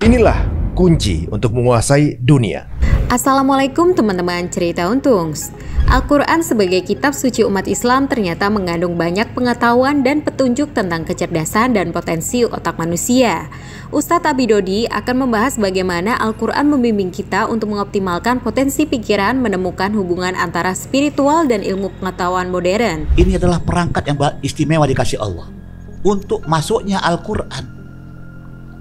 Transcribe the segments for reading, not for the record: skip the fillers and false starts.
Inilah kunci untuk menguasai dunia. Assalamualaikum teman-teman cerita untungs. Al-Quran sebagai kitab suci umat Islam ternyata mengandung banyak pengetahuan dan petunjuk tentang kecerdasan dan potensi otak manusia. Ustadz Abidodi akan membahas bagaimana Al-Quran membimbing kita untuk mengoptimalkan potensi pikiran, menemukan hubungan antara spiritual dan ilmu pengetahuan modern. Ini adalah perangkat yang istimewa dikasih Allah untuk masuknya Al-Quran.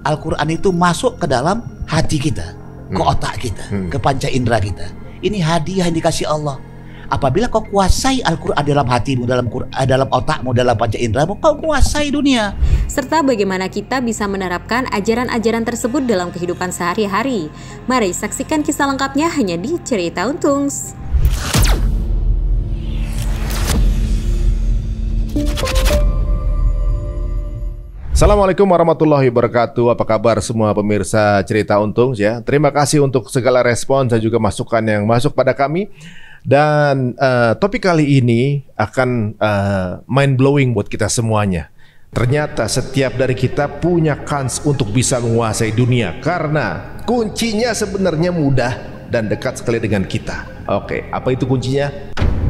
Al-Quran itu masuk ke dalam hati kita, ke otak kita, ke panca indera kita. Ini hadiah yang dikasih Allah. Apabila kau kuasai Al-Quran dalam hatimu, dalam otakmu, dalam panca inderamu, kau kuasai dunia. Serta bagaimana kita bisa menerapkan ajaran-ajaran tersebut dalam kehidupan sehari-hari. Mari saksikan kisah lengkapnya hanya di Cerita Untungs. Assalamualaikum warahmatullahi wabarakatuh. Apa kabar semua pemirsa Cerita Untungs ya? Terima kasih untuk segala respon dan juga masukan yang masuk pada kami. Dan topik kali ini akan mind blowing buat kita semuanya. Ternyata setiap dari kita punya kans untuk bisa menguasai dunia karena kuncinya sebenarnya mudah dan dekat sekali dengan kita. Oke, apa itu kuncinya?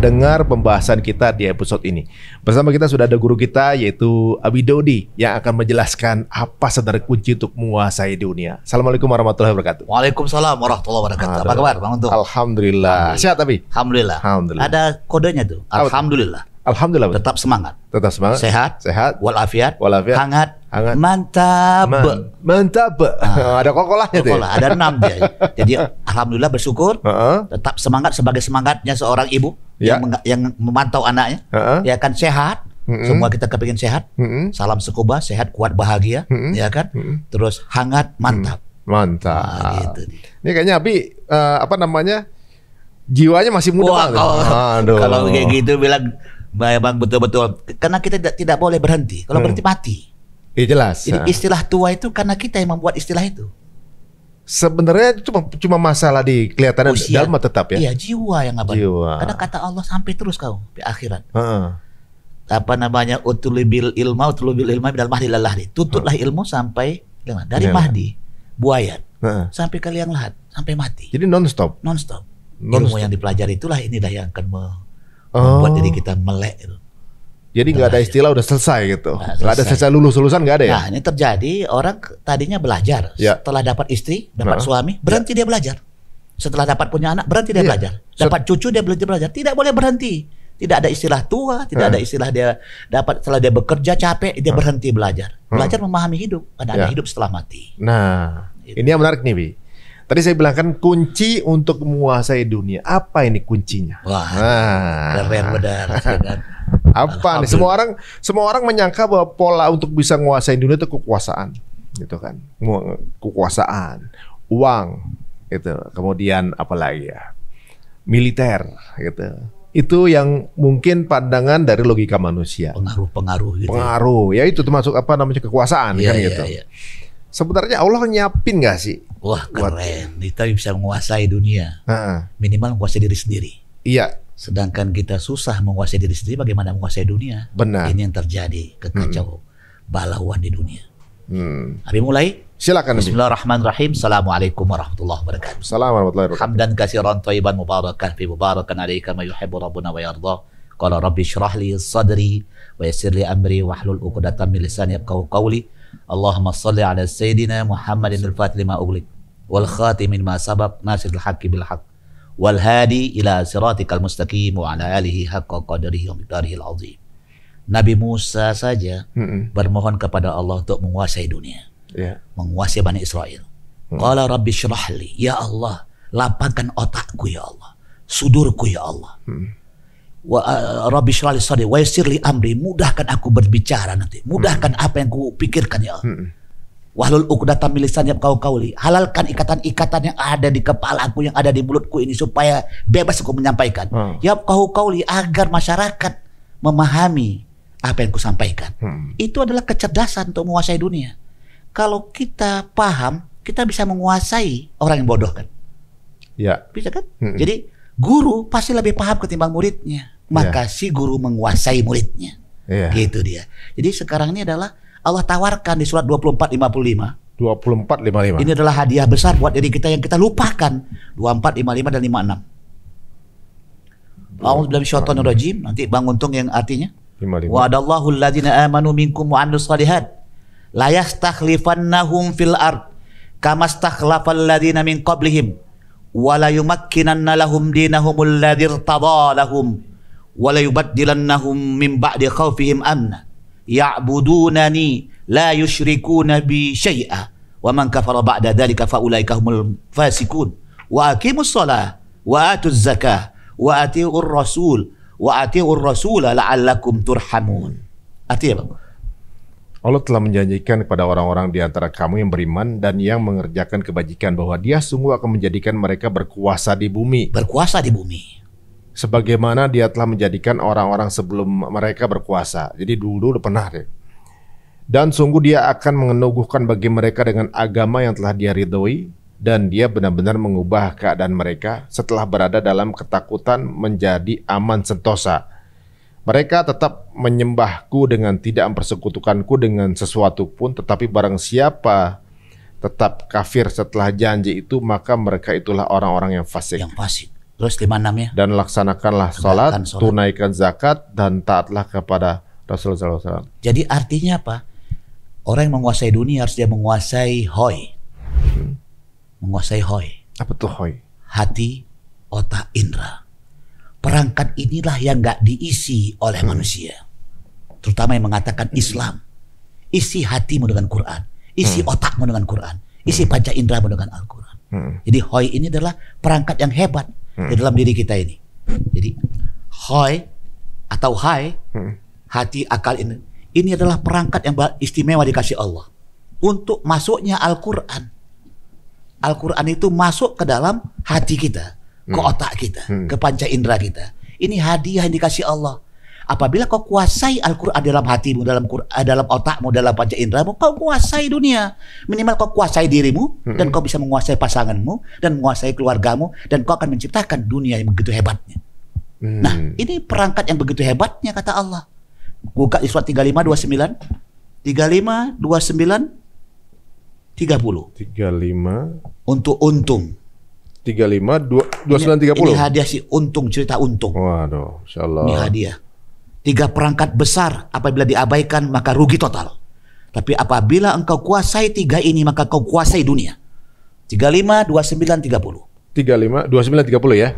Dengar pembahasan kita di episode ini. Bersama kita sudah ada guru kita yaitu Abidodi yang akan menjelaskan apa sebenarnya kunci untuk menguasai dunia. Assalamualaikum warahmatullahi wabarakatuh. Waalaikumsalam warahmatullahi wabarakatuh. Apa kabar Bang Untung? Alhamdulillah. Sehat tapi? Alhamdulillah. Ada kodenya tuh. Alhamdulillah. Alhamdulillah. Tetap semangat. Tetap semangat. Sehat. Walafiat. Hangat. Mantap. Mantap. Ada kokolahnya tuh. Kokolah. Ada 6 dia. Jadi alhamdulillah bersyukur. Tetap semangat sebagai semangatnya seorang ibu yang memantau anaknya. Ya kan sehat. Semua kita kepingin sehat. Salam sekuba, sehat, kuat, bahagia. Ya kan. Terus hangat, mantap. Mantap. Nah, gitu. Ini kayaknya Abi jiwanya masih muda banget. Kalau kayak gitu bilang Bang betul-betul. Karena kita tidak boleh berhenti. Kalau berhenti mati. Iya jelas. Jadi istilah tua itu karena kita yang membuat istilah itu. Sebenarnya cuma masalah di kelihatan dalam tetap ya. Iya, jiwa yang abadi. Karena kata Allah sampai terus kau di akhirat. Apa namanya? Utulubil ilma bidal mahdi lalahdi. Tuntutlah ilmu sampai dari mahdi, buayat, sampai ke liang lahat, sampai mati. Jadi non-stop. Ilmu yang dipelajari itulah inilah yang akan membuat diri kita melek itu. Jadi nggak ada istilah udah selesai gitu. Nggak ada selesai lulusan nggak ada ya? Nah ini terjadi orang tadinya belajar. Setelah dapat istri, dapat suami, berhenti dia belajar. Setelah dapat punya anak, berhenti dia belajar. Dapat cucu, dia belajar. Tidak boleh berhenti. Tidak ada istilah tua, tidak ada istilah dia dapat setelah dia bekerja capek, dia berhenti belajar. Belajar memahami hidup. Ada hidup setelah mati. Nah, ini yang menarik nih, Bi. Tadi saya bilang kan kunci untuk menguasai dunia. Apa ini kuncinya? Wah, keren benar. Apa nih? Semua orang menyangka bahwa pola untuk bisa menguasai dunia itu kekuasaan, gitu kan? Kekuasaan, uang, gitu. Kemudian apa lagi ya? Militer, gitu. Itu yang mungkin pandangan dari logika manusia. Pengaruh gitu. Pengaruh, ya itu termasuk apa namanya kekuasaan kan gitu. Iya. Sebenarnya Allah nyiapin nggak sih? Wah keren, kita bisa menguasai dunia. Minimal menguasai diri sendiri. Iya. Sedangkan kita susah menguasai diri sendiri, bagaimana menguasai dunia? Benar. Ini yang terjadi, kekacauan, balauan di dunia. Abi mulai? Silakan. Bismillahirrahmanirrahim. Assalamualaikum warahmatullahi wabarakatuh. Assalamualaikum warahmatullahi wabarakatuh. Hamdan katsiran thayyiban mubarakan fi mubarakan alaihi kama yuhibbu rabbuna wa yarda. Qala rabbi shrah li sadri wa yassir li amri wahlul 'uqdatam min lisani yafqahu qawli. Allahumma shalli ala sayyidina Muhammadin al-fatih lima ughliq wal khatim lima sabaq nasiril haqqi bil haqq wal hadi ila siratikal mustaqim wa ala alihi haqqa qadrihi wa miqdarihi al-azim. Nabi Musa saja bermohon kepada Allah untuk menguasai dunia. Menguasai Bani Israel. Qala rabbi shrah li, ya Allah, lapangkan otakku ya Allah, sudurku ya Allah. Rabbi shrah li sadri wa yassir li amri, mudahkan aku berbicara nanti, mudahkan apa yang ku pikirkan ya Allah. Wahlul 'uqdatam min lisani yafqahu qawli, halalkan ikatan-ikatan yang ada di kepalaku, yang ada di mulutku ini supaya bebas aku menyampaikan. Yafqahu qawli, agar masyarakat memahami apa yang ku sampaikan. Itu adalah kecerdasan untuk menguasai dunia. Kalau kita paham, kita bisa menguasai orang yang bodoh kan? Ya. Bisa kan? Jadi guru pasti lebih paham ketimbang muridnya. Maka si guru menguasai muridnya. Gitu dia. Jadi sekarang ini adalah Allah tawarkan di surat 24:55. 2455. Ini adalah hadiah besar buat diri kita yang kita lupakan. 24, 55 dan 56. A'udzu billahi minasyaitonir rajim. Nanti Bang Untung yang artinya. 55. Wa'adallahu alladziina aamanu minkum wa 'amilus shalihat la yastakhlifannahum fil ard kama stakhlafal ladziina min qablihim wa la yumakkinanna lahum dinahumul ladzii irtadaa lahum wa la yubaddilannahum min ba'di khaufihim amna ya'budunani la yusyrikuuna bi syai'a wa man kafara ba'da dzalika fa ulaika humul fasiqun wa aqimus shalah wa atuz zakah wa atiiur rasul wa atiiur rasula la'allakum turhamun. Artinya Bang, Allah telah menjanjikan kepada orang-orang di antara kamu yang beriman dan yang mengerjakan kebajikan bahwa Dia sungguh akan menjadikan mereka berkuasa di bumi. Berkuasa di bumi. Sebagaimana Dia telah menjadikan orang-orang sebelum mereka berkuasa. Jadi dulu pernah deh. Dan sungguh Dia akan meneguhkan bagi mereka dengan agama yang telah Dia ridhoi, dan Dia benar-benar mengubah keadaan mereka setelah berada dalam ketakutan menjadi aman sentosa. Mereka tetap menyembahku dengan tidak mempersekutukanku dengan sesuatu pun, tetapi barang siapa tetap kafir setelah janji itu, maka mereka itulah orang-orang yang fasik. Yang fasik. Terus 56 ya. Dan laksanakanlah salat, tunaikan zakat, dan taatlah kepada Rasulullah SAW. Jadi artinya apa? Orang yang menguasai dunia harus dia menguasai hoi. Menguasai hoi. Apa tuh hoi? Hati, otak, indera. Perangkat inilah yang nggak diisi oleh manusia. Terutama yang mengatakan Islam. Isi hatimu dengan Quran. Isi otakmu dengan Quran. Isi panca inderamu dengan Al-Quran. Jadi hoi ini adalah perangkat yang hebat di dalam diri kita ini. Jadi hoi atau hai, hati, akal ini. Ini adalah perangkat yang istimewa dikasih Allah. Untuk masuknya Al-Quran. Al-Quran itu masuk ke dalam hati kita. Ke otak kita, ke panca indera kita. Ini hadiah yang dikasih Allah. Apabila kau kuasai Al-Quran dalam hatimu, dalam otakmu, dalam panca inderamu, kau kuasai dunia. Minimal kau kuasai dirimu, dan kau bisa menguasai pasanganmu, dan menguasai keluargamu, dan kau akan menciptakan dunia yang begitu hebatnya. Nah, ini perangkat yang begitu hebatnya, kata Allah. Buka di surat 35, 29. 35, 29, 30. 35. Untuk untung. 35, 29, 30. Ini hadiah si untung, cerita untung. Waduh, insyaallah. Ini hadiah. 3 perangkat besar apabila diabaikan maka rugi total. Tapi apabila engkau kuasai 3 ini maka kau kuasai dunia. 35, 29, 30. 35, 29, 30 ya.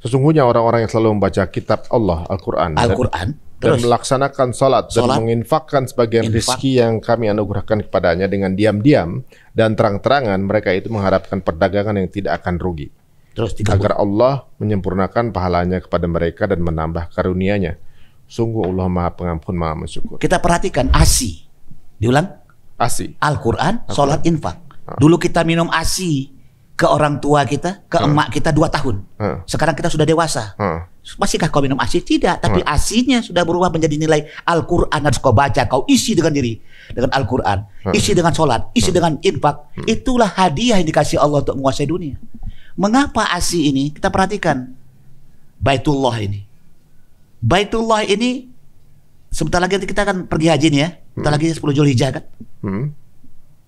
Sesungguhnya orang-orang yang selalu membaca kitab Allah, Al-Quran. Dan melaksanakan salat dan menginfakkan sebagian rezeki yang kami anugerahkan kepadanya dengan diam-diam dan terang-terangan, mereka itu mengharapkan perdagangan yang tidak akan rugi. Terus agar Allah menyempurnakan pahalanya kepada mereka dan menambah karunia-Nya. Sungguh Allah Maha Pengampun, Maha Mensyukur. Kita perhatikan ASI. Diulang? ASI. Al-Quran, salat, infak. Dulu kita minum ASI ke orang tua kita, ke emak kita 2 tahun. Sekarang kita sudah dewasa. Masihkah kau minum ASI? Tidak, tapi ASI-nya sudah berubah menjadi nilai Al-Quran. Harus kau baca, kau isi dengan diri, dengan Al-Quran, isi dengan sholat, isi dengan infak. Itulah hadiah yang dikasih Allah untuk menguasai dunia. Mengapa ASI ini? Kita perhatikan Baitullah ini. Baitullah ini sebentar lagi kita akan pergi haji nih ya. Sebentar lagi 10 Zulhijjah kan.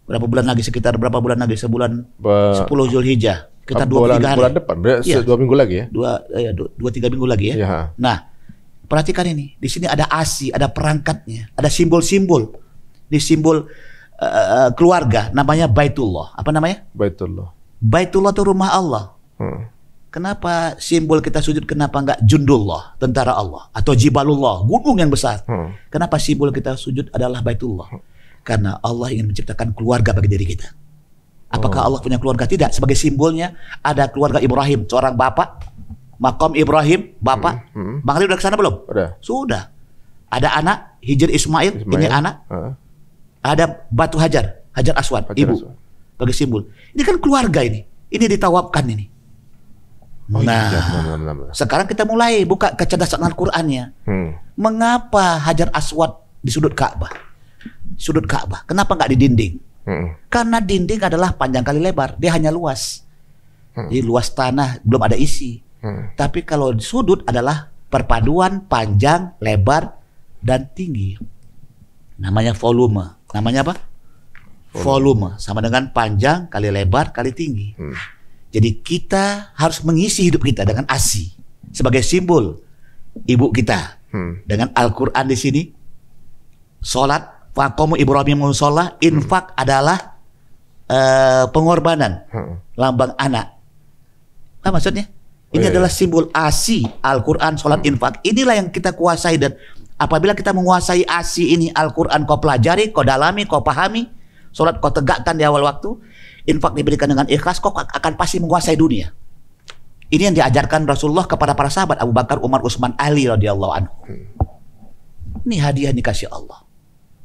Berapa bulan lagi, sekitar berapa bulan lagi? Sebulan 10 Zulhijjah. Kita 2-3 hari. Bulan depan, ya. 2 minggu lagi ya? 2-3 minggu lagi ya. Ya. Nah, perhatikan ini. Di sini ada ASI, ada perangkatnya, ada simbol-simbol. Di simbol keluarga, namanya Baitullah. Apa namanya? Baitullah. Baitullah itu rumah Allah. Kenapa simbol kita sujud? Kenapa enggak Jundullah, tentara Allah, atau Jibalullah, gunung yang besar? Kenapa simbol kita sujud adalah Baitullah? Karena Allah ingin menciptakan keluarga bagi diri kita. Apakah Allah punya keluarga? Tidak. Sebagai simbolnya ada keluarga Ibrahim, seorang bapak, makom Ibrahim, bapak. Bang Ali udah kesana belum? Udah. Sudah. Ada anak, Hijr Ismail, ini anak. Ada batu Hajar, Hajar Aswad, ibu. Sebagai simbol. Ini kan keluarga ini. Ini ditawabkan ini. Sekarang kita mulai buka kecerdasan Al-Qur'annya. Mengapa Hajar Aswad di sudut Ka'bah? Sudut Ka'bah. Kenapa nggak di dinding? Karena dinding adalah panjang kali lebar, dia hanya luas. Jadi luas tanah, belum ada isi. Tapi kalau di sudut adalah perpaduan panjang, lebar, dan tinggi. Namanya volume. Namanya apa? Volume sama dengan panjang kali lebar kali tinggi. Jadi kita harus mengisi hidup kita dengan ASI sebagai simbol ibu kita. Dengan Al-Quran di sini, sholat, faqamu Ibrahim sholat, infak adalah pengorbanan, lambang anak. Nah, maksudnya ini adalah simbol ASI, Al-Quran, sholat, infak. Inilah yang kita kuasai, dan apabila kita menguasai ASI ini, Al-Quran kau pelajari, kau dalami, kau pahami, sholat kau tegakkan di awal waktu, infak diberikan dengan ikhlas, kau akan pasti menguasai dunia. Ini yang diajarkan Rasulullah kepada para sahabat Abu Bakar, Umar, Utsman, Ali radhiyallahu anhu. Ini hadiah dikasih Allah.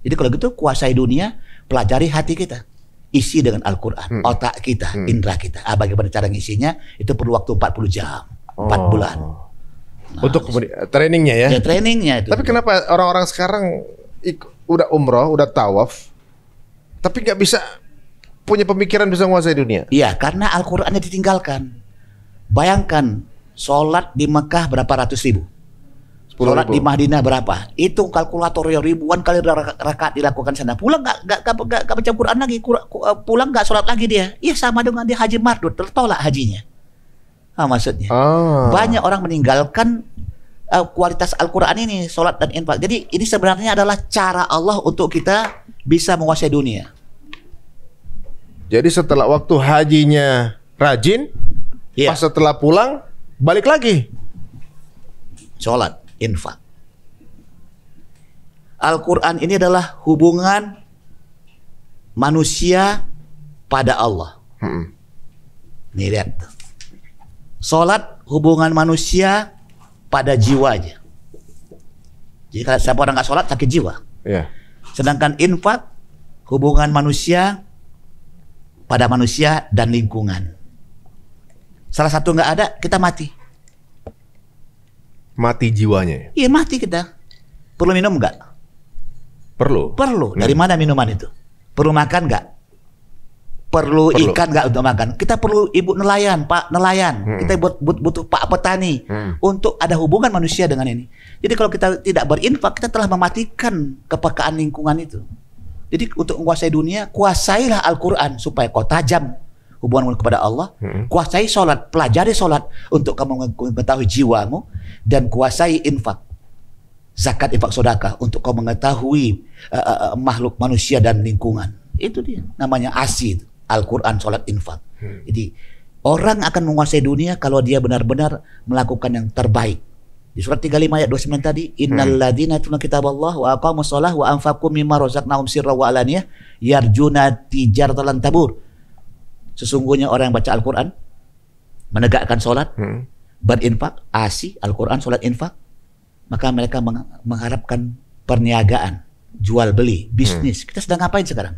Jadi kalau gitu kuasai dunia, pelajari hati kita. Isi dengan Al-Quran, otak kita, indera kita. Bagaimana cara ngisinya? Itu perlu waktu 40 jam, 4 bulan. Nah, untuk trainingnya ya? Ya, trainingnya itu. Tapi kenapa orang-orang sekarang udah umroh, udah tawaf, tapi nggak bisa punya pemikiran bisa menguasai dunia? Iya, karena Al-Qurannya ditinggalkan. Bayangkan, sholat di Mekah berapa ratus ribu? Sholat di Madinah berapa? Itu kalkulator yang ribuan kali rakaat dilakukan sana. Pulang nggak baca Quran lagi, pulang nggak sholat lagi dia. Iya, sama dengan dia haji mardud, tertolak hajinya. Maksudnya banyak orang meninggalkan kualitas Al-Quran ini, sholat dan infak. Jadi ini sebenarnya adalah cara Allah untuk kita bisa menguasai dunia. Jadi setelah waktu hajinya rajin, pas setelah pulang balik lagi sholat, infak. Al-Quran ini adalah hubungan manusia pada Allah. Nih lihat, sholat hubungan manusia pada jiwanya. Jadi kalau siapa orang nggak sholat sakit jiwa. Sedangkan infak hubungan manusia pada manusia dan lingkungan. Salah satu nggak ada, kita mati. Mati jiwanya? Iya, mati kita. Perlu minum nggak? Perlu. Perlu. Dari mana minuman itu? Perlu makan nggak? Perlu ikan nggak untuk makan? Kita perlu ibu nelayan, pak nelayan. Kita butuh pak petani untuk ada hubungan manusia dengan ini. Jadi kalau kita tidak berinfak, kita telah mematikan kepekaan lingkungan itu. Jadi untuk menguasai dunia, kuasailah Al-Quran supaya kau tajam hubunganmu kepada Allah. Kuasai sholat, pelajari sholat untuk kamu mengetahui jiwamu, dan kuasai infak, zakat, infak, sedekah untuk kau mengetahui makhluk manusia dan lingkungan. Itu dia namanya ASI, Al-Quran, sholat, infak. Jadi orang akan menguasai dunia kalau dia benar-benar melakukan yang terbaik. Di surat 35 ayat 29 tadi, innal ladzina yatluna kitaballah wa aqamus shalah wa anfaqu mimma razaqnahum sirran wa alaniyah yarjuna tijaratan lan tabur. Sesungguhnya orang yang baca Al-Quran, menegakkan sholat, berinfak, ASI, Al-Quran, sholat, infak, maka mereka mengharapkan perniagaan, jual beli, bisnis. Kita sedang ngapain sekarang?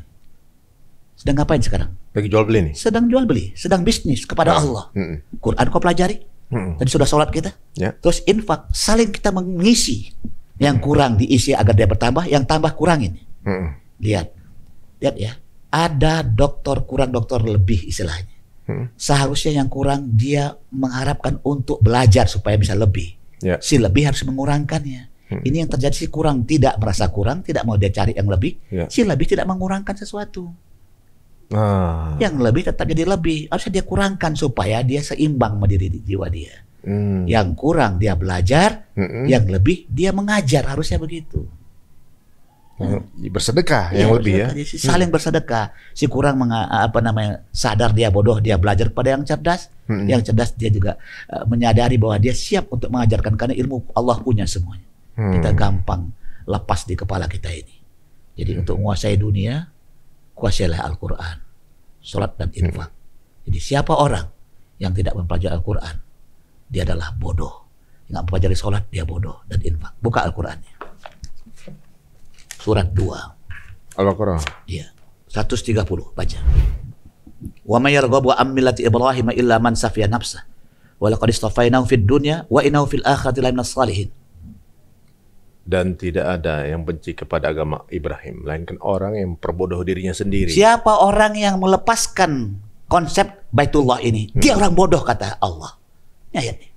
Sedang ngapain sekarang? Lagi jual beli nih? Sedang jual beli, sedang bisnis kepada Allah. Quran kau pelajari, tadi sudah sholat kita, terus infak, saling kita mengisi. Yang kurang diisi agar dia bertambah, yang tambah kurangin. Lihat ya. Ada dokter kurang, dokter lebih istilahnya. Seharusnya yang kurang dia mengharapkan untuk belajar supaya bisa lebih. Si lebih harus mengurangkannya. Ini yang terjadi, si kurang tidak merasa kurang, tidak mau dia cari yang lebih. Si lebih tidak mengurangkan sesuatu. Yang lebih tetap jadi lebih. Harusnya dia kurangkan supaya dia seimbang sama diri jiwa dia. Yang kurang dia belajar, yang lebih dia mengajar, harusnya begitu. Bersedekah yang lebih ya. Saling bersedekah. Si kurang sadar dia bodoh, dia belajar kepada yang cerdas. Yang cerdas dia juga menyadari bahwa dia siap untuk mengajarkan, karena ilmu Allah punya semuanya. Kita gampang lepas di kepala kita ini. Jadi untuk menguasai dunia, kuasailah Al-Quran, sholat dan infak. Jadi siapa orang yang tidak mempelajari Al-Quran, dia adalah bodoh. Yang mempelajari sholat, dia bodoh dan infak. Buka Al-Qurannya. Surat 2 Al-Baqarah. Iya, 130 baca. Wa may yarghabu an millati Ibrahim illa man safiya nafsah wa laqad istafainahu fid dunya wa innahu fil akhirati laminas salihin. Dan tidak ada yang benci kepada agama Ibrahim melainkan orang yang memperbodoh dirinya sendiri. Siapa orang yang melepaskan konsep Baitullah ini, dia orang bodoh, kata Allah. Ini ayat nih.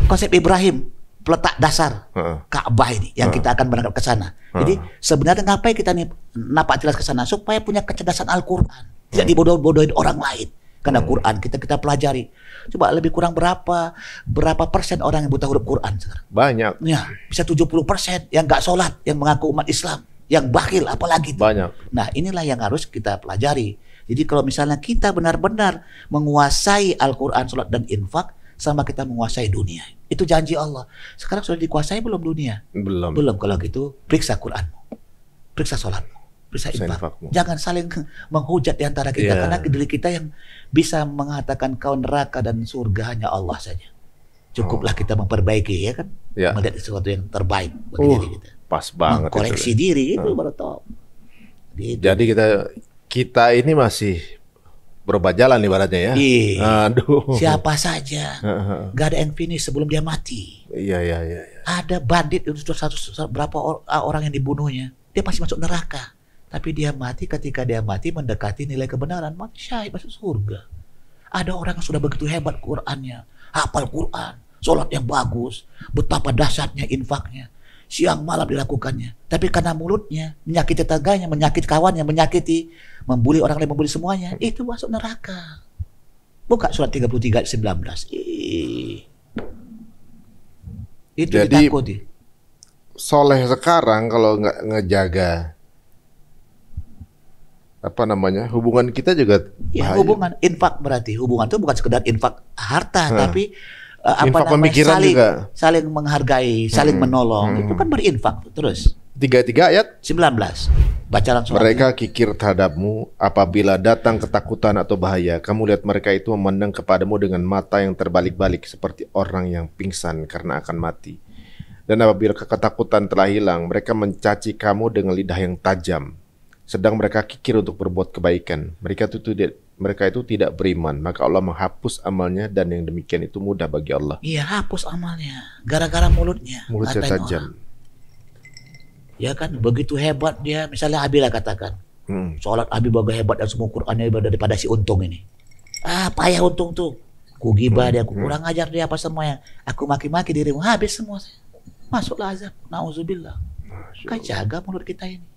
Konsep Ibrahim peletak dasar Ka'bah ini yang kita akan berangkat ke sana. Jadi sebenarnya ngapain kita nih napak tilas ke sana? Supaya punya kecerdasan Al-Quran, tidak dibodoh-bodohin orang lain. Karena Quran kita pelajari. Coba lebih kurang berapa persen orang yang buta huruf Quran sekarang? Banyak. Ya, bisa 70% yang nggak sholat, yang mengaku umat Islam, yang bakhil apalagi. Banyak. Nah, inilah yang harus kita pelajari. Jadi kalau misalnya kita benar-benar menguasai Al-Quran, sholat dan infak, sama kita menguasai dunia. Itu janji Allah. Sekarang sudah dikuasai belum dunia? Belum. Belum. Kalau gitu, periksa Quranmu, periksa sholatmu, periksa infakmu. Jangan saling menghujat di antara kita, karena diri kita yang bisa mengatakan kau neraka dan surga hanya Allah saja. Cukuplah kita memperbaiki, ya kan? Melihat sesuatu yang terbaik bagi diri kita. Pas banget. Koreksi diri itu baru tahu. Gitu. Jadi kita ini masih berobat jalan ibaratnya ya. Aduh. Siapa saja, gak ada yang finish sebelum dia mati. Iya. Ada bandit itu berapa orang yang dibunuhnya, dia pasti masuk neraka. Tapi dia mati, ketika dia mati mendekati nilai kebenaran, mati syahid, masuk surga. Ada orang yang sudah begitu hebat Qurannya, hafal Quran, sholat yang bagus, betapa dahsyatnya infaknya, siang malam dilakukannya. Tapi karena mulutnya menyakiti tetangganya, menyakiti kawannya, membuli orang lain, membuli semuanya, itu masuk neraka. Buka surat 33 ayat 19. Itu jadi, ditakuti. Soleh sekarang kalau nggak ngejaga hubungan kita juga bahaya. Hubungan infak, berarti hubungan itu bukan sekedar infak harta, tapi saling menghargai, saling menolong. Itu kan berinfak. Terus 33 ayat 19. Baca langsung. Mereka kikir terhadapmu apabila datang ketakutan atau bahaya. Kamu lihat mereka itu memandang kepadamu dengan mata yang terbalik-balik seperti orang yang pingsan karena akan mati. Dan apabila ketakutan telah hilang, mereka mencaci kamu dengan lidah yang tajam. Sedang mereka kikir untuk berbuat kebaikan. Mereka itu tidak beriman. Maka Allah menghapus amalnya, dan yang demikian itu mudah bagi Allah. Iya, hapus amalnya gara-gara mulutnya. Mulutnya tajam. Ya kan, begitu hebat dia. Misalnya Abi lah katakan, sholat Abi bagus hebat dan semua Qurannya daripada si Untung ini. Payah Untung tuh. Ku gibah dia, ku kurang ajar dia, apa semuanya. Aku maki-maki dirimu, habis semua. Masuklah azab. Nauzubillah. Kan jaga mulut kita ini.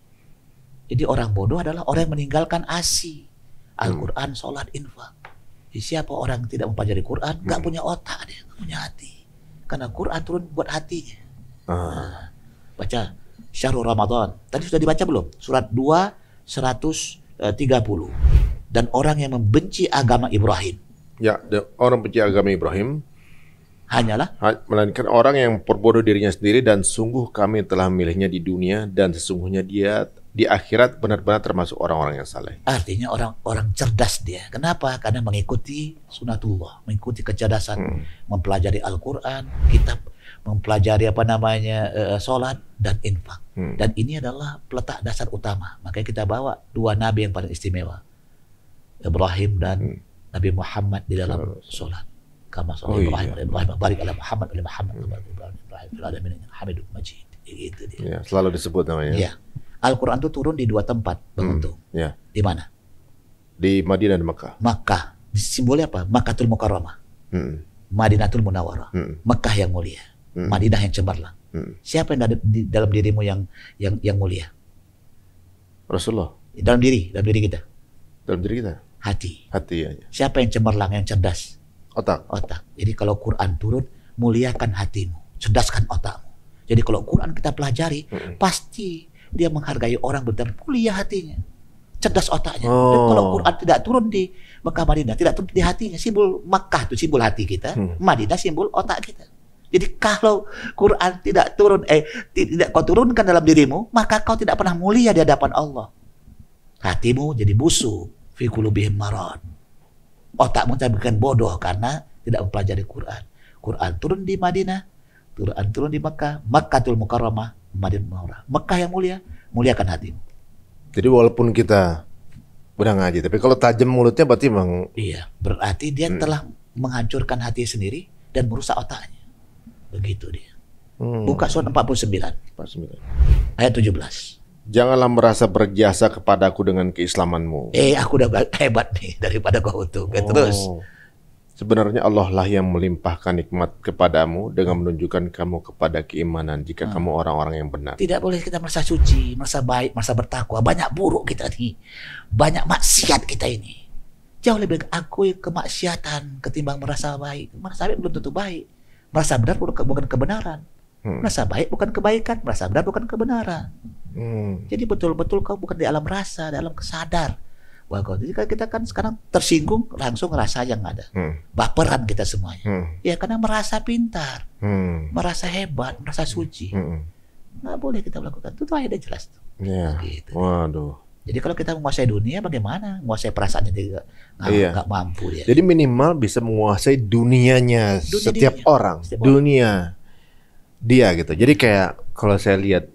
Jadi orang bodoh adalah orang yang meninggalkan ASI, Al-Quran, sholat, infak. Jadi siapa orang yang tidak mempelajari Quran, gak punya otak dia, gak punya hati. Karena Quran turun buat hatinya. Baca Syahrul Ramadan. Tadi sudah dibaca belum? Surat 2, 130. Dan orang yang membenci agama Ibrahim. Ya, orang benci agama Ibrahim hanyalah melainkan orang yang perbodoh dirinya sendiri, dan sungguh kami telah memilihnya di dunia, dan sesungguhnya dia di akhirat benar-benar termasuk orang-orang yang saleh. Artinya orang-orang cerdas dia. Kenapa? Karena mengikuti sunatullah, mengikuti kecerdasan, mempelajari Al-Quran, kitab, mempelajari sholat dan infak. Dan ini adalah peletak dasar utama. Makanya kita bawa dua nabi yang paling istimewa, Ibrahim dan Nabi Muhammad di dalam sholat. Kama sholat Ibrahim barik ala Muhammad ala Muhammad Ibrahim fil alamin Hamidum Majid. Itu dia. Ya, selalu disebut namanya. Ya. Al-Quran itu turun di dua tempat beruntung. Di mana? Di Madinah dan Mekah. Makkah. Simbolnya apa? Makkatul Mukarramah. Madinatul Munawwarah. Mekah yang mulia. Madinah yang cemerlang. Siapa yang ada di dalam dirimu yang mulia? Rasulullah. Dalam diri kita. Dalam diri kita. Hati. Ya. Siapa yang cemerlang, yang cerdas? Otak. Jadi kalau Quran turun, muliakan hatimu, cerdaskan otakmu. Jadi kalau Quran kita pelajari, pasti dia menghargai orang, benar mulia hatinya, cerdas otaknya. Dan kalau Quran tidak turun di Mekah Madinah, tidak turun di hatinya, simbol Mekah itu simbol hati kita, Madinah simbol otak kita. Jadi kalau Quran tidak turun, tidak kau turunkan dalam dirimu, maka kau tidak pernah mulia di hadapan Allah. Hatimu jadi busuk, fi qulubihim marad. Otakmu terbikin bodoh karena tidak mempelajari Quran. Quran turun di Madinah, Quran turun di Mekah, Makkatul Mukarramah, Madinah Munawwarah. Mekah yang mulia, muliakan hatimu. Jadi walaupun kita udah ngaji, tapi kalau tajam mulutnya berarti memang. Iya, berarti dia telah menghancurkan hati sendiri dan merusak otaknya. Begitu dia. Buka surat 49. Ayat 17. Janganlah merasa berjasa kepadaku dengan keislamanmu. Aku udah hebat nih daripada kau untung. Terus. Sebenarnya Allah lah yang melimpahkan nikmat kepadamu dengan menunjukkan kamu kepada keimanan jika kamu orang-orang yang benar. Tidak boleh kita merasa suci, merasa baik, merasa bertakwa. Banyak buruk kita nih. Banyak maksiat kita ini. Jauh lebih akui kemaksiatan ketimbang merasa baik. Merasa baik belum tentu baik. Merasa benar bukan kebenaran. Merasa baik bukan kebaikan. Merasa benar bukan kebenaran. Jadi betul-betul kau bukan di alam rasa, di alam kesadar. Jadi kita kan sekarang tersinggung langsung rasa yang ada. Baperan kita semuanya. Ya karena merasa pintar, merasa hebat, merasa suci. Nggak boleh kita melakukan. Itu ayatnya jelas tuh. Ya. Gitu. Waduh. Jadi kalau kita menguasai dunia bagaimana? Menguasai perasaannya juga nggak mampu dia. Jadi minimal bisa menguasai dunianya setiap orang. Setiap dunia dia gitu. Jadi kayak kalau saya lihat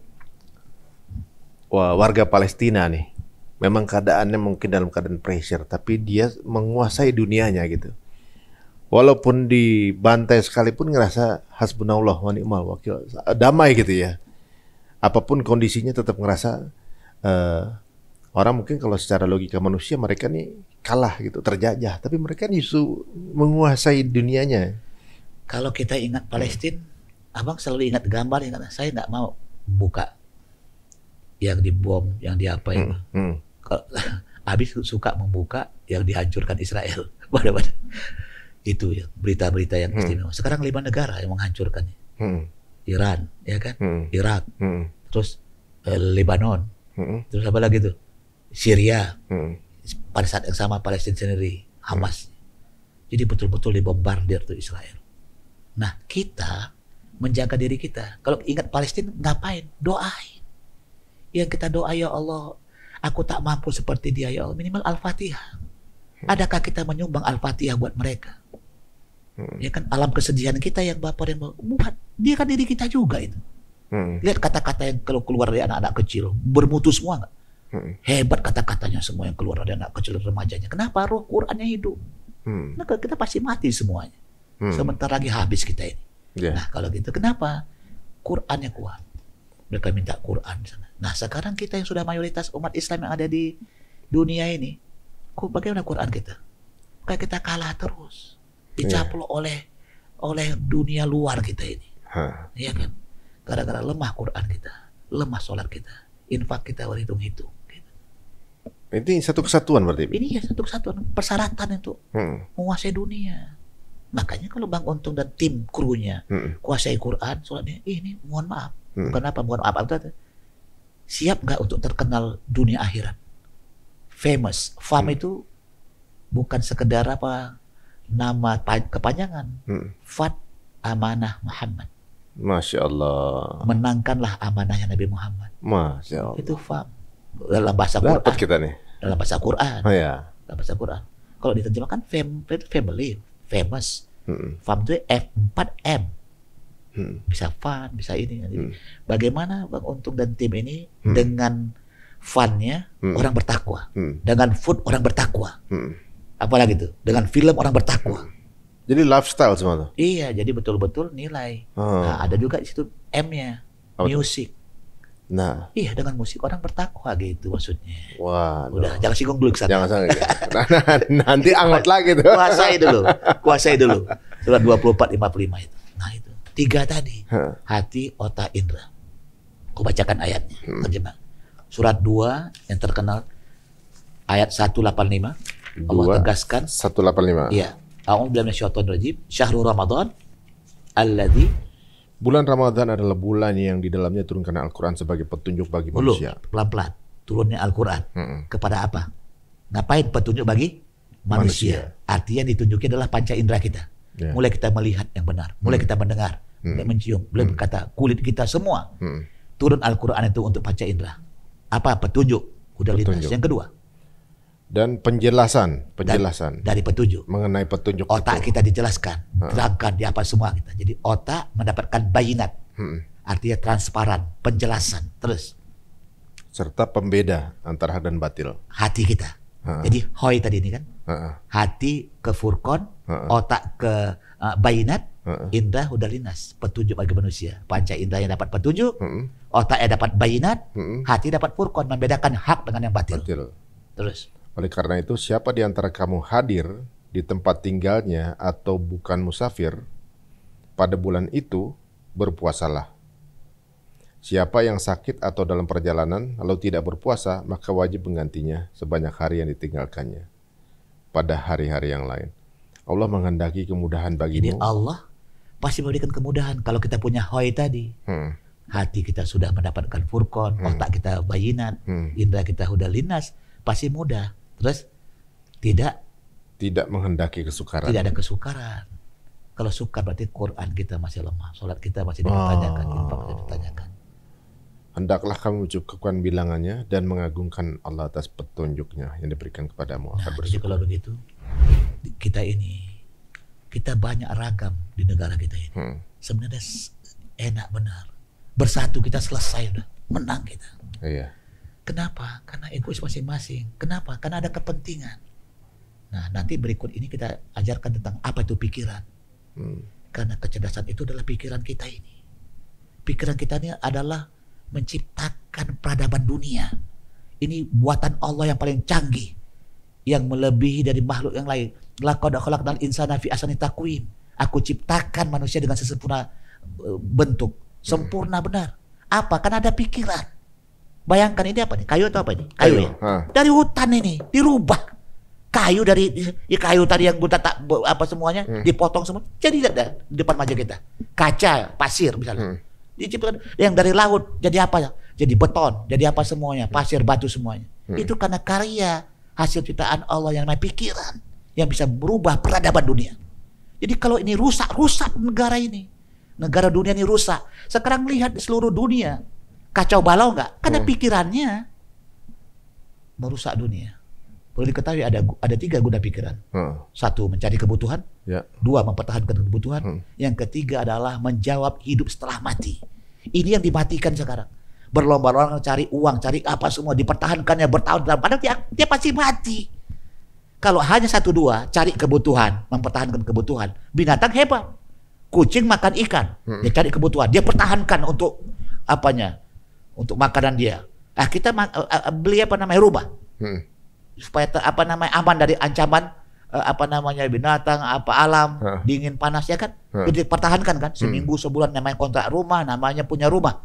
warga Palestina nih. Memang keadaannya mungkin dalam keadaan pressure, tapi dia menguasai dunianya gitu. Walaupun dibantai sekalipun ngerasa hasbunallah wa ni'mal wakil, damai gitu ya. Apapun kondisinya tetap ngerasa orang mungkin kalau secara logika manusia mereka nih kalah gitu, terjajah, tapi mereka justru menguasai dunianya. Kalau kita ingat Palestina, abang selalu ingat gambar, saya nggak mau buka yang dibom, yang diapain. Kalau habis suka membuka yang dihancurkan Israel. Pada itu ya berita-berita yang istimewa. Sekarang 5 negara yang menghancurkannya. Iran, ya kan? Irak, terus Lebanon, terus apa lagi tuh? Syria. Pada saat yang sama Palestina sendiri, Hamas. Jadi betul-betul dibombardir tuh Israel. Nah kita menjaga diri kita. Kalau ingat Palestina ngapain? Doain. Yang kita doa, ya Allah, aku tak mampu seperti dia, ya Allah, minimal Al-Fatihah. Adakah kita menyumbang Al-Fatihah buat mereka? Ya kan alam kesedihan kita yang Bapak yang buat, dia kan diri kita juga itu. Lihat kata-kata yang keluar dari anak-anak kecil, bermutu semua nggak? Hebat kata-katanya semua yang keluar dari anak kecil remajanya. Kenapa? Roh Qurannya hidup. Nah, kita pasti mati semuanya. Sebentar lagi habis kita ini. Nah kalau gitu kenapa? Qurannya kuat. Mereka minta Quran di sana. Nah sekarang kita yang sudah mayoritas umat Islam yang ada di dunia ini, bagaimana Quran kita? Kayak kita kalah terus, dicaplok oleh dunia luar kita ini, ya kan? Gara-gara lemah Quran kita, lemah sholat kita, infak kita berhitung-hitung. Gitu. Ini satu kesatuan berarti? Ini ya satu kesatuan, persyaratan untuk menguasai dunia. Makanya kalau Bang Untung dan tim krunya kuasai Quran, sholatnya, ini mohon maaf. Bukan apa, mohon maaf, siap nggak untuk terkenal dunia akhirat? Famous, fame itu bukan sekedar apa nama kepanjangan. Fat amanah Muhammad. Masya Allah. Menangkanlah amanahnya Nabi Muhammad. Masya Allah. Itu fam dalam bahasa Quran. Dapat kita nih. Dalam bahasa Quran. Oh ya. Dalam bahasa Quran. Kalau diterjemahkan family, famous. Fam itu F4M. Bisa fun, bisa ini. Bagaimana Bang Untung dan tim ini dengan funnya orang bertakwa, dengan food orang bertakwa, apalagi tuh dengan film orang bertakwa. Jadi lifestyle semua tuh. Iya, jadi betul-betul nilai. Nah, ada juga di situ M-nya, music. Nah, iya dengan musik orang bertakwa gitu maksudnya. Wah, udah jangan singgung dulu kesana. Jangan sampai. Nanti angot lagi tuh. Kuasai dulu. Surat 24:55 itu. Nah itu. 3 tadi, hati, otak, indera. Aku bacakan ayatnya, terjemah. Surat 2 yang terkenal, ayat 185. Allah tegaskan. 185. Iya. A'udzubillahi minasyaitonir rajim. Syahrul Ramadan alladzi. Bulan Ramadan adalah bulan yang di dalamnya turunkan Al-Quran sebagai petunjuk bagi manusia. Pelan-pelan turunnya Al-Quran kepada apa? Ngapain petunjuk bagi manusia? Artinya ditunjuknya adalah panca indera kita. Mulai kita melihat yang benar, mulai kita mendengar, mulai mencium, mulai berkata kulit kita semua. Turun Al-Quran itu untuk panca indera. Apa? Petunjuk. Udah lintas. Yang kedua. Dan penjelasan dari petunjuk. Mengenai petunjuk otak itu. Kita dijelaskan, terangkan di apa semua kita. Jadi otak mendapatkan bayinat. Artinya transparan, penjelasan. Terus. Serta pembeda antara hak dan batil. Hati kita. Jadi hoi tadi ini kan. Hati ke furqan, otak ke bayinat, indra udah linas, petunjuk bagi manusia. Panca indra yang dapat petunjuk, otaknya dapat bayinat, hati dapat furqan, membedakan hak dengan yang batil. Terus oleh karena itu siapa di antara kamu hadir di tempat tinggalnya atau bukan musafir, pada bulan itu berpuasalah. Siapa yang sakit atau dalam perjalanan lalu tidak berpuasa, maka wajib menggantinya sebanyak hari yang ditinggalkannya pada hari-hari yang lain. Allah menghendaki kemudahan Jadi bagimu. Allah pasti memberikan kemudahan. Kalau kita punya hoy tadi, hati kita sudah mendapatkan furqan, otak kita bayinat, indera kita sudah linas, pasti mudah. Terus tidak menghendaki kesukaran. tidak ada kesukaran. Kalau sukar berarti Quran kita masih lemah, sholat kita masih dipertanyakan, infak masih dipertanyakan. Hendaklah kamu cukupkan bilangannya dan mengagungkan Allah atas petunjuknya yang diberikan kepadamu. Nah, jadi kalau begitu, kita banyak ragam di negara kita ini. Sebenarnya enak benar. Bersatu kita selesai udah, menang kita. Iya. Kenapa? Karena egois masing-masing. Kenapa? Karena ada kepentingan. Nah, nanti berikut ini kita ajarkan tentang apa itu pikiran. Karena kecerdasan itu adalah pikiran kita ini. Pikiran kita ini adalah menciptakan peradaban dunia. Ini buatan Allah yang paling canggih, yang melebihi dari makhluk yang lain. Laqad khalaqnal insana fi ahsani taqwim. Aku ciptakan manusia dengan sesempurna bentuk, sempurna benar. Apa? Karena ada pikiran. Bayangkan ini apa nih? Kayu atau apa ini? Kayu ya. Dari hutan ini dirubah. Kayu dari kayu tadi yang gue tak apa semuanya dipotong semua. Jadi ada di depan wajah kita. Kaca, pasir misalnya. Diciptakan yang dari laut jadi apa ya? Jadi beton, jadi apa semuanya? Pasir, batu semuanya. Itu karena karya hasil ciptaan Allah yang namanya pikiran yang bisa berubah peradaban dunia. Jadi kalau ini rusak negara ini. Negara dunia ini rusak. Sekarang lihat di seluruh dunia. Kacau balau enggak? Karena pikirannya merusak dunia. Perlu diketahui ada 3 guna pikiran. 1, mencari kebutuhan. 2, mempertahankan kebutuhan. Yang ketiga adalah menjawab hidup setelah mati. Ini yang dimatikan sekarang. Berlomba-lomba cari uang, cari apa semua, dipertahankannya bertahun-tahun. Padahal dia pasti mati. Kalau hanya 1, 2, cari kebutuhan, mempertahankan kebutuhan. Binatang hebat. Kucing makan ikan, dia cari kebutuhan, dia pertahankan untuk apanya? Untuk makanan dia. Kita beli rumah. Supaya aman dari ancaman binatang, alam, dingin, panas ya kan. Jadi dipertahankan kan, seminggu, sebulan namanya kontrak rumah, namanya punya rumah.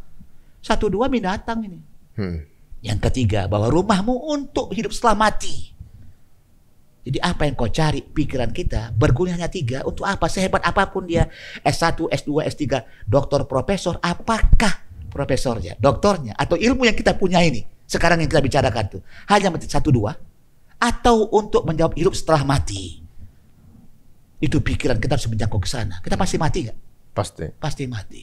1, 2 binatang ini. Yang ketiga, bahwa rumahmu untuk hidup setelah mati. Jadi apa yang kau cari? Pikiran kita berguna hanya 3. Untuk apa? Sehebat apapun dia, S1, S2, S3, doktor, profesor, apakah profesornya, doktornya, atau ilmu yang kita punya ini sekarang yang kita bicarakan tuh hanya 1, 2, atau untuk menjawab hidup setelah mati? Itu pikiran kita harus menjangkau ke sana. Kita pasti mati nggak? Pasti mati.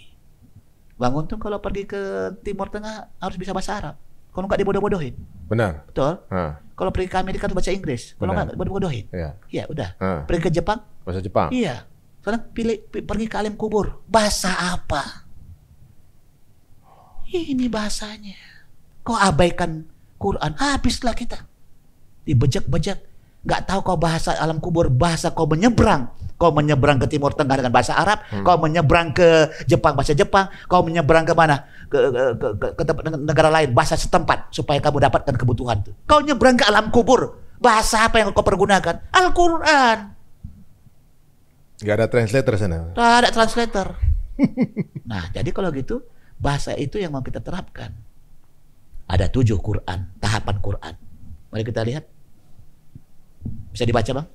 Bang Untung kalau pergi ke Timur Tengah harus bisa bahasa Arab. Kalau nggak dibodoh-bodohin. Benar. Betul. Kalau pergi ke Amerika harus baca Inggris. Kalau nggak dibodoh-bodohin. Iya, udah. Pergi ke Jepang. Bahasa Jepang. Iya. Sekarang pergi ke alim kubur. Bahasa apa? Ini bahasanya. Kau abaikan Quran, habislah kita. Dibejek-bejek. Nggak tahu kau bahasa alam kubur, bahasa kau menyeberang. Kau menyeberang ke Timur Tengah dengan bahasa Arab, kau menyeberang ke Jepang bahasa Jepang, kau menyeberang ke mana? Ke negara lain bahasa setempat supaya kamu dapatkan kebutuhan itu. Kau nyeberang ke alam kubur, bahasa apa yang kau pergunakan? Al-Quran. Nggak ada translator sana. Nggak ada translator. Nah, jadi kalau gitu bahasa itu yang mau kita terapkan. Ada 7 Quran, tahapan Quran. Mari kita lihat. Bisa dibaca, Bang?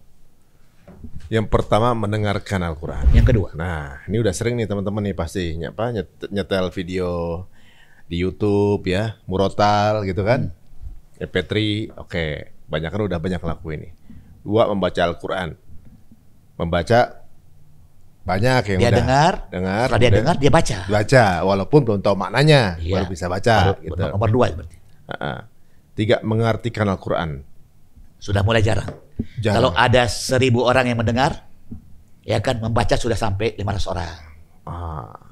Yang pertama mendengarkan Al-Quran. Yang kedua. Nah, ini udah sering nih teman-teman nih pasti nyetel video di YouTube ya, murotal gitu kan. MP3, oke, banyak kan udah banyak lakuin nih. 2, membaca Al-Quran. Membaca banyak yang dia udah dengar. Setelah dia dengar, dia baca. Baca, walaupun belum tahu maknanya, baru bisa baca. Gitu. Nomor 2 berarti. 3, mengartikan Al-Quran. Sudah mulai jarang. Kalau ada 1000 orang yang mendengar, ya kan, membaca sudah sampai 500 orang.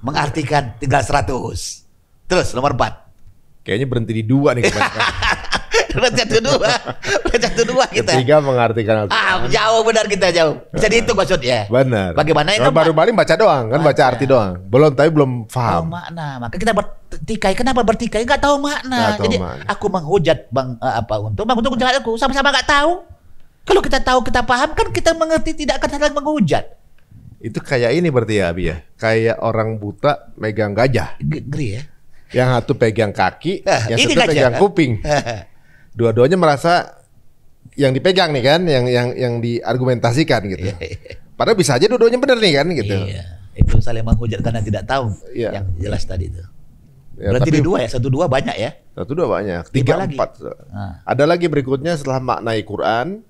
Mengartikan tinggal 100. Terus nomor 4. Kayaknya berhenti di 2 nih kebanyakan. Berarti 2 kita. Ketiga, mengartikan Al-Quran. Jauh benar kita, jauh. Bisa dihitung maksudnya. Benar. Bagaimana itu? Baru baca doang kan, baca arti doang. Belum paham. Tahu makna. Maka kita bertikai. Kenapa bertikai? Enggak tahu makna. Jadi aku menghujat Bang Untung. Bang Untung jangan aku sama-sama enggak tahu. Kalau kita tahu, kita paham, kan kita mengerti, tidak akan saling menghujat. Itu kayak ini berarti ya, Abi ya. Kayak orang buta megang gajah. Ngeri ya. Yang satu pegang kaki, yang ini satu gajah. pegang kuping. Dua-duanya merasa yang dipegang nih kan, yang diargumentasikan gitu. Padahal bisa aja dua-duanya benar nih kan gitu. Iya. Itu saling menghujat karena tidak tahu. Iya. Yang jelas tadi itu. Ya, Berarti tapi di dua ya, 1 2 banyak ya. 1 2 banyak, 3 Lima lagi. 4. Nah. Ada lagi berikutnya setelah maknai Quran,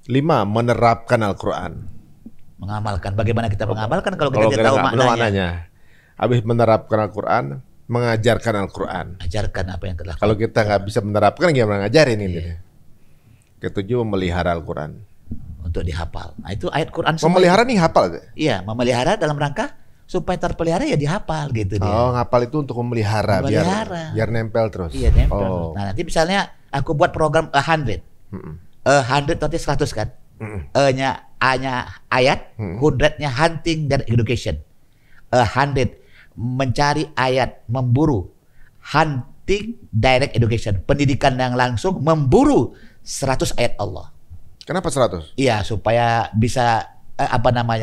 5 menerapkan Al-Quran. Mengamalkan. Bagaimana kita mengamalkan kalau kita Kalau tidak kita tahu nggak tahu maknanya? Habis menerapkan Al-Quran, mengajarkan Al-Quran. Ajarkan apa yang telah. Kalau kita nggak bisa menerapkan, gimana ngajarin ini? Iya. Ketujuh, memelihara Al-Quran. Untuk dihafal. Nah, itu ayat Quran semua. Memelihara nih hafal. Iya, memelihara dalam rangka supaya terpelihara ya dihafal gitu dia. Oh, ngapal itu untuk memelihara, Memelihara. biar nempel terus. Iya, nempel. Oh. Nah, nanti misalnya aku buat program 100. 100 nanti 100 kan. E-nya A-nya ayat, 100-nya hunting dan education. 100 mencari ayat, memburu. Hunting direct education, pendidikan yang langsung memburu 100 ayat Allah. Kenapa 100? Iya, supaya bisa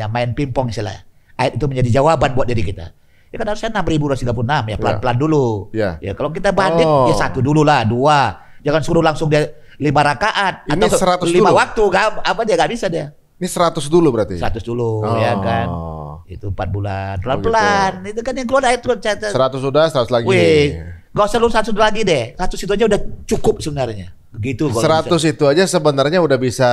main pingpong istilahnya. Ayat itu menjadi jawaban buat diri kita. Ya kan harusnya 6.236 ya, pelan-pelan dulu. Ya. Ya kalau kita bandit ya 1 dulu lah, 2. Jangan suruh langsung dia 5 rakaat Ini atau 100 5 dulu. waktu, apa dia nggak bisa dia. Ini 100 dulu berarti? 100 dulu ya kan. Itu 4 bulan, pelan-pelan. Itu kan yang keluar ayat itu. 100 sudah, 100 lagi. Wih, gak usah lu 100 lagi deh. 100 itu aja udah cukup sebenarnya. Begitu. 100 itu aja sebenarnya udah bisa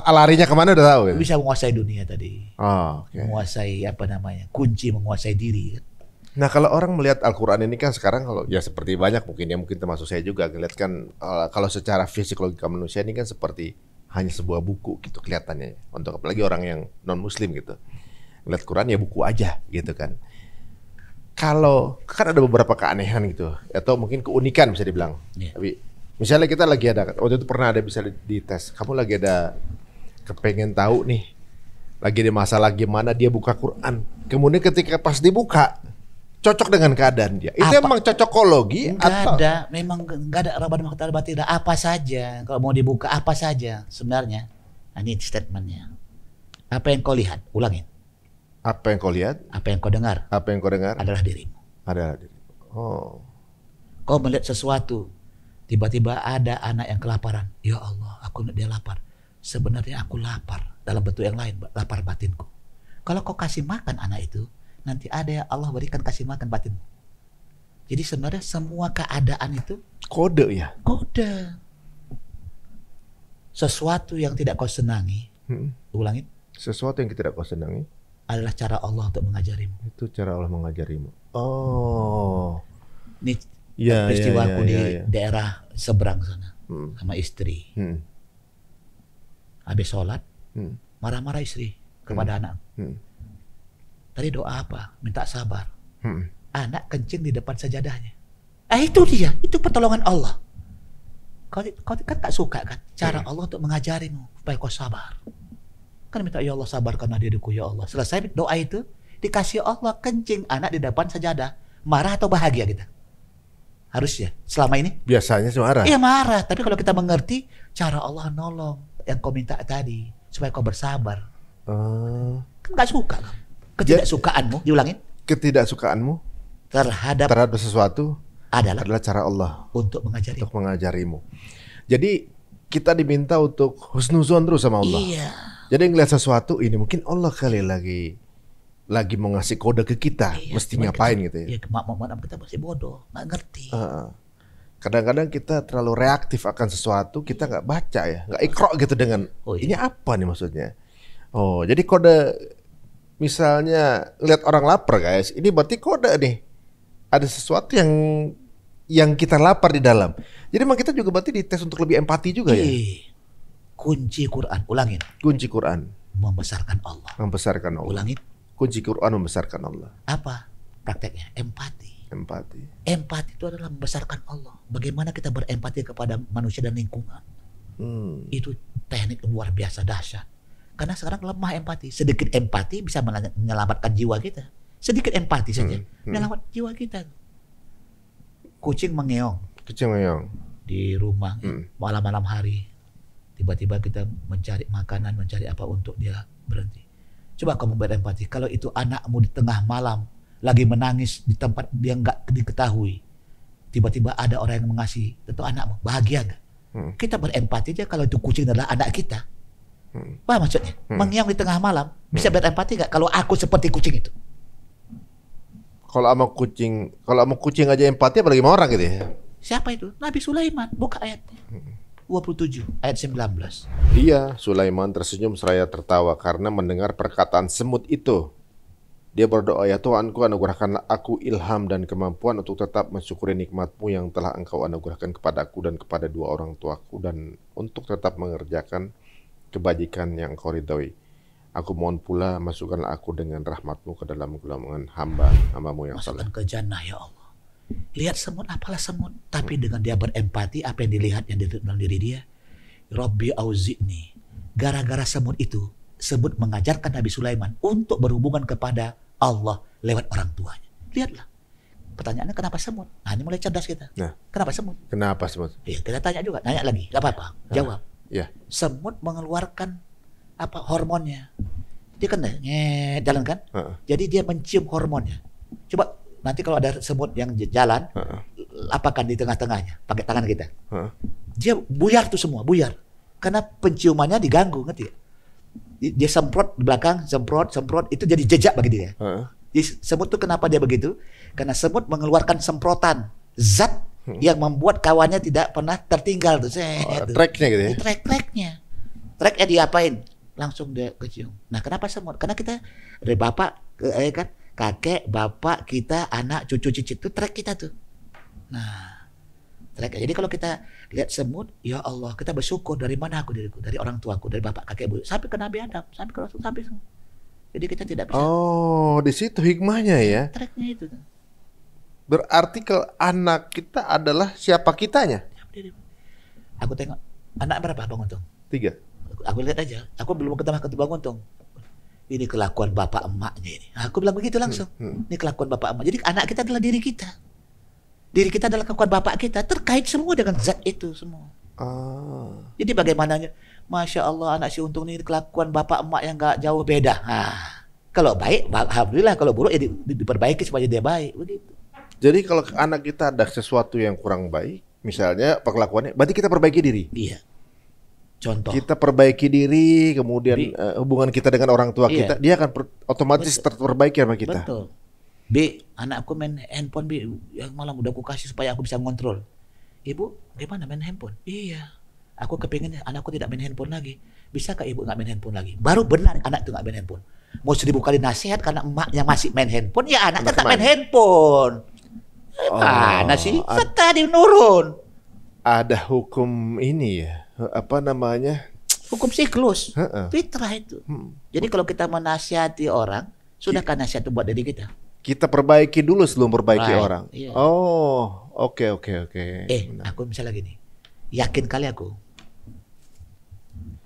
larinya kemana udah tahu gitu. Bisa menguasai dunia tadi. Oh, oke. Menguasai kunci menguasai diri. Nah, kalau orang melihat Al-Qur'an ini kan sekarang kalau ya seperti banyak mungkin termasuk saya juga ngeliat kan kalau secara fisik logika manusia ini kan seperti hanya sebuah buku gitu kelihatannya. Untuk apalagi orang yang non muslim gitu. Ngeliat Quran ya buku aja gitu kan. Kalau kan ada beberapa keanehan gitu atau mungkin keunikan bisa dibilang. Iya. Tapi misalnya kita lagi ada, waktu itu pernah ada bisa dites, kamu lagi ada kepengen tahu nih, lagi di masalah gimana dia buka Quran. Kemudian ketika pas dibuka, cocok dengan keadaan dia. Itu Apa? emang cocokologi Enggak atau? ada, memang enggak ada Rabbana Maktal Batida. Apa saja, kalau mau dibuka apa saja sebenarnya. Nah, ini statementnya. Apa yang kau lihat, ulangin. Apa yang kau lihat? Apa yang kau dengar Apa yang kau dengar? adalah dirimu. Adalah diri. Oh. Kau melihat sesuatu, tiba-tiba ada anak yang kelaparan. Ya Allah, aku lihat dia lapar. Sebenarnya aku lapar dalam bentuk yang lain, lapar batinku. Kalau kau kasih makan anak itu, nanti ada Allah berikan kasih makan batinmu. Jadi sebenarnya semua keadaan itu Kode ya? kode. Sesuatu yang tidak kau senangi, ulangin, Sesuatu yang tidak kau senangi, adalah cara Allah untuk mengajarimu. itu cara Allah mengajarimu. Oh. Ini Ya, peristiwaku ya, di ya, ya. daerah seberang sana sama istri. Habis sholat, marah-marah istri kepada anak. Tadi doa apa? Minta sabar. Anak kencing di depan sajadahnya. Itu dia, itu pertolongan Allah. Kau kan tak suka kan cara Allah untuk mengajarimu supaya kau sabar. Kan minta ya Allah sabarkanlah diriku ya Allah. Selesai doa itu, dikasih Allah kencing anak di depan sajadah. Marah atau bahagia kita? Harusnya selama ini Biasanya sih marah. iya marah. Tapi kalau kita mengerti cara Allah nolong yang kau minta tadi supaya kau bersabar, kan nggak suka kan? Ketidaksukaanmu, diulangin, Ketidaksukaanmu terhadap sesuatu adalah adalah cara Allah untuk mengajari. untuk mengajarimu. Jadi kita diminta untuk husnuzon terus sama Allah. Iya. Jadi ngeliat sesuatu ini mungkin Allah kali lagi mau ngasih kode ke kita, Iya, mesti cuman ngapain kita, gitu ya. Iya, maaf kita masih bodoh, nggak ngerti. Kadang-kadang kita terlalu reaktif akan sesuatu, kita nggak baca ya, nggak ikro gitu dengan ini apa nih maksudnya. Oh, jadi kode misalnya lihat orang lapar guys, ini berarti kode nih. Ada sesuatu yang kita lapar di dalam. Jadi memang kita juga berarti dites untuk lebih empati juga ya. Kunci Quran, ulangin. Kunci Quran Membesarkan Allah. membesarkan Allah. Ulangin. Kunci Quran membesarkan Allah. Apa prakteknya? Empati. Empati. Empati itu adalah membesarkan Allah. Bagaimana kita berempati kepada manusia dan lingkungan. Itu teknik luar biasa dahsyat. Karena sekarang lemah empati. Sedikit empati bisa menyelamatkan jiwa kita. Sedikit empati saja menyelamatkan jiwa kita. Kucing mengeong Kucing mengeong di rumah malam-malam hari. Tiba-tiba kita mencari makanan, mencari apa untuk dia berhenti. Coba kamu berempati, kalau itu anakmu di tengah malam lagi menangis di tempat dia nggak diketahui, tiba-tiba ada orang yang mengasihi, tentu anakmu bahagia nggak? Kita berempati aja kalau itu kucing adalah anak kita. Apa maksudnya? Mengiang di tengah malam, bisa berempati nggak kalau aku seperti kucing itu? Kalau sama kucing aja empati, apalagi sama orang gitu ya. Siapa itu? Nabi Sulaiman. Buka ayatnya. 27 ayat 19. Iya, Sulaiman tersenyum seraya tertawa karena mendengar perkataan semut itu. Dia berdoa, ya Tuhanku, anugerahkanlah aku ilham dan kemampuan untuk tetap mensyukuri nikmat-Mu yang telah Engkau anugerahkan kepadaku dan kepada dua orang tuaku, dan untuk tetap mengerjakan kebajikan yang Engkau ridhoi. Aku mohon pula masukkanlah aku dengan rahmat-Mu ke dalam golongan hamba-Mu yang saleh. Masukkan ke jannah ya Allah. Lihat semut, apalah semut, tapi dengan dia berempati, apa yang dilihatnya dalam diri dia, Rabbi auzi'ni. Gara-gara semut itu, semut mengajarkan Nabi Sulaiman untuk berhubungan kepada Allah lewat orang tuanya. Lihatlah. Pertanyaannya kenapa semut? Nah, ini mulai cerdas kita. Nah, kenapa semut? kenapa semut? Ya, kita tanya juga, nanya lagi, gak apa-apa. Jawab. Ya. Semut mengeluarkan apa hormonnya. Dia kan jalan kan? Jadi dia mencium hormonnya. Coba nanti kalau ada semut yang jalan, apakan di tengah-tengahnya pakai tangan kita. Dia buyar tuh semua, buyar. Karena penciumannya diganggu, ngerti ya? Dia semprot di belakang, semprot, itu jadi jejak bagi dia. Jadi semut tuh kenapa dia begitu? Karena semut mengeluarkan semprotan zat yang membuat kawannya tidak pernah tertinggal tuh. Tracknya gitu ya? Tracknya diapain? Langsung dia kecium. Nah, kenapa semut? Karena kita dari bapak, kan, kakek, bapak kita, anak, cucu, cicit itu track kita tuh. Nah, track. Jadi kalau kita lihat semut, ya Allah, kita bersyukur dari mana diriku, dari orang tuaku, dari bapak, kakek, ibu, sampai ke Nabi Adam, sampai ke Rasul, sampai semua. Jadi kita tidak bisa. Oh, di situ hikmahnya ya. Tracknya itu. Berarti kalau anak kita adalah siapa kitanya? Aku tengok anak berapa Bang Untung? 3. Aku lihat aja. Aku belum ketemu Bang Untung. Ini kelakuan bapak emaknya ini. Aku bilang begitu langsung. Ini kelakuan bapak emak. Jadi anak kita adalah diri kita. Diri kita adalah kelakuan bapak kita. Terkait semua dengan zat itu semua. Jadi bagaimananya, Masya Allah, anak si Untung ini kelakuan bapak emak yang gak jauh beda. Kalau baik, alhamdulillah. Kalau buruk ya diperbaiki supaya dia baik. Begitu. Jadi kalau anak kita ada sesuatu yang kurang baik, misalnya perlakuannya, berarti kita perbaiki diri. Iya. Contoh. Kita perbaiki diri, kemudian hubungan kita dengan orang tua kita, dia akan otomatis terperbaiki sama kita. Betul. B, anakku main handphone, B, yang malam udah aku kasih supaya aku bisa ngontrol. Ibu, gimana main handphone? Iya. Aku kepingin anakku tidak main handphone lagi. Bisakah ibu nggak main handphone lagi? Baru benar anak itu nggak main handphone. Mau 1000 kali nasihat karena emaknya masih main handphone, ya anaknya tak main handphone. Mana sih? Tadi nurun. Ada hukum ini ya, apa namanya? Hukum siklus. Fitrah itu. Jadi kalau kita menasihati orang, sudahkah nasihat itu buat diri kita? Kita perbaiki dulu sebelum perbaiki orang. Iya. Oh, oke. Aku misalnya gini, yakin kali aku.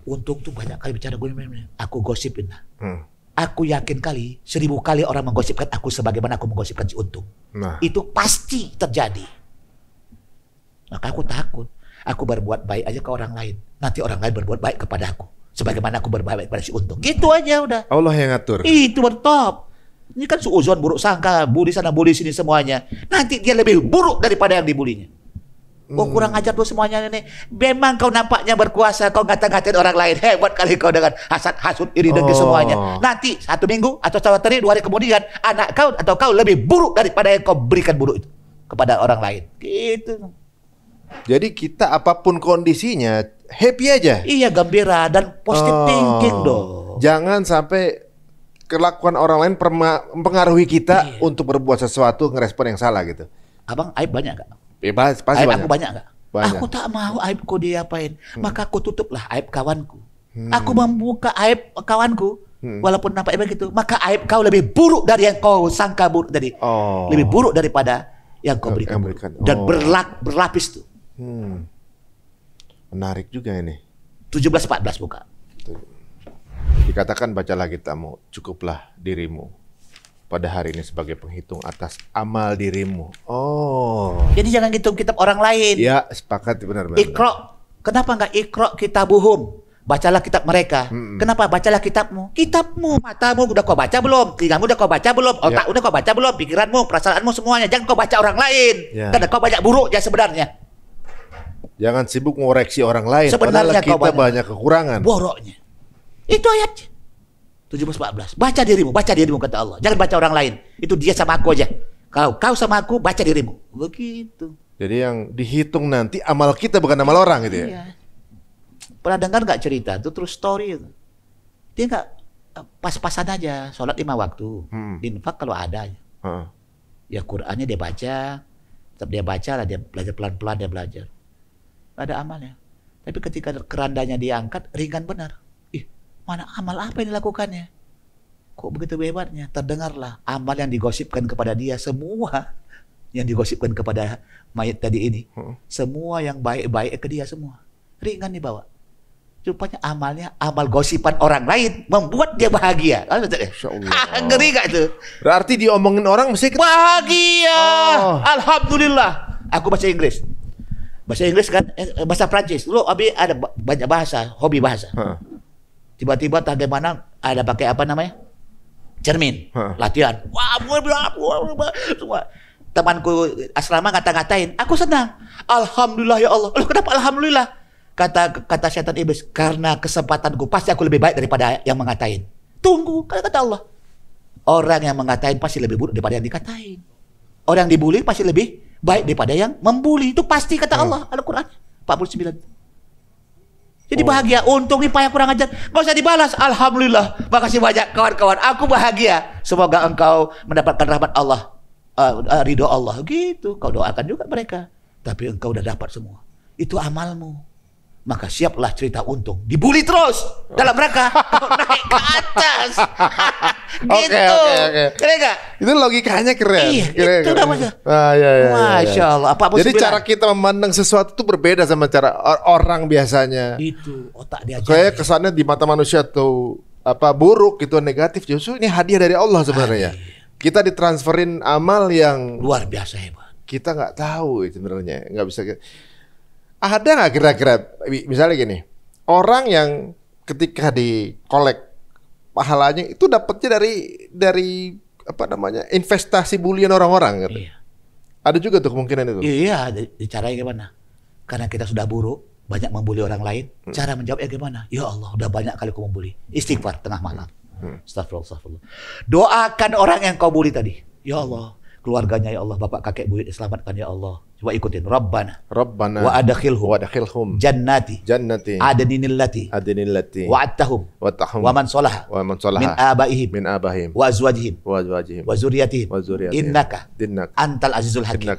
Untung tuh banyak kali bicara gue, aku gosipin lah. Aku yakin kali 1000 kali orang menggosipkan aku sebagaimana aku menggosipkan si Untung. Nah. Itu pasti terjadi. Maka aku takut. Aku berbuat baik aja ke orang lain. Nanti orang lain berbuat baik kepada aku sebagaimana aku berbuat baik kepada si Untung. Gitu aja udah. Allah yang ngatur. Itu bertop. Ini kan suuzon, buruk sangka, bully sana bully sini semuanya. Nanti dia lebih buruk daripada yang dibulinya. Oh, kurang ajar tuh semuanya ini. Memang kau nampaknya berkuasa, kau ngata-ngatain orang lain. Hebat kali kau dengan hasad, hasud, iri dengki semuanya. Nanti 1 minggu atau 1 hari, 2 hari kemudian anak kau atau kau lebih buruk daripada yang kau berikan buruk itu kepada orang lain. Gitu. Jadi kita apapun kondisinya happy aja. Iya, gembira dan positive thinking dong. Jangan sampai kelakuan orang lain mempengaruhi kita untuk berbuat sesuatu ngerespon yang salah gitu. Abang aib banyak gak? Bebas, pasti aib banyak. aku banyak gak? Banyak. Aku tak mau aibku diapain. Maka aku tutuplah aib kawanku. Aku membuka aib kawanku. Walaupun nampaknya begitu, maka aib kau lebih buruk dari yang kau sangka buruk tadi. Lebih buruk daripada yang kau berikan. Dan berlapis tuh. Menarik juga ini. 17-14 buka. Dikatakan bacalah kitamu, cukuplah dirimu pada hari ini sebagai penghitung atas amal dirimu. Jadi jangan hitung kitab orang lain. Ya, sepakat, benar. Iqra Kenapa nggak iqra kitabuhum? Bacalah kitab mereka. Kenapa? Bacalah kitabmu. Kitabmu, matamu udah kau baca belum? Telingamu udah kau baca belum? Otak udah kau baca belum? Pikiranmu, perasaanmu semuanya. Jangan kau baca orang lain. Karena kau banyak buruknya sebenarnya. Jangan sibuk ngoreksi orang lain. Sebenarnya padahal kita banyak kekurangan. Boroknya. Itu ayatnya. 17-14. Baca dirimu kata Allah. Jangan baca orang lain. Itu dia sama aku aja. Kau sama aku, baca dirimu. Begitu. Jadi yang dihitung nanti amal kita bukan amal orang gitu ya. Iya. Pernah dengar nggak cerita itu true story itu? Dia nggak pas-pasan aja sholat 5 waktu, infak kalau ada, ya Qurannya dia baca, tetap dia baca lah, dia belajar pelan-pelan dia belajar, nggak ada amalnya. Tapi ketika kerandanya diangkat ringan benar, mana amal apa yang dilakukannya? Kok begitu hebatnya? Terdengarlah amal yang digosipkan kepada dia semua, yang digosipkan kepada mayat tadi ini, semua yang baik-baik ke dia semua, ringan dibawa. Rupanya amalnya amal gosipan orang lain membuat dia bahagia. Ngeri gak itu? Berarti diomongin orang mesti bahagia. Alhamdulillah. Aku bahasa Inggris. Bahasa Inggris kan, bahasa Prancis. Dulu Abi ada banyak bahasa, hobi bahasa. Tiba-tiba bagaimana ada pakai apa namanya? Cermin. Latihan. Wah, semua. Temanku asrama ngata-ngatain, aku senang. Alhamdulillah ya Allah. Loh, kenapa alhamdulillah? Kata setan iblis, karena kesempatanku pasti aku lebih baik daripada yang mengatain. Tunggu, kata Allah. Orang yang mengatain pasti lebih buruk daripada yang dikatain. Orang yang dibully pasti lebih baik daripada yang membuli. Itu pasti kata Allah, Al-Quran 49. Jadi bahagia. Untung nih yang kurang ajar, gak usah dibalas. Alhamdulillah, makasih banyak kawan-kawan. Aku bahagia. Semoga engkau mendapatkan rahmat Allah, ridho Allah. Gitu, kau doakan juga mereka. Tapi engkau udah dapat semua. Itu amalmu. Maka siaplah cerita untung. Dibully terus dalam rangka naik ke atas. Gitu. Keren gak? Itu logikanya keren. Iya, keren, itu namanya. Masya Allah. Jadi cara kita memandang sesuatu itu berbeda sama cara orang biasanya. Itu otak dia. Kayak kesannya di mata manusia tuh buruk gitu, negatif. Justru ini hadiah dari Allah sebenarnya. Kita ditransferin amal yang luar biasa hebat. Kita nggak tahu sebenarnya, nggak bisa. Ada nggak kira-kira misalnya gini, orang yang ketika dikolek pahalanya itu dapatnya dari apa namanya, investasi bulian orang-orang gitu. Iya. Ada juga tuh kemungkinan itu. Iya, caranya gimana? Karena kita sudah buruk, banyak membuli orang lain. Cara menjawabnya gimana? Ya Allah, udah banyak kali kau membuli. Istighfar tengah malam. Astagfirullah. Doakan orang yang kau bully tadi. Ya Allah, keluarganya ya Allah, bapak kakek buyut diselamatkan ya Allah. Coba ikutin. Rabbana wa adkhilhum jannati adninillati wa'adtahum wa man salaha min abaihim wa azwajihim wa zurriyatihim innaka antal azizul hakim.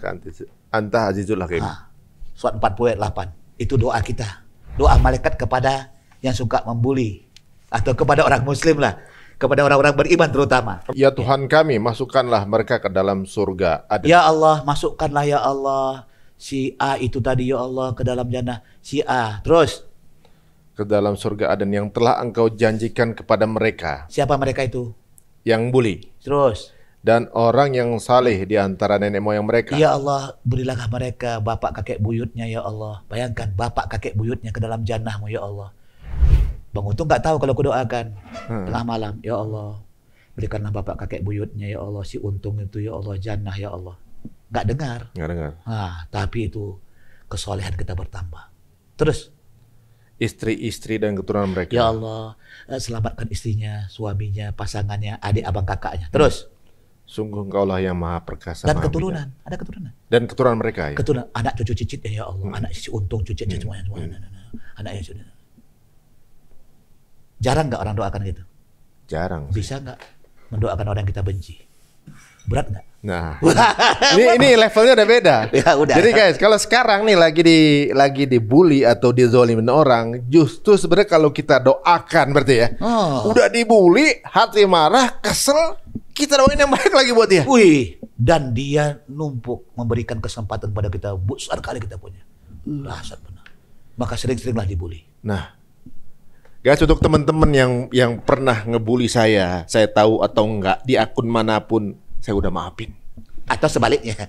Anta azizul hakim. Surat 48. Itu doa kita. Doa malaikat kepada yang suka membuli atau kepada orang muslim lah. Kepada orang-orang beriman terutama. Ya Tuhan kami, masukkanlah mereka ke dalam surga. Ya Allah, masukkanlah ya Allah si A itu tadi ya Allah ke dalam jannah. Si A, terus ke dalam surga Aden yang telah Engkau janjikan kepada mereka. Siapa mereka itu? Yang bully. Terus dan orang yang saleh di antara nenek moyang mereka. Ya Allah, berilah mereka bapak kakek buyutnya ya Allah. Bayangkan bapak kakek buyutnya ke dalam jannah-Mu ya Allah. Bang Untung nggak tahu kalau aku doakan tengah malam, ya Allah berikanlah bapak kakek buyutnya ya Allah, si Untung itu ya Allah jannah ya Allah. Nggak dengar. Tapi itu kesolehan kita bertambah. Terus istri-istri dan keturunan mereka. Ya Allah, selamatkan istrinya, suaminya, pasangannya, adik abang kakaknya. Terus sungguh Engkaulah yang maha perkasa. Dan keturunan, ada keturunan. Dan keturunan mereka ya. Keturunan, anak cucu cicitnya ya Allah, anak si Untung cicitnya semuanya. Anaknya sudah. Jarang nggak orang doakan gitu? Jarang. Bisa nggak mendoakan orang yang kita benci? Berat nggak? Nah, ini levelnya udah beda. Ya, udah. Jadi guys, kalau sekarang nih lagi dibully atau dizolimin orang, justru sebenarnya kalau kita doakan berarti ya, udah dibully, hati marah, kesel, kita doain yang baik lagi buat dia. Dan dia numpuk memberikan kesempatan pada kita, besar kali kita punya. Dahsyat benar. Maka sering-seringlah dibully. Nah, guys, untuk teman-teman yang pernah ngebully saya tahu atau enggak di akun manapun, saya udah maafin. Atau sebaliknya.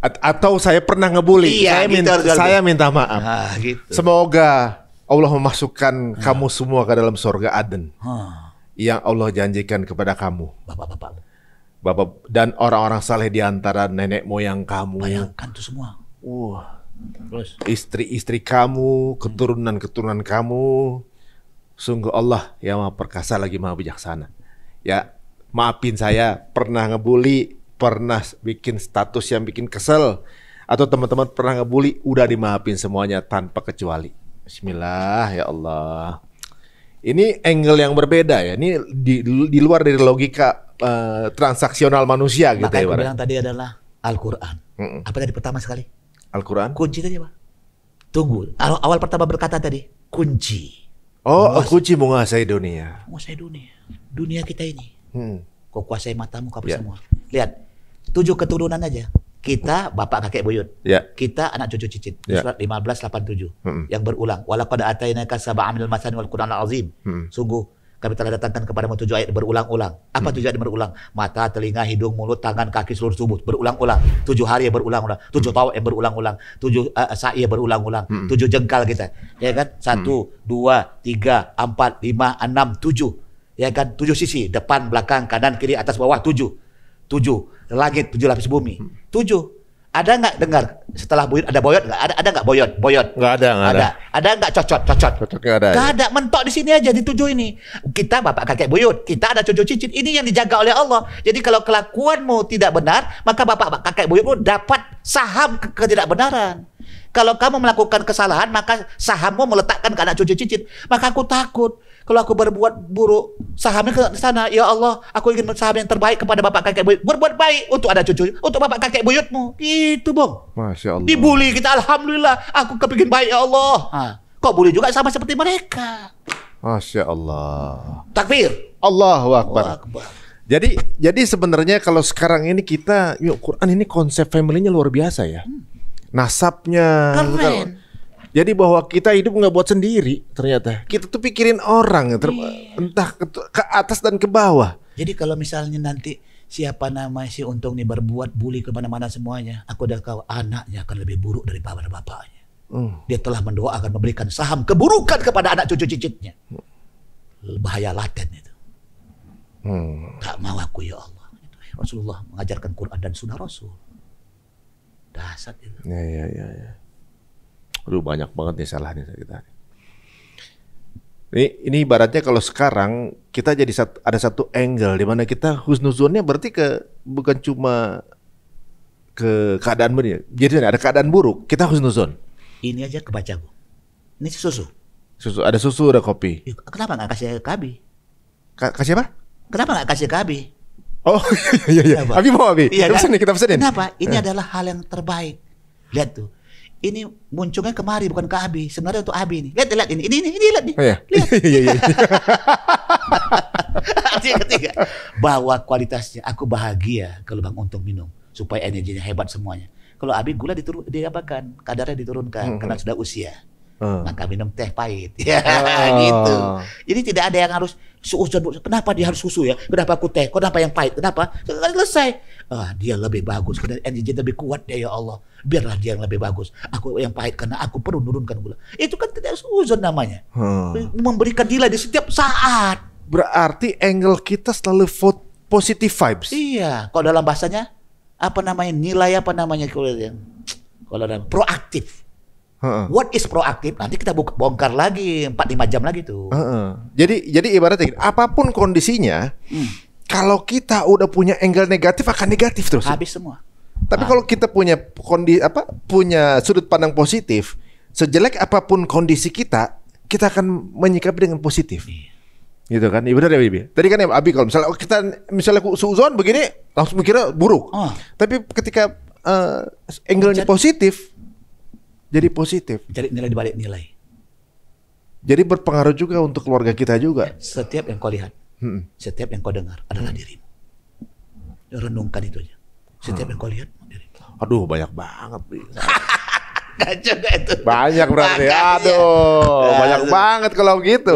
Atau saya pernah ngebully. Iya, Saya minta maaf. Nah, gitu. Semoga Allah memasukkan kamu semua ke dalam surga Aden yang Allah janjikan kepada kamu, Bapak-bapak. Bapak dan orang-orang saleh di antara nenek moyang kamu. Bayangkan tuh semua. Terus Istri-istri kamu, keturunan-keturunan kamu. Sungguh Allah yang Maha Perkasa lagi Maha Bijaksana. Ya, maafin saya pernah ngebully, pernah bikin status yang bikin kesel, atau teman-teman pernah ngebully, udah dimaafin semuanya tanpa kecuali. Bismillah ya Allah. Ini angle yang berbeda ya. Ini di luar dari logika transaksional manusia gitu. Makanya ya. aku bilang tadi adalah Al-Quran. Apa tadi pertama sekali? Al-Quran. Kunci tadi apa? Tunggu. Awal pertama berkata tadi kunci. Kunci menguasai dunia. Menguasai dunia. Dunia kita ini. Kau kuasai matamu, kau semua. Lihat, 7 keturunan aja. Kita bapak kakek buyut. Kita anak cucu cicit. Surat 1587 yang berulang. Walaqad atainaka sab'an minal masani wal Qur'anil azim. Sungguh kami telah datangkan kepadamu 7 ayat berulang-ulang. Apa 7 ayat berulang? Mata, telinga, hidung, mulut, tangan, kaki, seluruh tubuh berulang-ulang. 7 hari berulang-ulang. 7 tahun berulang-ulang. 7 sa'i berulang-ulang. 7 jengkal kita. Ya kan? 1, 2, 3, 4, 5, 6, 7. Ya kan? 7 sisi, depan, belakang, kanan, kiri, atas, bawah, 7 langit, 7 lapis bumi. 7. Ada nggak dengar setelah buyut ada boyot nggak? Ada nggak boyot? Nggak ada. Ada nggak cocot? Nggak ada. Nggak ada. Mentok di sini aja di 7 ini. Kita bapak kakek buyut, kita ada cucu cicit. Ini yang dijaga oleh Allah. Jadi kalau kelakuanmu tidak benar, maka bapak kakek buyutmu dapat saham ketidakbenaran. Kalau kamu melakukan kesalahan, maka sahammu meletakkan ke anak cucu cicit. Maka aku takut kalau aku berbuat buruk, sahamnya ke sana. Ya Allah, aku ingin saham yang terbaik kepada bapak kakek buyut. Berbuat baik untuk anak cucu, untuk bapak kakek buyutmu. Itu, Bang. Masya Allah. Dibully kita, alhamdulillah. Aku kepingin baik, ya Allah. Kok bully juga sama seperti mereka. Masya Allah. Takbir. Allahu Akbar. Jadi sebenarnya kalau sekarang ini kita, Quran ini konsep family-nya luar biasa ya. Nasabnya. Keren. Jadi bahwa kita hidup nggak buat sendiri ternyata. Kita tuh pikirin orang, entah ke atas dan ke bawah. Jadi kalau misalnya nanti siapa nama si Untung nih berbuat bully kemana-mana semuanya, aku udah tahu anaknya akan lebih buruk daripada bapaknya. Dia telah mendoakan memberikan saham keburukan kepada anak cucu cicitnya. Bahaya laten itu. Tak mau aku ya Allah. Rasulullah mengajarkan Quran dan Sunnah Rasul. Dasar itu. Ya. Aduh, banyak banget nih salahnya kita. Ini ibaratnya kalau sekarang kita jadi ada satu angle di mana kita husnuzonnya berarti bukan cuma ke keadaan benar. Jadi ada keadaan buruk, kita husnuzon. Ini aja kebaca Bu. Ini susu. Ada susu, ada kopi. Kenapa nggak kasih ke Abi? Kasih apa? Kenapa nggak kasih ke Abi? Oh iya. Abi mau Abi. Iya, kita pesenin. Kenapa? Ini adalah hal yang terbaik. Lihat tuh. Ini munculnya kemari bukan ke Abi. Sebenarnya untuk Abi nih. Lihat ini. Ini lihat nih. Oh, iya. Lihat. Iya. Ketiga. Bahwa kualitasnya aku bahagia kalau Bang Untung minum supaya energinya hebat semuanya. Kalau Abi gula diapakan? Kadarnya diturunkan karena sudah usia. Maka minum teh pahit. Ya, gitu. Jadi tidak ada yang harus suuzon. Kenapa dia harus susu ya? Kenapa aku teh? Kenapa yang pahit? Kenapa? Selesai. Dia lebih bagus. Karena energi lebih kuat dia, ya Allah. Biarlah dia yang lebih bagus. Aku yang pahit karena aku perlu menurunkan gula. Itu kan tidak suuzon namanya. Memberikan nilai di setiap saat. Berarti angle kita selalu positive vibes. Iya. Kalau dalam bahasanya apa namanya? Nilai apa namanya? Kalau dalam proaktif. What is proaktif? Nanti kita bongkar lagi 4-5 jam lagi tuh. Jadi ibaratnya apapun kondisinya, kalau kita udah punya angle negatif akan negatif terus. Habis semua. Tapi kalau kita punya punya sudut pandang positif, sejelek apapun kondisi kita akan menyikapi dengan positif. Gitu kan? Iya benar ya Bibi. Tadi kan ya Abi kalau misalnya suuzon begini langsung mikirnya buruk. Tapi ketika angle-nya positif, jadi positif. Cari nilai di balik nilai. Jadi berpengaruh juga untuk keluarga kita juga. Setiap yang kau lihat, setiap yang kau dengar adalah dirimu. Renungkan itu aja. Setiap yang kau lihat dirimu. Aduh, banyak banget. Kacau itu. Banyak berarti. Banyak banget kalau gitu.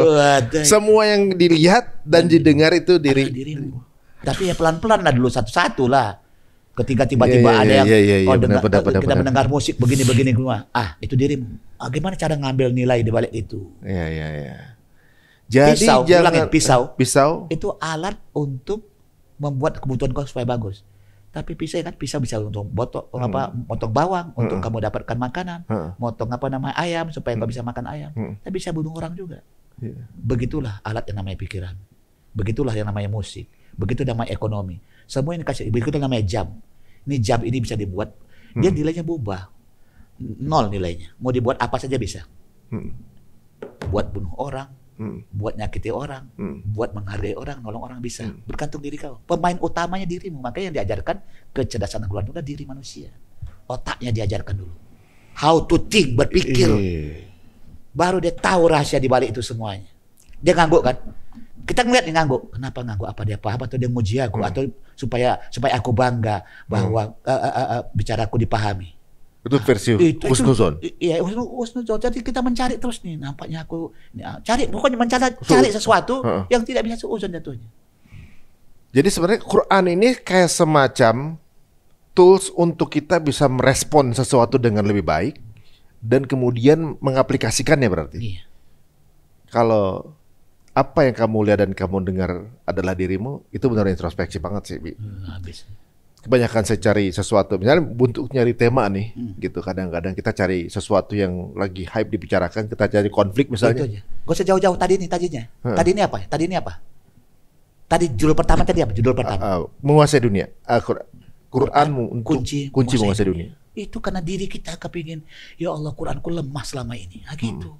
Semua yang dilihat dan didengar itu dirimu. Tapi ya pelan-pelan lah dulu satu-satu lah. Ketika tiba-tiba ada yang kita benar. mendengar musik begini-begini semua. Itu dirimu. Gimana cara ngambil nilai di balik itu? Iya. Jadi pisau itu alat untuk membuat kebutuhan kau supaya bagus. Tapi pisau bisa untuk motong bawang untuk kamu dapatkan makanan, motong ayam supaya kau bisa makan ayam. Tapi bisa bunuh orang juga. Begitulah alat yang namanya pikiran. Begitulah yang namanya musik. Begitu namanya ekonomi. Semua ini kasih. Begitu namanya jam. Ini jam ini bisa dibuat. Dia nilainya berubah. 0 nilainya. Mau dibuat apa saja bisa. Buat bunuh orang. Buat nyakiti orang, buat menghargai orang, nolong orang bisa. Bergantung diri kau. Pemain utamanya dirimu. Makanya yang diajarkan kecerdasan keluar itu diri manusia. Otaknya diajarkan dulu. How to think, berpikir. Baru dia tahu rahasia di balik itu semuanya. Dia ngangguk kan? Kita ngeliat dia ngangguk. Kenapa ngangguk? Apa dia paham atau dia muji aku atau supaya aku bangga bahwa bicaraku dipahami. Itu versi husnuzon. Iya, husnuzon. Jadi kita mencari terus nih. Nampaknya aku pokoknya cari sesuatu yang tidak bisa seuzon jatuhnya. Jadi sebenarnya Quran ini kayak semacam tools untuk kita bisa merespon sesuatu dengan lebih baik dan kemudian mengaplikasikannya berarti. Iya. Kalau apa yang kamu lihat dan kamu dengar adalah dirimu, itu benar introspeksi banget sih, Bi. Habis. Kebanyakan saya cari sesuatu, misalnya untuk nyari tema nih, gitu. Kadang-kadang kita cari sesuatu yang lagi hype dibicarakan, kita cari konflik misalnya. Gak usah jauh-jauh tadinya. Tadi ini apa? Tadi judul pertama tadi apa? Judul pertama. Menguasai dunia. Quran kunci menguasai dunia. Itu karena diri kita kepingin, ya Allah Quranku lemah selama ini. Gitu.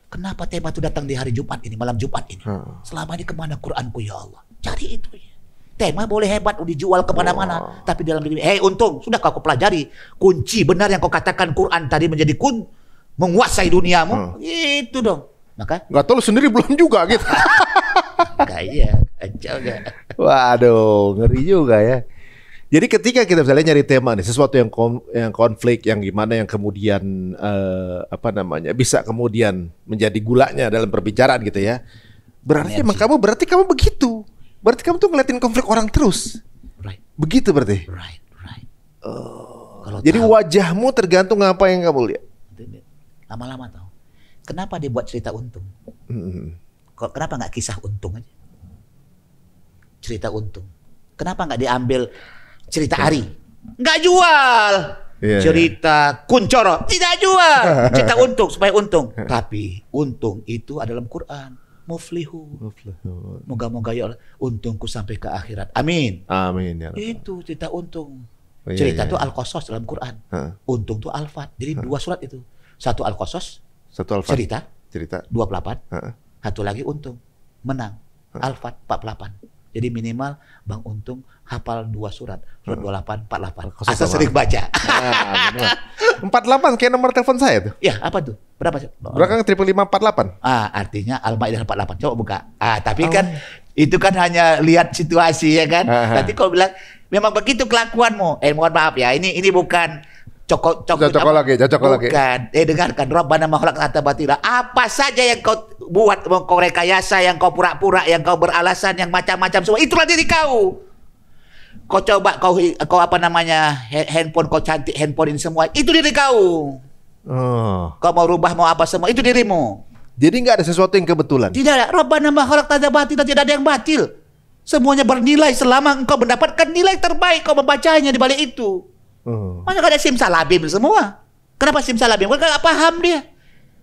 Kenapa tema itu datang di hari Jumat ini, malam Jumat ini? Selama ini kemana Quranku ya Allah? Cari itu ya. Tema boleh hebat, dijual kemana-mana. Tapi dalam diri, untung, sudah kau pelajari. Kunci benar yang kau katakan Quran tadi menjadi menguasai duniamu. Itu dong. Maka nggak tahu sendiri belum juga gitu. Kayak kacau gak? Waduh, ngeri juga ya. Jadi ketika kita misalnya nyari tema nih, sesuatu yang konflik, yang gimana yang kemudian bisa kemudian menjadi gulanya dalam perbicaraan gitu ya. Berarti emang berarti kamu begitu. Berarti kamu tuh ngeliatin konflik orang terus. Right. Begitu berarti. Right. Jadi wajahmu tergantung apa yang kamu lihat. Lama-lama tahu. Kenapa dia buat cerita untung? Kenapa nggak kisah untung aja? Cerita untung. Kenapa nggak diambil cerita Ari? Nggak jual. Cerita Kuncoro tidak jual. Cerita untung supaya untung. Tapi untung itu adalah Quran. Muflihun. Moga-moga ya Allah untungku sampai ke akhirat. Amin. Amin ya Allah. Itu cerita untung. Cerita itu Al-Qasas dalam Quran. Untung itu Al-Fat. Jadi 2 surat itu. Satu Al-Qasas, cerita 28. Satu lagi untung, menang. Al-Fat 48. Jadi minimal Bang Untung hafal 2 surat. Surat 28, 48. Asal sering baca. 48 kayak nomor telepon saya tuh. Ya, apa tuh? Berapa sih? Belakang 55548. Artinya Al-Maidah 48. Coba buka. Tapi kan itu kan hanya lihat situasi ya kan. Nanti kau bilang memang begitu kelakuanmu. Mohon maaf ya. Ini bukan cocok lagi. Bukan. Dengarkan. Rabbana ma khalaqta batila. Apa saja yang kau buat, kau rekayasa, yang kau pura-pura, yang kau beralasan, yang macam-macam semua, itulah diri kau. Kau coba kau handphone kau cantik, handphone ini semua, itu diri kau. Kau mau rubah mau apa semua, itu dirimu. Jadi nggak ada sesuatu yang kebetulan. Tidak ada. Rabbana ma khalaqta batila, tidak ada yang batil. Semuanya bernilai selama engkau mendapatkan nilai terbaik kau membacanya di balik itu. Masa gak ada simsalabim semua? Kenapa simsalabim? Karena gak paham dia.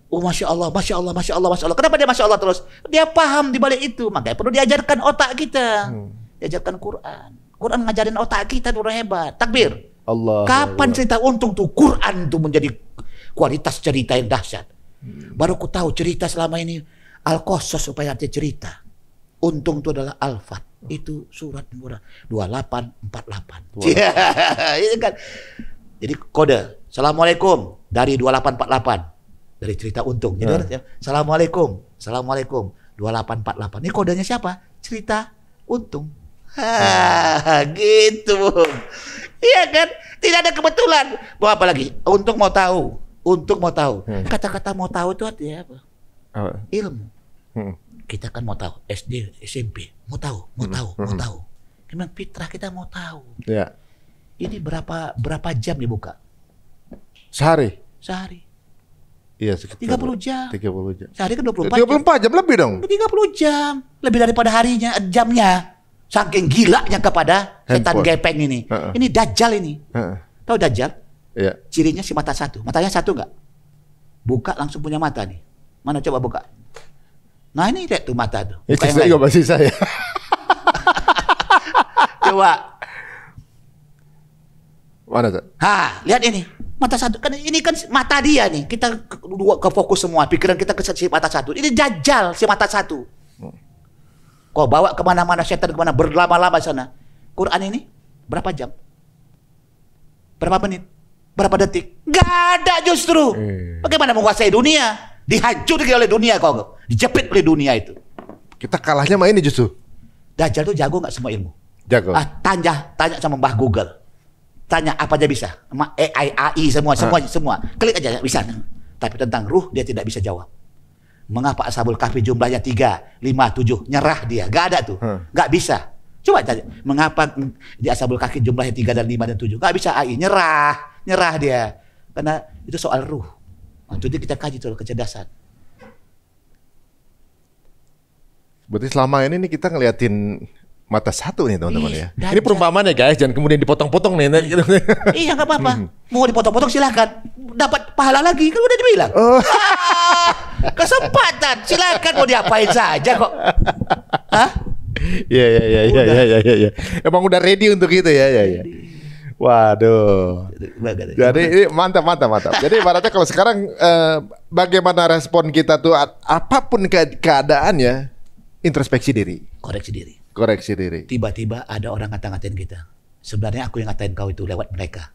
Masya Allah. Kenapa dia Masya Allah terus? Dia paham di balik itu. Makanya perlu diajarkan otak kita. Diajarkan Quran. Quran ngajarin otak kita tuh hebat. Takbir. Allah. Kapan cerita untung tuh Quran tuh menjadi kualitas cerita yang dahsyat. Baru ku tahu cerita selama ini Al-Qasas supaya artinya cerita. Untung itu adalah Al-Fat. Itu surat murah 2848. Ini kan. Jadi kode Assalamualaikum dari 2848 dari cerita untung. Jadi Assalamualaikum 2848. Ini kodenya siapa? Cerita untung. Gitu. Iya kan? Tidak ada kebetulan. Mau apa lagi? Untung mau tahu. Kata-kata mau tahu itu artinya apa? Ilmu. Kita kan mau tahu, SD, SMP, mau tahu. Memang fitrah kita mau tahu. Ya. Ini berapa jam dibuka? Sehari? Sehari. Iya, sekitar 30 jam. 30 jam. Sehari kan 24 34 jam lebih dong. 30 jam. Lebih daripada harinya, jamnya. Saking gilanya kepada setan Handphone. gepeng ini. Ini Dajjal ini. Tahu Dajjal? Iya. Cirinya si mata satu. Matanya satu nggak? Buka langsung punya mata nih. Mana coba buka? Nah ini lihat tuh mata tuh. Buka yang Itu lain. juga masih saya. Coba. Mana tuh? Ha, lihat ini. Mata satu. Kan ini kan mata dia nih. Kita ke fokus semua. Pikiran kita ke si mata satu. Ini Dajjal si mata satu. Kau bawa kemana-mana setan kemana berlama-lama sana. Quran ini berapa jam? Berapa menit? Berapa detik? Gak ada justru. Bagaimana menguasai dunia? Dihancurkan oleh dunia kau. Dijepit oleh dunia itu. Kita kalahnya sama ini justru. Dajjal tuh jago nggak semua ilmu? Jago. Tanya sama Mbah Google. Tanya apa aja bisa. Sama AI, AI semua. Klik aja bisa. Tapi tentang ruh dia tidak bisa jawab. Mengapa Ashabul Kahfi jumlahnya 3, 5, 7? Nyerah dia. Gak ada tuh. Gak bisa. Coba tanya. Mengapa di Ashabul Kahfi jumlahnya 3 dan 5 dan 7? Gak bisa AI. Nyerah dia. Karena itu soal ruh. Jadi kita kaji soal kecerdasan. Berarti selama ini nih kita ngeliatin mata satu nih teman-teman ya. Dajjal. Ini perumpamaan ya guys, jangan kemudian dipotong-potong nih. Iya nggak apa-apa. Mau dipotong-potong silahkan. Dapat pahala lagi. Kan udah dibilang. Kesempatan. Silakan mau diapain saja kok. Hah? Iya. Emang udah ready untuk itu ya. Waduh. Jadi ini mantap. Jadi ibaratnya kalau sekarang bagaimana respon kita tuh apapun keadaannya, introspeksi diri. Koreksi diri. Tiba-tiba ada orang ngata-ngatain kita. Sebenarnya aku yang ngatain kau itu lewat mereka.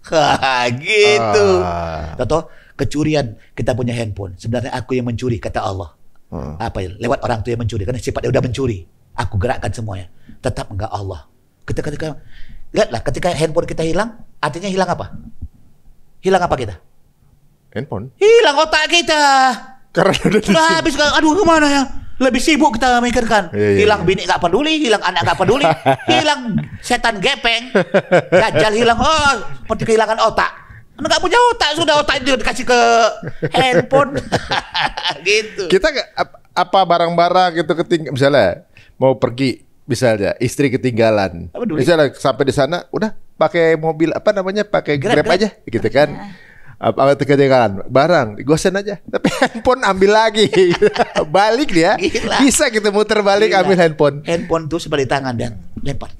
Gitu. Tahu kecurian kita punya handphone. Sebenarnya aku yang mencuri kata Allah. Apa ya? Lewat orang itu yang mencuri. Karena sifatnya udah mencuri. Aku gerakkan semuanya. Tetap enggak Allah. Ketika lihatlah ketika handphone kita hilang, artinya hilang apa? Hilang apa kita? Handphone. Hilang otak kita. Karena udah habis. Aduh kemana ya? Lebih sibuk kita mikirkan. Hilang bini gak peduli, hilang anak gak peduli, hilang setan gepeng, Dajjal hilang. Oh, seperti kehilangan otak. Anda gak punya otak, sudah otak itu dikasih ke handphone. Gitu. Kita apa barang-barang gitu misalnya mau pergi, misalnya istri ketinggalan, misalnya sampai di sana udah pakai mobil pakai Grab aja gitu kan. Apa ketinggalan barang gosen aja, tapi handphone ambil lagi. Balik dia. Gila. Bisa kita muter balik. Gila. Ambil handphone tuh sebalik tangan dan lempar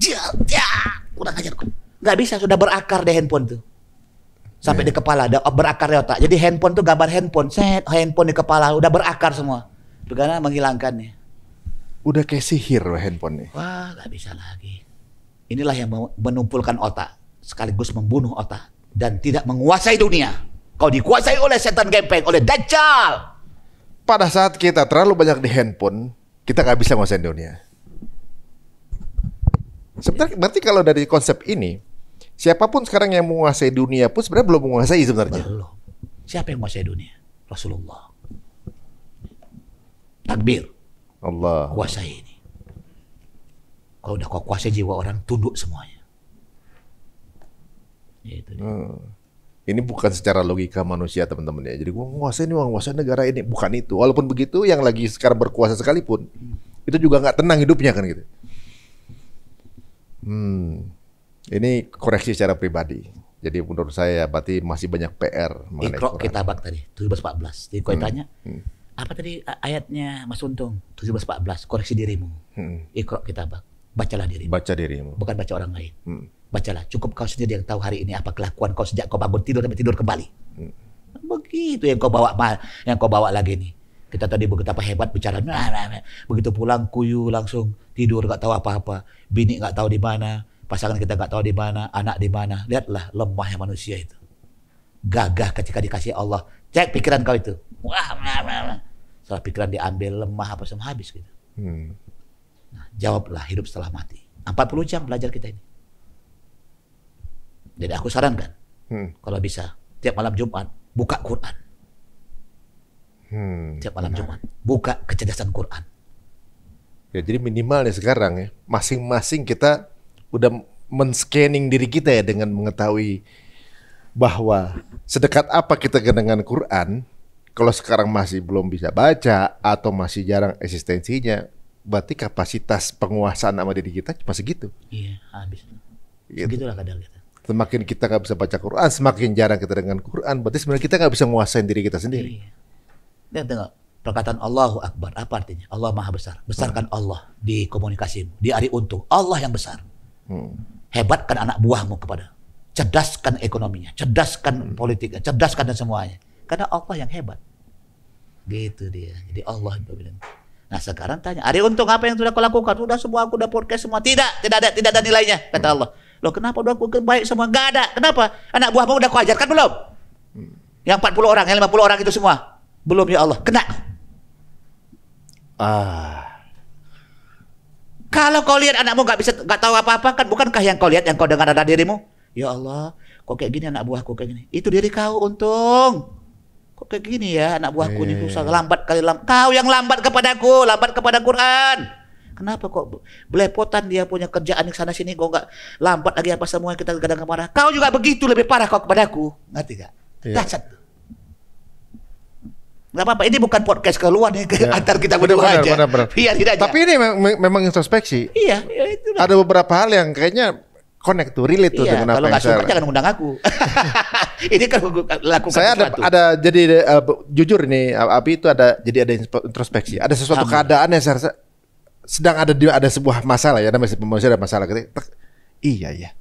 kurang ajar kok. Nggak bisa, sudah berakar deh handphone tuh sampai di kepala, berakar di otak. Jadi handphone tuh gambar handphone di kepala udah berakar semua. Bagaimana menghilangkannya? Udah kayak sihir handphone nih. Wah, nggak bisa lagi. Inilah yang menumpulkan otak sekaligus membunuh otak dan tidak menguasai dunia. Kau dikuasai oleh setan gepeng, oleh Dajjal. Pada saat kita terlalu banyak di handphone, kita nggak bisa menguasai dunia. Sebenarnya berarti kalau dari konsep ini, siapapun sekarang yang menguasai dunia pun sebenarnya belum menguasai sebenarnya. Belum. Siapa yang menguasai dunia? Rasulullah. Takbir. Allah. Kuasai ini. Kalau udah kau kuasai jiwa orang, tunduk semuanya. Itu. Ini bukan secara logika manusia teman-teman ya. Jadi gua menguasai negara ini, bukan itu. Walaupun begitu, yang lagi sekarang berkuasa sekalipun, itu juga nggak tenang hidupnya kan gitu. Ini koreksi secara pribadi. Jadi menurut saya berarti masih banyak PR mengenai Iqra Quran. Kitabak tadi 17-14. Jadi kau tanya, apa tadi ayatnya Mas Untung? 17-14, koreksi dirimu. Iqra Kitabak, bacalah dirimu. Baca dirimu. Bukan baca orang lain. Bacalah, cukup kau sendiri yang tahu hari ini apa kelakuan kau sejak kau bangun tidur sampai tidur kembali. Begitu yang kau bawa lagi nih. Kita tadi betapa hebat bicara, begitu pulang kuyu langsung tidur, nggak tahu apa-apa. Bini nggak tahu di mana, pasangan kita nggak tahu di mana, anak di mana. Lihatlah lemahnya manusia itu. Gagah ketika dikasih Allah. Cek pikiran kau itu. Setelah pikiran diambil, lemah apa semua habis gitu. Nah, jawablah hidup setelah mati. 40 jam belajar kita ini. Jadi aku sarankan, kalau bisa tiap malam Jumat buka Quran. Tiap malam Jumat buka kecerdasan Quran. Ya jadi minimal nih sekarang ya, masing-masing kita udah men-scanning diri kita ya dengan mengetahui bahwa sedekat apa kita dengan Quran. Kalau sekarang masih belum bisa baca atau masih jarang eksistensinya, berarti kapasitas penguasaan sama diri kita cuma segitu. Iya, habis. Gitu. Begitulah kadang kita. Semakin kita nggak bisa baca Quran, semakin jarang kita dengan Quran, berarti sebenarnya kita nggak bisa menguasain diri kita sendiri. Iya. Lihat tengok perkataan Allahu Akbar, apa artinya? Allah Maha Besar. Besarkan Allah di komunikasimu, di Ari Untung. Allah yang besar. Hebatkan anak buahmu kepada. Cerdaskan ekonominya, cerdaskan politiknya, cerdaskan dan semuanya. Karena Allah yang hebat. Gitu dia. Jadi Allah itu bilang. Nah sekarang tanya, Ari Untung apa yang sudah kau lakukan? Sudah semua, aku udah podcast semua. Tidak ada nilainya, kata Allah. Loh kenapa udah aku baik semua? Enggak ada. Kenapa? Anak buahmu udah kau ajarkan belum? Yang 40 orang, yang 50 orang itu semua. Belum ya Allah. Kena. Kalau kau lihat anakmu nggak tahu apa-apa, kan bukankah yang kau lihat, yang kau dengar ada dirimu? Ya Allah, kok kayak gini anak buahku kayak gini. Itu diri kau Untung. Kok kayak gini ya anak buahku ini susah, lambat kali lambat. Kau yang lambat kepadaku, lambat kepada Quran. Kenapa kok belepotan dia punya kerjaan di sana sini, kau nggak lambat lagi apa semua yang kita kadang marah. Kau juga begitu, lebih parah kau kepadaku. Ngerti gak? Dahsyat. Gak apa-apa, ini bukan podcast keluar nih antar kita berdua aja. Biar tidak aja. Tapi ini memang introspeksi. Iya, itu. Ada beberapa hal yang kayaknya connect tuh, relate tuh dengan kalau apa yang nggak suka jangan undang aku. Ini kan lakukan saya sesuatu. ada jadi jujur ini Abi itu ada introspeksi. Ada sesuatu keadaan yang saya rasa sedang ada sebuah masalah ya, namanya manusia ada masalah gitu. Iya.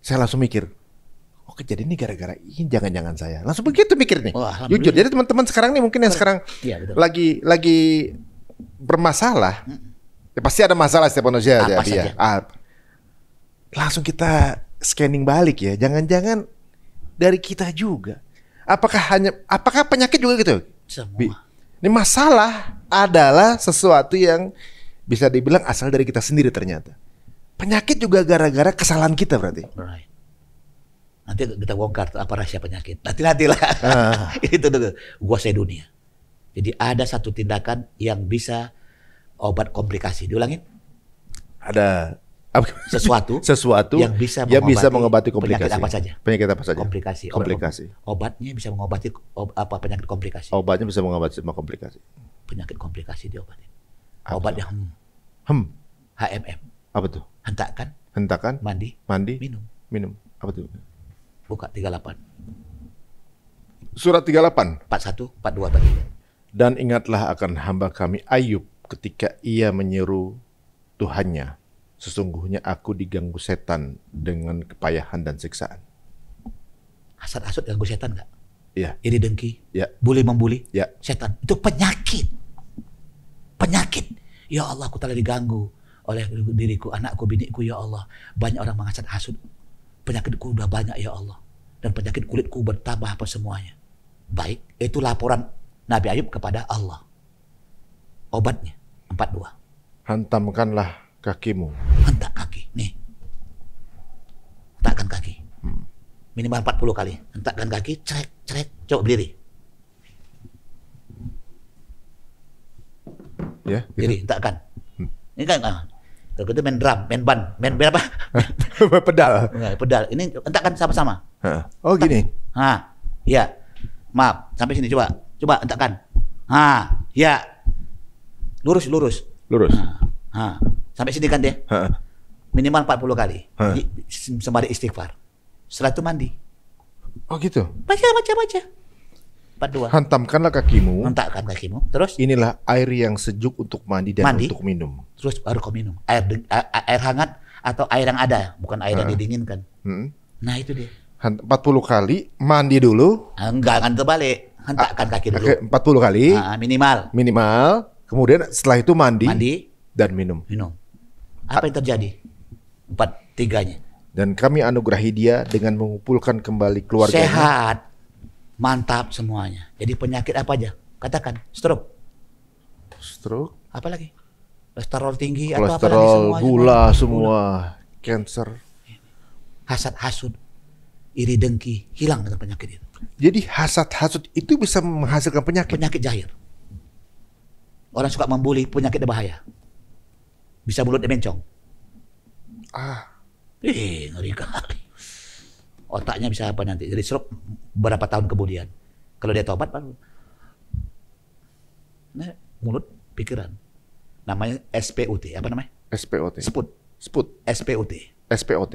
Saya langsung mikir, oh kejadian ini gara-gara ini, jangan-jangan saya. Langsung begitu mikir nih. Jujur. Jadi teman-teman sekarang nih mungkin yang sekarang lagi bermasalah. Ya, pasti ada masalah setiap manusia ya. Langsung kita scanning balik ya. Jangan-jangan dari kita juga. Apakah penyakit juga gitu? Semua. Ini masalah adalah sesuatu yang bisa dibilang asal dari kita sendiri ternyata. Penyakit juga gara-gara kesalahan kita berarti. Right. Nanti kita bongkar apa rahasia penyakit. Nantilah. Itu tuh kuasai dunia. Jadi ada satu tindakan yang bisa obat komplikasi. Diulangin? Ada sesuatu yang bisa mengobati komplikasi. Penyakit apa saja? Komplikasi. Obatnya bisa mengobati penyakit komplikasi. Obatnya bisa mengobati semua komplikasi. Penyakit komplikasi diobatin. Obatnya HMM. Apa tuh? Hentakan. Mandi. Minum. Apa tuh? Buka 38. Surat 38. 41, 42 tadi. Dan ingatlah akan hamba kami Ayub ketika ia menyeru Tuhannya. Sesungguhnya aku diganggu setan dengan kepayahan dan siksaan. Hasad ganggu setan nggak? Iya. Iri dengki? Ya. Bully membuli? Ya. Setan. Itu penyakit. Ya Allah, aku telah diganggu oleh diriku, anakku, biniku, ya Allah. Banyak orang menghasad hasud. Penyakitku udah banyak ya Allah. Dan penyakit kulitku bertambah apa semuanya. Baik, itu laporan Nabi Ayub kepada Allah. Obatnya 42. Hantamkanlah kakimu. Hentak kaki. Nih. Hentakkan kaki. Minimal 40 kali. Hentakkan kaki, cerek. Coba berdiri. Ya, gitu. Berdiri, hentakkan. Ini kan kalau itu main drum, main apa? Pedal. Pedal. Ini hentakkan sama-sama. Oh, gini. Ya. Maaf, sampai sini coba. Coba hentakkan. Ya. Lurus. Sampai sini kan dia. Minimal 40 kali. Sembari istighfar. Setelah itu mandi. Oh gitu. Baca. 42. Hantamkanlah kakimu. Hentakkan kakimu. Terus? Inilah air yang sejuk untuk mandi dan untuk minum. Terus baru kau minum. Air hangat atau air yang ada, bukan air yang didinginkan. Nah itu dia. 40 kali mandi dulu. Enggak, kan terbalik. Hentakkan kaki dulu. 40 kali. Minimal. Kemudian setelah itu mandi dan minum. Apa yang terjadi? 3-nya. Dan kami anugerahi dia dengan mengumpulkan kembali keluarganya. Sehat. Mantap semuanya. Jadi penyakit apa aja? Katakan, stroke. Apa lagi? Kolesterol tinggi atau apa lagi semua? Gula semua. Cancer. Hasud. Iri dengki. Hilang dengan penyakit itu. Jadi hasud itu bisa menghasilkan penyakit. Penyakit jahil. Orang suka membuli, penyakitnya bahaya. Bisa mulutnya bencong. Ngeri kali. Otaknya bisa apa nanti? Jadi stroke berapa tahun kemudian. Kalau dia tobat baru. Nah, mulut, pikiran. Namanya SPUT. Apa namanya? SPOT. Sput. SPUT. SPOT.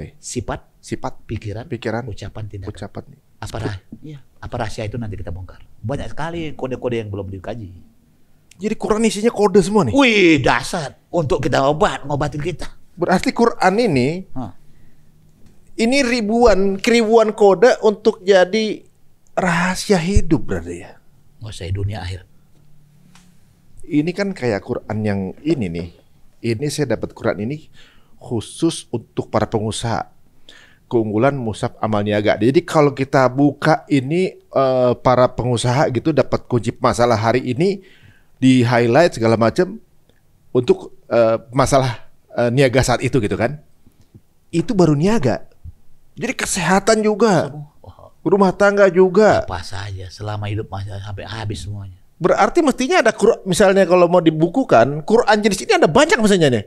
Sifat, pikiran, ucapan, tindakan. Apa rahasia itu nanti kita bongkar. Banyak sekali kode-kode yang belum dikaji. Jadi Quran isinya kode semua nih. Wih, dasar untuk kita ngobatin kita. Berarti Quran ini ribuan kode untuk jadi rahasia hidup berarti ya. Nggak usah dunia akhir. Ini kan kayak Quran yang ini nih. Ini saya dapat Quran ini khusus untuk para pengusaha. Keunggulan mushaf amal niaga. Jadi kalau kita buka ini para pengusaha gitu dapat kunci masalah hari ini di highlight segala macam untuk masalah niaga saat itu gitu kan. Itu baru niaga. Jadi kesehatan juga. Rumah tangga juga. Apa saja selama hidup masih sampai habis semuanya. Berarti mestinya ada Quran, misalnya kalau mau dibukukan, Quran jenis ini ada banyak misalnya nih.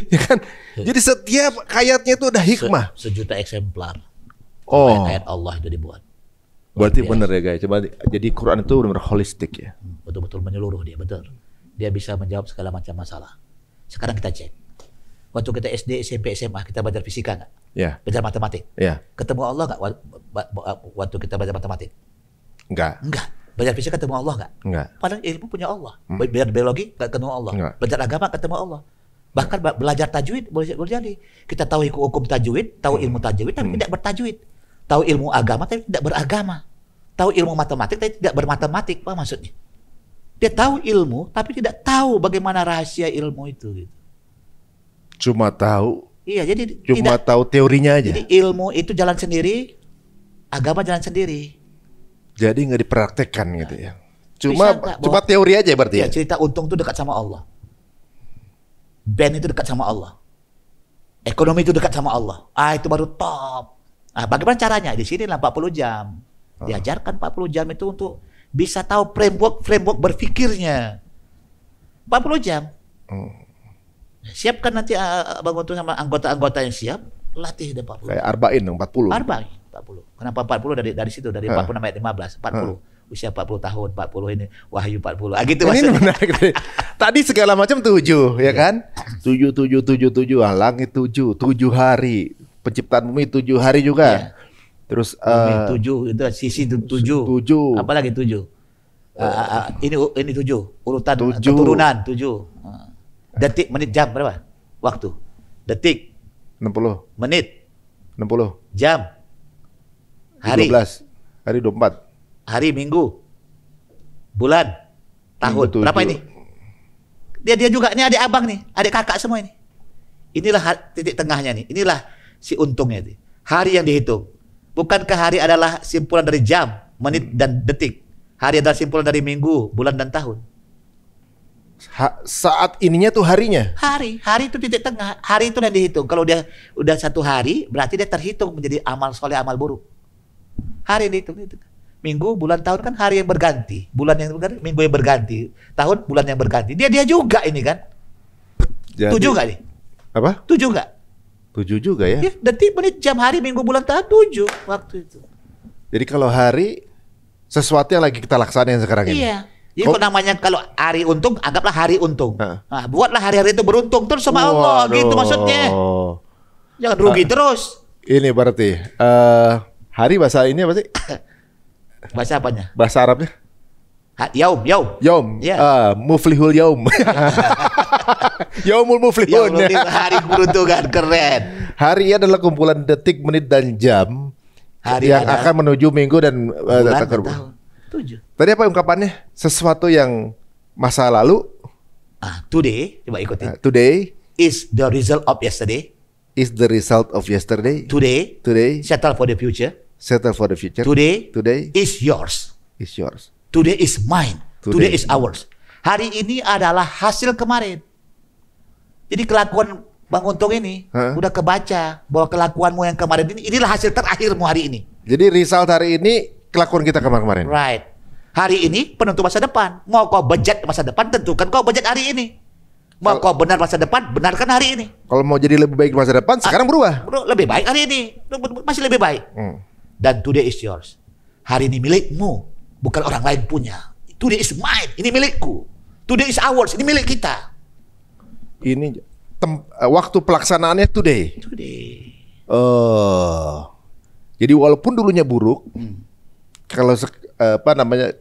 Ya kan? Jadi setiap ayatnya itu ada hikmah. Sejuta eksemplar. Ayat Allah itu dibuat. Berarti benar ya guys. Coba jadi Quran itu benar holistik ya. Betul-betul menyeluruh dia, betul. Dia bisa menjawab segala macam masalah. Sekarang kita cek. Waktu kita SD, SMP, SMA kita belajar fisika nggak? Ya. Belajar matematik. Ya. Ketemu Allah nggak waktu kita belajar matematik? Enggak. Belajar fisika ketemu Allah nggak? Enggak. Padahal ilmu punya Allah. Belajar biologi nggak ketemu Allah. Enggak. Belajar agama ketemu Allah. Bahkan belajar tajwid boleh jadi. Kita tahu hukum tajwid, tahu ilmu tajwid tapi tidak bertajwid. Tahu ilmu agama tapi tidak beragama. Tahu ilmu matematik tapi tidak bermatematik. Apa maksudnya? Dia tahu ilmu tapi tidak tahu bagaimana rahasia ilmu itu. Gitu. Cuma tahu. Iya, jadi cuma tahu teorinya aja. Jadi ilmu itu jalan sendiri, agama jalan sendiri. Jadi nggak dipraktekkan gitu ya. Cuma teori aja berarti ya. Cerita untung itu dekat sama Allah. Band itu dekat sama Allah. Ekonomi itu dekat sama Allah. Itu baru top. Bagaimana caranya? Di sini lah 40 jam. Diajarkan 40 jam itu untuk bisa tahu framework berpikirnya. 40 jam. Siapkan nanti Abang Untung sama anggota-anggota yang siap, latih deh 40. Kayak arba'in dong, 40. 40. Kenapa 40 dari situ, dari 40 ayat 15, 40. Usia 40 tahun, 40 ini, wahyu 40. Gitu ini maksudnya. menarik. Tadi segala macam 7, ya kan? 7, langit 7 hari. Penciptaan bumi 7 hari juga. Ya. Terus 7, itu sisi 7. Apalagi 7? Ini 7, urutan turunan 7. Detik, menit, jam berapa? Waktu. Detik 60. Menit 60. Jam. Hari 12. Hari 24. Hari, minggu. Bulan. Tahun. Berapa ini? Dia juga, ini adik abang nih. Adik kakak semua ini. Inilah titik tengahnya nih. Inilah si untungnya nih. Hari yang dihitung. Bukankah hari adalah simpulan dari jam, menit, dan detik? Hari adalah simpulan dari minggu, bulan, dan tahun. Saat ininya tuh harinya. Hari itu titik tengah. Hari itu yang dihitung. Kalau dia udah 1 hari, berarti dia terhitung menjadi amal soleh, amal buruk. Hari yang dihitung itu. Minggu, bulan, tahun kan hari yang berganti. Bulan yang berganti, minggu yang berganti. Tahun, bulan yang berganti. Dia juga ini kan. Jadi, 7 nggak nih? Apa? 7 nggak? 7 juga ya. Detik, menit, jam, hari, minggu, bulan, tahun 7 waktu itu. Jadi kalau hari sesuatu yang lagi kita laksanain sekarang ini. Iya. Jadi namanya kalau hari untung, anggaplah hari untung. Buatlah hari-hari itu beruntung terus sama Allah. Gitu maksudnya. Jangan rugi terus. Ini berarti hari bahasa ini apa sih? Bahasa apanya? Bahasa Arabnya? Yaum. Yeah. Muflihul yaum. Yaumul muflihun. Hari beruntungan, keren. Hari adalah kumpulan detik, menit, dan jam yang akan menuju minggu dan bulan, tahun. 7. Tadi apa ungkapannya? Sesuatu yang masa lalu. Today, coba ikutin. Today is the result of yesterday. Is the result of yesterday. Today settle for the future. Settle for the future. Today is yours. Is yours. Today is mine. Today is ours. Hari ini adalah hasil kemarin. Jadi kelakuan Bang Untung ini udah kebaca bahwa kelakuanmu yang kemarin inilah hasil terakhirmu hari ini. Jadi result hari ini kelakuan kita kemarin. Right. Hari ini penentu masa depan. Mau kau bejat masa depan, tentukan kau bejat hari ini. Mau kau benar masa depan, benarkan hari ini. Kalau mau jadi lebih baik masa depan, sekarang berubah. Bro, lebih baik hari ini. Masih lebih baik. Dan today is yours. Hari ini milikmu, bukan orang lain punya. Today is mine, ini milikku. Today is ours, ini milik kita. Ini waktu pelaksanaannya today. Today. Jadi walaupun dulunya buruk, kalau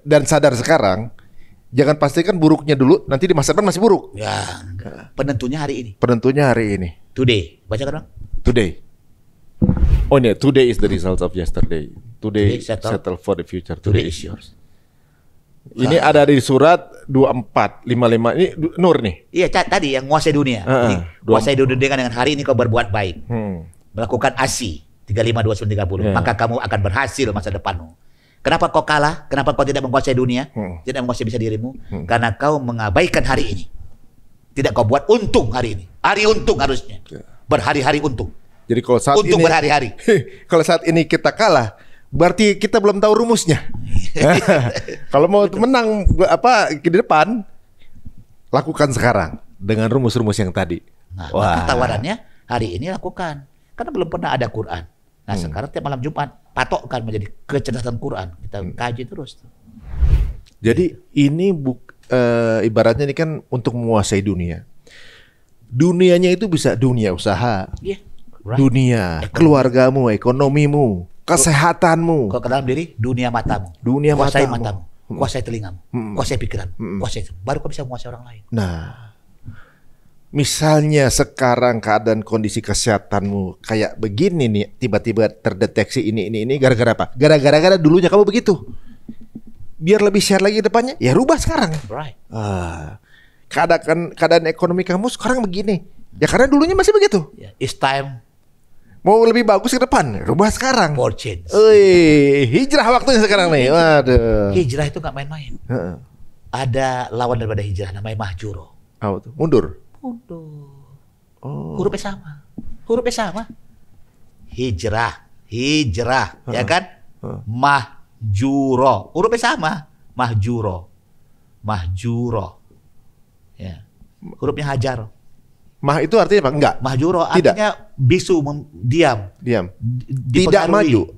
dan sadar sekarang, jangan pastikan buruknya dulu, nanti di masa depan masih buruk. Ya, penentunya hari ini. Penentunya hari ini. Today. Baca kan, Bang? Today. Oh ini, today is the result of yesterday. Today settle for the future. Today is yours. Ini ada di surat 24, 55. Ini Nur nih. Iya, tadi yang menguasai dunia. Menguasai dunia dengan hari ini kau berbuat baik. Melakukan ASI 35, 29, 30. Maka kamu akan berhasil masa depanmu. Kenapa kau kalah? Kenapa kau tidak menguasai dunia? Tidak menguasai bisa dirimu? Karena kau mengabaikan hari ini. Tidak kau buat untung hari ini. Hari untung harusnya. Berhari-hari untung. Jadi kalau saat untung ini berhari-hari. Kalau saat ini kita kalah, berarti kita belum tahu rumusnya. Kalau mau menang di depan, lakukan sekarang dengan rumus-rumus yang tadi. Nah, maka tawarannya hari ini lakukan. Karena belum pernah ada Quran. Nah, sekarang tiap malam Jumat patokkan menjadi kecerdasan Quran. Kita kaji terus. Jadi ini ibaratnya ini kan untuk menguasai dunia. Dunianya itu bisa dunia usaha. Dunia, keluargamu, ekonomimu, kesehatanmu. Kalau ke dalam diri, dunia matamu. Dunia kuasai matamu. Kuasai telingamu. Kuasai pikiranmu. Kuasai itu. Baru kau bisa menguasai orang lain. Nah, misalnya sekarang keadaan kondisi kesehatanmu kayak begini nih, tiba-tiba terdeteksi ini, gara-gara apa? Gara-gara dulunya kamu begitu. Biar lebih sehat lagi depannya, ya rubah sekarang. Right. Keadaan ekonomi kamu sekarang begini. Ya karena dulunya masih begitu. It's time. Mau lebih bagus ke depan, rubah sekarang. For change. Hijrah waktunya sekarang nih. Waduh. Hijrah itu nggak main-main. Ada lawan daripada hijrah, namanya mahjuro. Apa tuh? Mundur. Hurufnya sama. Hijrah, ya kan? Mahjuro, hurufnya sama. Mahjuro. Ya. Hurufnya hajar. Mah itu artinya apa? Enggak. Mahjuro artinya bisu, diam. Tidak maju.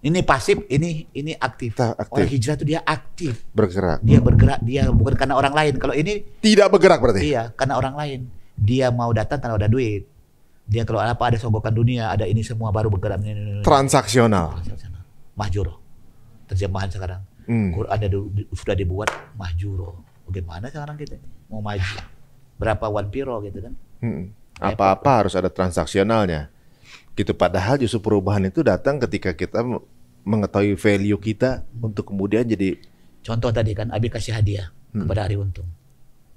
Ini pasif, ini aktif. Orang hijrah itu dia aktif. Bergerak. Dia bergerak, dia bukan karena orang lain. Kalau ini tidak bergerak berarti. Iya, karena orang lain. Dia mau datang karena ada duit. Dia kalau ada sogokkan dunia, ada ini semua baru bergerak. Transaksional. Mahjuro. Terjemahan sekarang. Quran sudah dibuat mahjuro. Bagaimana sekarang kita mau maju? Berapa one piro gitu kan? Apa-apa harus ada transaksionalnya. Gitu, padahal justru perubahan itu datang ketika kita mengetahui value kita untuk kemudian jadi. Contoh tadi kan Abi kasih hadiah kepada Hari Untung.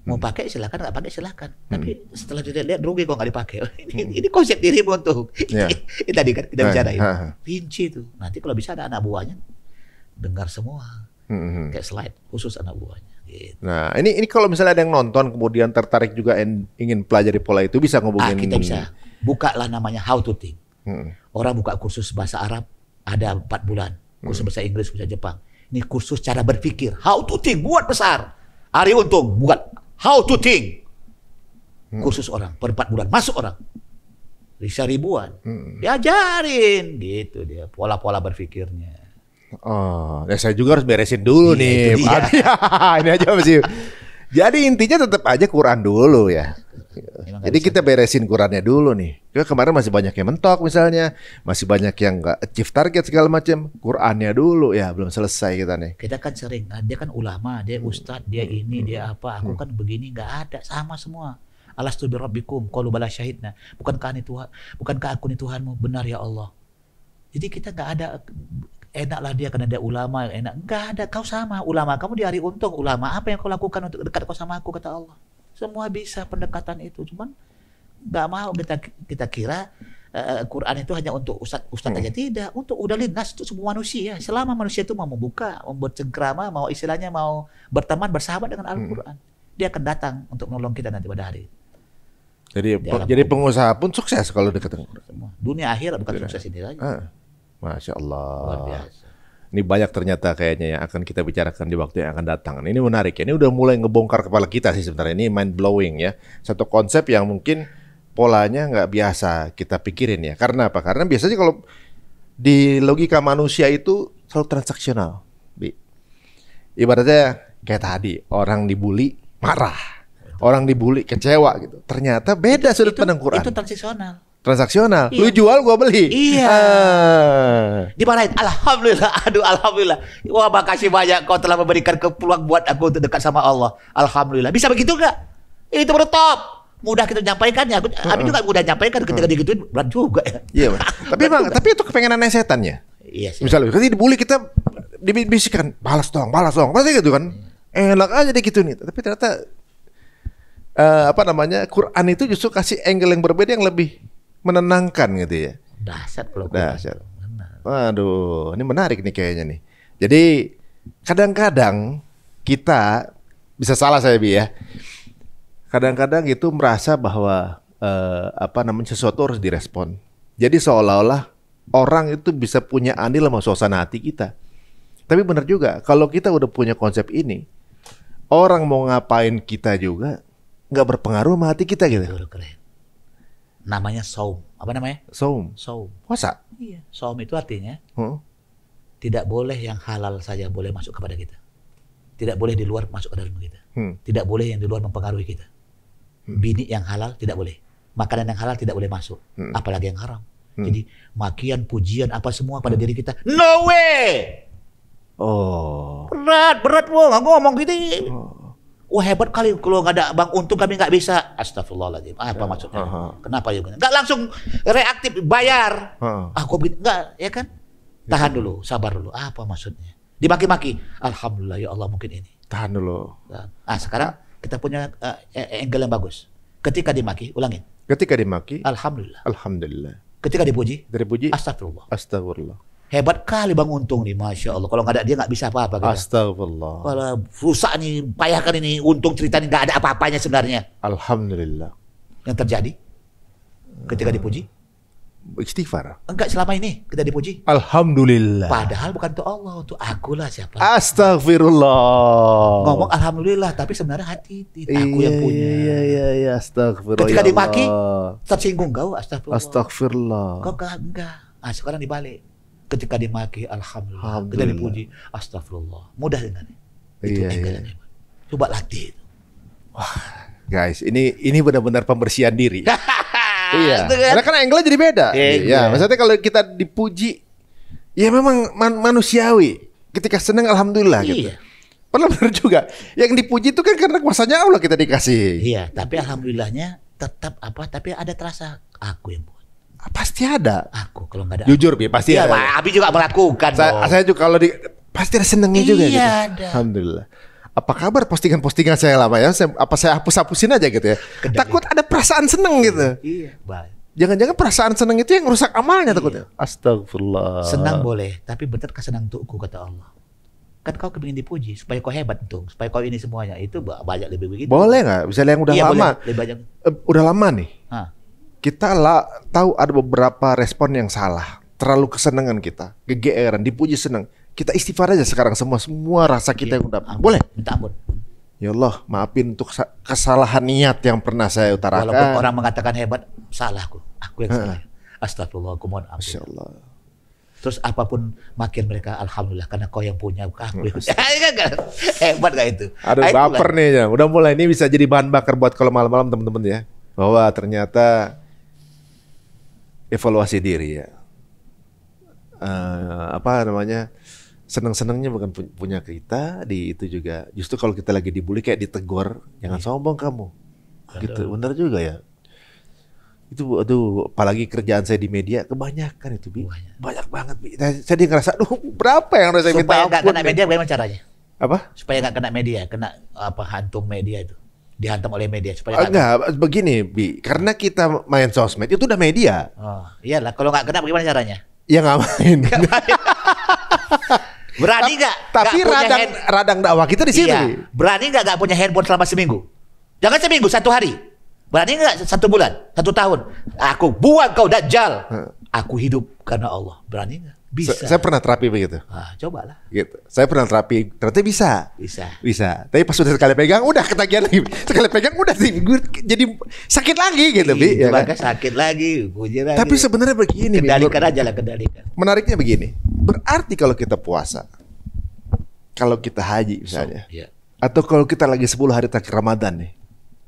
Mau pakai silakan, nggak pakai silakan. Tapi setelah dilihat rugi kok nggak dipakai. Ini konsep dirimu Untung. Ini tadi kan kita bicarain. Rinci itu. Nanti kalau bisa ada anak buahnya dengar semua. Kayak slide khusus anak buahnya. Gitu. Nah, ini kalau misalnya ada yang nonton kemudian tertarik juga ingin pelajari pola itu, bisa ngubungin. Kita bisa. Bukalah namanya How to Think. Orang buka kursus bahasa Arab ada 4 bulan. Kursus bahasa Inggris, bahasa Jepang. Ini kursus cara berpikir. How to Think, buat besar. Hari Untung buat How to Think. Kursus orang per 4 bulan. Masuk orang. Bisa ribuan. Diajarin gitu dia pola-pola berpikirnya. Ya saya juga harus beresin dulu nih. Ini aja masih. Jadi intinya tetap aja Quran dulu ya. Jadi kita beresin Qurannya dulu nih. Kemarin masih banyak yang mentok misalnya, masih banyak yang nggak achieve target segala macam. Qurannya dulu ya, belum selesai kita nih. Kita kan sering, dia kan ulama, dia ustadz, dia ini, dia apa. Aku kan begini, nggak ada, sama semua. Alastu birabbikum qalu bala syahidna. Bukankah aku ini Tuhanmu? Benar ya Allah. Jadi kita nggak ada. Enaklah dia karena dia ulama, enak. Enggak ada, kau sama ulama. Kamu di Hari Untung ulama. Apa yang kau lakukan untuk dekat kau sama aku, kata Allah. Semua bisa pendekatan itu. Cuman nggak mau kita kira Quran itu hanya untuk ustadz aja. Tidak, untuk udah lintas untuk semua manusia. Selama manusia itu mau membuka, mau bercengkrama, mau istilahnya mau berteman, bersahabat dengan Al-Quran, dia akan datang untuk menolong kita nanti pada hari. Jadi pengusaha pun sukses kalau dekat dengan Quran. Dunia akhirat bukan sukses ini saja. Masya Allah. Luar biasa. Ini banyak ternyata kayaknya yang akan kita bicarakan di waktu yang akan datang. Ini menarik ya. Ini udah mulai ngebongkar kepala kita sih sebenarnya. Ini mind blowing ya. Satu konsep yang mungkin polanya nggak biasa kita pikirin ya. Karena apa? Karena biasanya kalau di logika manusia itu selalu transaksional. Ibaratnya kayak tadi, orang dibully marah. Orang dibully kecewa gitu. Ternyata beda sudut pandang Quran. Itu transaksional. Transaksional. Iya. Lu jual, gua beli. Iya. Dimarahin. Alhamdulillah. Aduh, alhamdulillah. Wah, makasih banyak kau telah memberikan peluang buat aku untuk dekat sama Allah. Alhamdulillah. Bisa begitu nggak? Itu baru top. Mudah kita nyampaikannya. Abi juga mudah nyampaikan ketika digituin berat juga ya. Iya, tapi emang, tapi itu kepengenannya setannya. Iya sih. Misalnya, ketika dibully kita dibisikkan, balas dong, pasti gitu kan. Enak aja deh gitu nih. Tapi ternyata Quran itu justru kasih angle yang berbeda yang lebih menenangkan gitu ya. Dahsyat kalau Dahsyat. Waduh, ini menarik nih kayaknya nih. Jadi kadang-kadang kita bisa salah saya Bi ya. Kadang-kadang itu merasa bahwa sesuatu harus direspon. Jadi seolah-olah orang itu bisa punya andil sama suasana hati kita. Tapi benar juga, kalau kita udah punya konsep ini, orang mau ngapain kita juga nggak berpengaruh sama hati kita gitu. keren. Namanya saum. Apa namanya? Saum. Puasa. Iya. Saum itu artinya tidak boleh yang halal saja boleh masuk kepada kita. Tidak boleh di luar masuk ke dalam kita. Tidak boleh yang di luar mempengaruhi kita. Bini yang halal tidak boleh. Makanan yang halal tidak boleh masuk. Apalagi yang haram. Jadi makian, pujian, apa semua pada diri kita. No way! Oh. Berat wong. Aku ngomong gitu. Wah hebat kali kalau nggak ada Bang Untung kami nggak bisa. Astagfirullahaladzim. Apa maksudnya? Kenapa ya? Nggak langsung reaktif bayar. Aku nggak, ya kan? Tahan dulu, sabar dulu. Apa maksudnya? Dimaki-maki. Alhamdulillah ya Allah mungkin ini. Tahan dulu. Sekarang kita punya angle yang bagus. Ketika dimaki, ulangin. Ketika dimaki, alhamdulillah. Alhamdulillah. Ketika dipuji, astagfirullah. Astagfirullah. Hebat kali Bang Untung nih, Masya Allah. Kalau nggak ada dia nggak bisa apa-apa. Gitu. Astagfirullah. Kalau rusak nih, payah kan ini. Untung cerita ini nggak ada apa-apanya sebenarnya. Alhamdulillah. Yang terjadi ketika dipuji, istighfar. Enggak selama ini kita dipuji. Alhamdulillah. Padahal bukan untuk Allah, untuk akulah siapa. Astagfirullah. Ngomong alhamdulillah, tapi sebenarnya hati aku yang punya. Iya, astagfirullah. Ketika dimaki, tersinggung kau, astagfirullah. Astagfirullah. Kau enggak. Sekarang dibalik. Ketika dimaki, alhamdulillah. Ketika dipuji, astagfirullah. Mudah dengannya. Itu iya. Coba latih. Wah, guys, ini benar-benar pembersihan diri. Iya. Kan? Karena angle jadi beda. Iya. Maksudnya kalau kita dipuji, ya memang manusiawi. Ketika senang, alhamdulillah gitu. Padahal benar juga. Yang dipuji itu kan karena kuasanya Allah kita dikasih. Iya. Tapi alhamdulillahnya tetap tapi ada terasa aku yang buat. Pasti ada. Aku kalau nggak ada. Jujur Bi, pasti ada. Abi juga melakukan. Saya juga kalau pasti ada senengnya juga. Iya, gitu. ada. Alhamdulillah. Apa kabar postingan-postingan saya lama ya? Saya hapus-hapusin aja gitu ya. Takut ada perasaan seneng gitu. Iya, baik. Jangan-jangan perasaan seneng itu yang rusak amalnya takutnya. Astagfirullah. Senang boleh, tapi benarkah senang untukku kata Allah? Kan kau kepingin dipuji supaya kau hebat untung, supaya kau ini semuanya itu banyak lebih begitu. Boleh nggak? Misalnya yang udah lama, udah lama nih. Kita tahu ada beberapa respon yang salah, terlalu kesenangan kita, kegeeran, dipuji senang. Kita istighfar aja sekarang semua rasa kita yang udah boleh. Minta ampun. Ya Allah, maafin untuk kesalahan niat yang pernah saya utarakan. Walaupun orang mengatakan hebat, salahku, aku yang salah. Astagfirullah, aku mohon ampun. Masya Allah. Terus apapun makin mereka, alhamdulillah karena kau yang punya, aku yang hebat gak itu? Aduh, baper nih ya. Udah mulai ini bisa jadi bahan bakar buat kalau malam-malam teman-teman ya. Bahwa ternyata evaluasi diri ya. Seneng-senengnya bukan punya kita di itu juga. Justru kalau kita lagi dibully kayak ditegur, jangan sombong kamu. Gitu, benar juga ya. Itu apalagi kerjaan saya di media kebanyakan itu Bi. Banyak banget Bi. Saya ngerasa berapa yang harus saya minta ampun. Supaya nggak kena media bagaimana caranya? Apa? Supaya nggak kena media, kena hantum media itu. Dihantam oleh media supaya enggak begini Bi, karena kita main sosmed itu udah media. Oh, iyalah kalau nggak kena bagaimana caranya? Ya nggak main. Berani nggak? Tapi radang dakwah kita di sini. Iya. Berani nggak punya handphone selama seminggu? Jangan seminggu, 1 hari. Berani nggak 1 bulan, 1 tahun? Aku buang kau Dajjal. Aku hidup karena Allah. Berani nggak? Bisa. Saya pernah terapi begitu. Cobalah. Gitu. Saya pernah terapi, ternyata bisa. Bisa. Tapi pas sudah sekali pegang, udah ketagihan lagi. Sekali pegang, udah jadi sakit lagi gitu, Bi. Ya kan? Sakit lagi, puji lagi. Tapi sebenarnya begini, kendalikan aja lah, kendalikan. Menariknya begini, berarti kalau kita puasa, kalau kita haji misalnya, Iya. atau kalau kita lagi 10 hari terakhir Ramadan nih,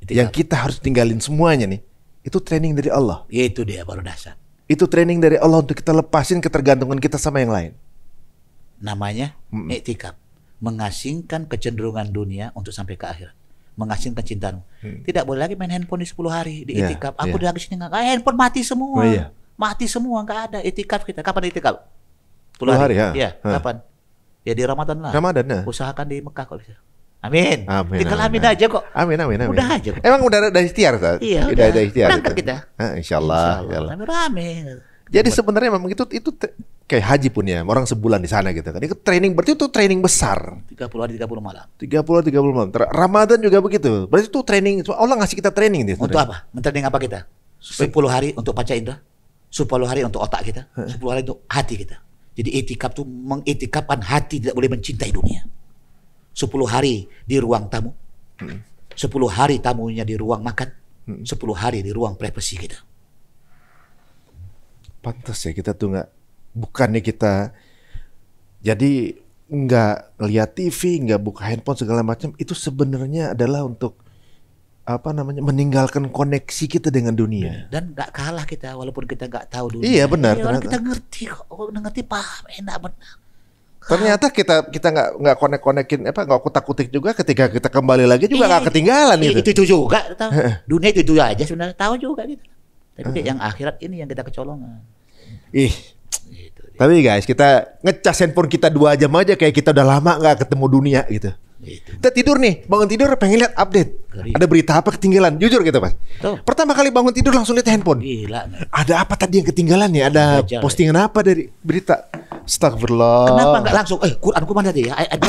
yang kita harus tinggalin semuanya nih, itu training dari Allah. Itu dia baru dasar. Itu training dari Allah untuk kita lepasin ketergantungan kita sama yang lain. Namanya iktikaf. Mengasingkan kecenderungan dunia untuk sampai ke akhirat. Mengasingkan cintamu. Tidak boleh lagi main handphone di 10 hari di iktikaf. Aku udah habis ini handphone mati semua. Mati semua, nggak ada iktikaf kita. Kapan iktikaf? 10 hari ya. Iya, kapan? Ya di Ramadan lah. Ramadan ya. Usahakan di Mekah kok bisa. Amin. Tinggal amin aja kok. Amin. Udah aja kok. Emang udah ada ikhtiar, Ustaz? Iya, udah ada ikhtiar. Berangkat kita. Insyaallah. Rame. Jadi sebenarnya memang itu kayak haji pun ya, orang sebulan di sana gitu kan. Itu training, berarti itu training besar. 30 hari 30 malam. 30 malam. Ramadan juga begitu. Berarti itu training. Allah ngasih kita training dia. Untuk apa? Mentraining apa kita? 10 hari untuk panca indera. 10 hari untuk otak kita. 10 hari untuk hati kita. Jadi itikaf itu mengitikafkan hati tidak boleh mencintai dunia. 10 hari di ruang tamu. 10 hari tamunya di ruang makan. 10 hari di ruang privasi kita. Pantas ya kita tuh bukannya kita jadi nggak lihat TV, nggak buka handphone segala macam, itu sebenarnya adalah untuk meninggalkan koneksi kita dengan dunia. Dan nggak kalah kita walaupun kita nggak tahu dunia. Iya benar. Kita ngerti kok, ngerti paham enak benar. Ternyata kita nggak konek-konekin nggak kutak-kutik juga, ketika kita kembali lagi juga nggak ketinggalan gitu. Itu juga tahu. Dunia itu aja sebenarnya tahu juga gitu. Tapi yang akhirat ini yang kita kecolongan. Tapi guys, kita ngecas handphone kita 2 jam aja kayak kita udah lama nggak ketemu dunia gitu. Kita tidur nih, bangun tidur pengen lihat update. Ada berita apa ketinggalan? Jujur gitu, Mas. Pertama kali bangun tidur langsung lihat handphone. Gila. Ada apa tadi yang ketinggalan ya? Ada postingan apa dari berita? Astagfirullah. Kenapa nggak langsung? Quranku mana tadi ya? Ayat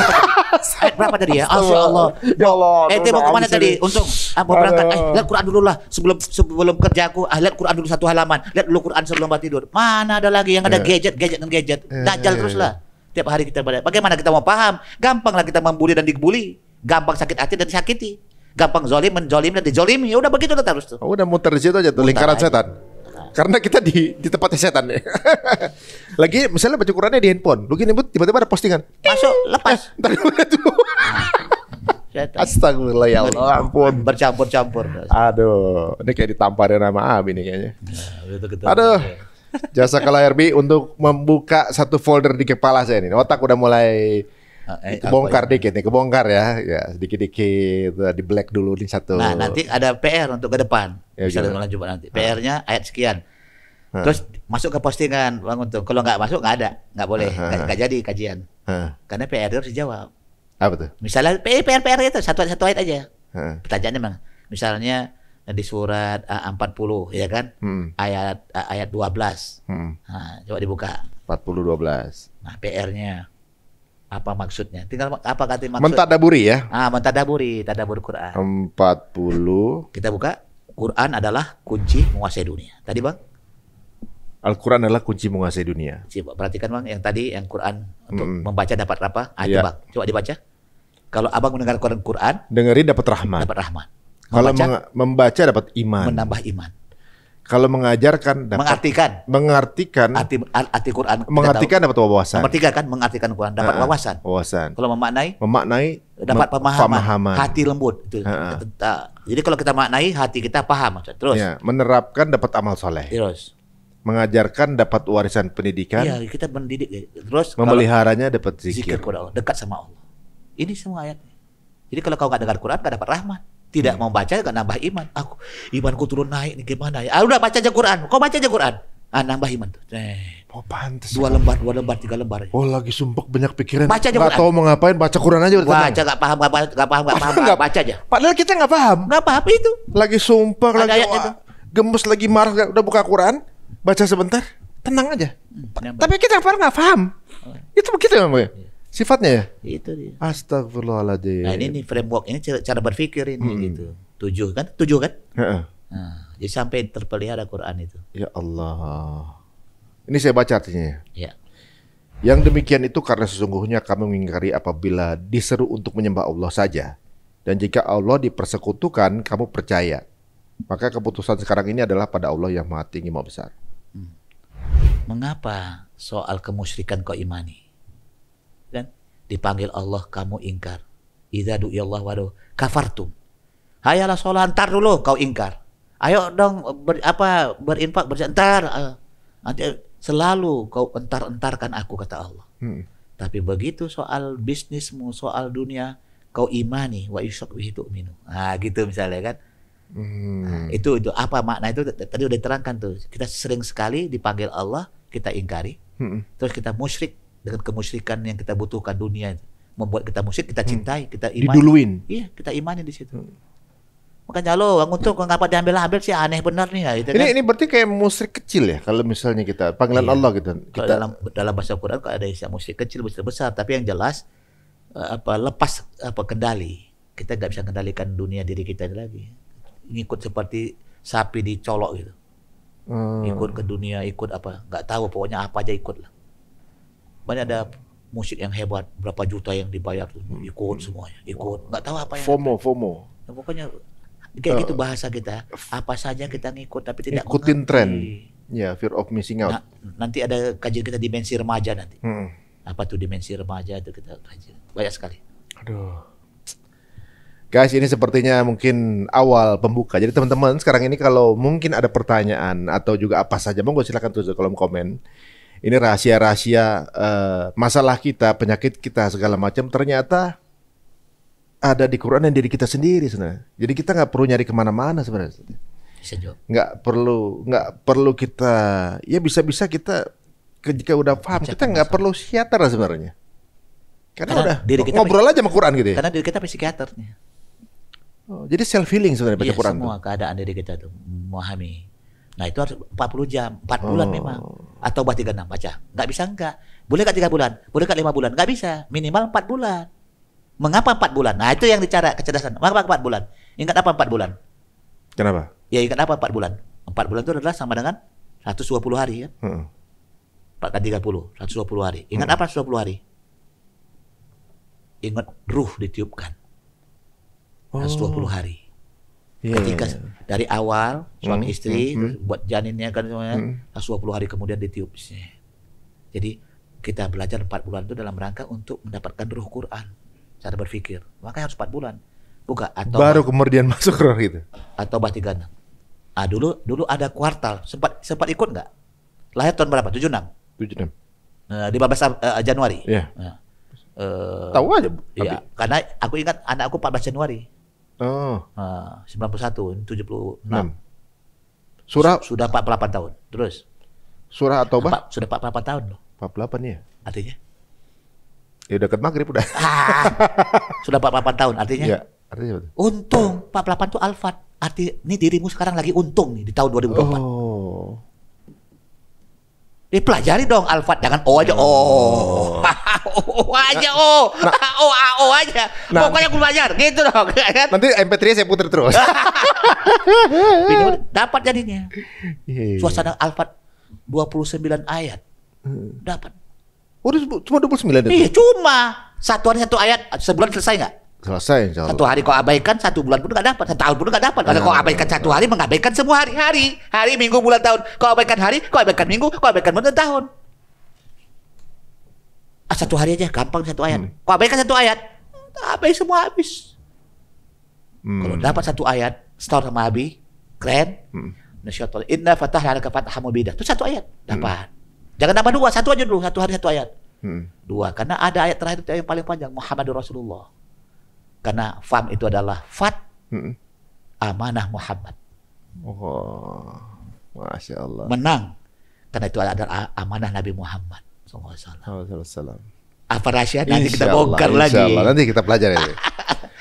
berapa tadi ya? Masya Allah. Ya Allah. Mau kemana tadi? Untung mau berangkat. Lihat Quran dulu lah sebelum kerjaku. Lihat Quran dulu 1 halaman. Lihat dulu Quran sebelum tidur. Mana ada lagi yang ada gadget. Dajjal terus lah. Tiap hari kita bagaimana kita mau paham? Gampang lah kita membuli dan dibully. Gampang sakit hati dan disakiti. Gampang menzolim dan dijolimi. Ya udah begitu terus tuh. Udah muter di situ aja tuh lingkaran setan. Karena kita di tempatnya setan ya. Lagi misalnya baca Qurannya di handphone. Lu gini tiba-tiba ada postingan. Masuk, lepas. Ntar dulu. Astagfirullah ya Allah, ampun. Bercampur-campur. Aduh, ini kayak ditamparin nama Abi nih kayaknya. Aduh. Jasa KLRB untuk membuka satu folder di kepala saya nih. Otak udah mulai kebongkar dikit nih, kebongkar ya. Ya, sedikit-dikit di black dulu nih satu. Nah, nanti ada PR untuk ke depan. Ya, bisa lanjut nanti. PR-nya ayat sekian. Terus masuk ke postingan Bang Untung. Kalau nggak masuk nggak ada, nggak boleh, nggak jadi kajian. Karena PR harus dijawab. Apa tuh? Misalnya PR itu satu ayat aja. Pertanyaannya Bang, misalnya di surat 40 ya kan, ayat 12. Nah, coba dibuka. 40:12. Nah, PR-nya apa maksudnya? Tinggal apa kata maksud? Mentadaburi ya. Mentadaburi, tadabur Quran. 40. Kita buka. Quran adalah kunci menguasai dunia. Tadi Bang? Al-Quran adalah kunci menguasai dunia. Coba perhatikan Bang, yang tadi yang Quran untuk membaca dapat apa? Coba dibaca. Kalau Abang mendengar Quran, dengerin dapat rahmat. Dapat rahmat. Kalau membaca dapat iman. Menambah iman. Kalau mengajarkan dapat mengartikan arti Quran. Mengartikan dapat wawasan. Mengartikan Quran dapat wawasan. Kalau memaknai dapat pemahaman. Hati lembut. Jadi kalau kita maknai, hati kita paham. Terus. Ya, menerapkan dapat amal soleh. Terus. Mengajarkan dapat warisan pendidikan. Iya, kita mendidik. Terus. Memeliharanya dapat zikir. Kepada Allah, dekat sama Allah. Ini semua ayatnya. Jadi kalau kau nggak dengar Quran, nggak dapat rahmat. Tidak mau baca, nggak nambah iman. Imanku turun naik nih gimana ya? Udah baca aja Quran. Kau baca aja Quran. Nambah iman tuh. Oh pantes. 2 lembar, 3 lembar. Oh lagi sumpek banyak pikiran. Baca aja Quran. Gak tahu mau ngapain, baca Quran aja udah tenang. Baca nggak paham, baca aja. Padahal kita nggak paham. Nggak paham itu. Lagi sumpek, lagi gemes, lagi marah, udah buka Quran, baca sebentar, tenang aja. Tapi kita nggak paham. Itu begitu ya, Bang? Sifatnya ya? Itu dia. Astagfirullahaladzim. Nah ini framework, ini cara berpikir ini gitu. 7 kan? Nah, jadi sampai terpelihara Quran itu. Ya Allah. Ini saya baca artinya. Ya. Yang demikian itu karena sesungguhnya kamu mengingkari apabila diseru untuk menyembah Allah saja. Dan jika Allah dipersekutukan, kamu percaya. Maka keputusan sekarang ini adalah pada Allah yang Maha Tinggi, Maha Besar. Mengapa soal kemusyrikan kau imani? Dan dipanggil Allah kamu ingkar. Idza du'iyallah wa kafartum. Hayalah sholat, ntar dulu kau ingkar. Ayo dong berinfak berjantar. Nanti selalu kau entar-entarkan aku, kata Allah. Tapi begitu soal bisnismu, soal dunia, kau imani wa yusyrik tu'minu. Nah, gitu misalnya kan. Nah, itu apa makna itu tadi udah diterangkan tuh. Kita sering sekali dipanggil Allah, kita ingkari. Terus kita musyrik dengan kemusyrikan yang kita butuhkan dunia itu. Membuat kita musyrik, kita cintai, kita imani. Diduluin. Iya, kita imani di situ. Makanya lo untuk ngapa diambil sih, aneh benar nih ya, gitu kan? Ini berarti kayak musyrik kecil ya kalau misalnya kita panggilan Allah gitu. Kalau dalam bahasa Quran kalau ada istilah musyrik kecil, musyrik besar, tapi yang jelas lepas kendali. Kita nggak bisa kendalikan dunia diri kita lagi. Ngikut seperti sapi dicolok gitu. Ikut ke dunia, ikut apa? Nggak tahu, pokoknya apa aja ikut lah. Banyak ada musik yang hebat, berapa juta yang dibayar tuh, ikut semuanya, ikut. Nggak tahu apa yang FOMO. Nah, pokoknya kayak gitu bahasa kita. Apa saja kita ngikut, tapi tidak ikutin mengerti. tren. Ya, fear of missing out. Nanti ada kajian kita dimensi remaja nanti. Apa tuh dimensi remaja itu kita kaji. Banyak sekali. Aduh. Guys, ini sepertinya mungkin awal pembuka. Jadi teman-teman sekarang ini kalau mungkin ada pertanyaan atau juga apa saja, monggo silakan tulis di kolom komen. Ini rahasia-rahasia masalah kita, penyakit kita segala macam ternyata ada di Quran dan diri kita sendiri sebenarnya. Jadi kita nggak perlu nyari kemana-mana sebenarnya. Bisa jawab. Nggak perlu kita, ya bisa-bisa kita jika udah paham kita nggak perlu psikiater sebenarnya. Karena udah diri kita ngobrol aja sama Quran gitu ya. Karena diri kita psikiaternya. Oh, jadi self healing sebenarnya baca Quran. Semua keadaan diri kita tuh memahami. Nah itu harus 40 jam, 4 bulan memang. Atau 36 baca. Nggak bisa enggak. Boleh nggak 3 bulan? Boleh nggak 5 bulan? Nggak bisa. Minimal 4 bulan. Mengapa 4 bulan? Nah itu yang bicara kecerdasan. Mengapa 4 bulan? Ingat apa 4 bulan? Kenapa? Ya ingat apa 4 bulan? 4 bulan itu adalah sama dengan 120 hari kan? 4 kali 30, 120 hari. Ingat apa 120 hari? Ingat ruh ditiupkan. 120 hari. Ketika dari awal suami istri buat janinnya kan semuanya 120 hari kemudian ditiup. Jadi kita belajar 4 bulan itu dalam rangka untuk mendapatkan ruh Quran, cara berpikir. Makanya harus 4 bulan. Bukan atau baru kemudian masuk roh gitu. Atau 36. Ah dulu ada kuartal. Sempat ikut enggak? Lahir tahun berapa? 76. 76. 15 Januari. Iya. Tahu aja. Iya, karena aku ingat anak aku 14 Januari. Oh. 91, 76. Surah sudah 48 tahun. Terus surah At-Taubah sudah 48 tahun loh. 48 ya. Artinya? Ya udah dekat maghrib udah. Sudah 48 tahun artinya? Ya, artinya apa? Untung 48 itu alfat. Arti ini dirimu sekarang lagi untung nih di tahun 2024. Oh. Dipelajari dong alfat, jangan O aja. O aja O. O aja. Pokoknya aku belajar gitu dong. Nanti MP3 saya puter terus. Video dapat jadinya. Suasana alfat 29 ayat. Dapat. Oh, cuma 29 itu? Iya, cuma satu hari satu ayat, sebulan selesai nggak? Selesai, insya Allah. 1 hari kau abaikan, 1 bulan pun nggak dapat, 1 tahun pun nggak dapat. Kalau kau abaikan 1 hari, mengabaikan semua hari, minggu, bulan, tahun. Kau abaikan hari, kau abaikan minggu, kau abaikan bulan, tahun. 1 hari aja, gampang 1 ayat. Kau abaikan 1 ayat, abai semua habis. Kalau dapat 1 ayat, setahun sama Abi, keren. Nasyatullah, inna fatahna laka fathan mubidah. Itu 1 ayat, dapat. Jangan tambah 2, 1 aja dulu, 1 hari 1 ayat. 2, karena ada ayat terakhir itu yang paling panjang, Muhammadur Rasulullah. Karena fam itu adalah fat amanah Muhammad. Oh, Masya Allah. Menang. Karena itu adalah amanah Nabi Muhammad SAW. Apa rahasia? Nanti kita bongkar lagi. Nanti kita pelajari.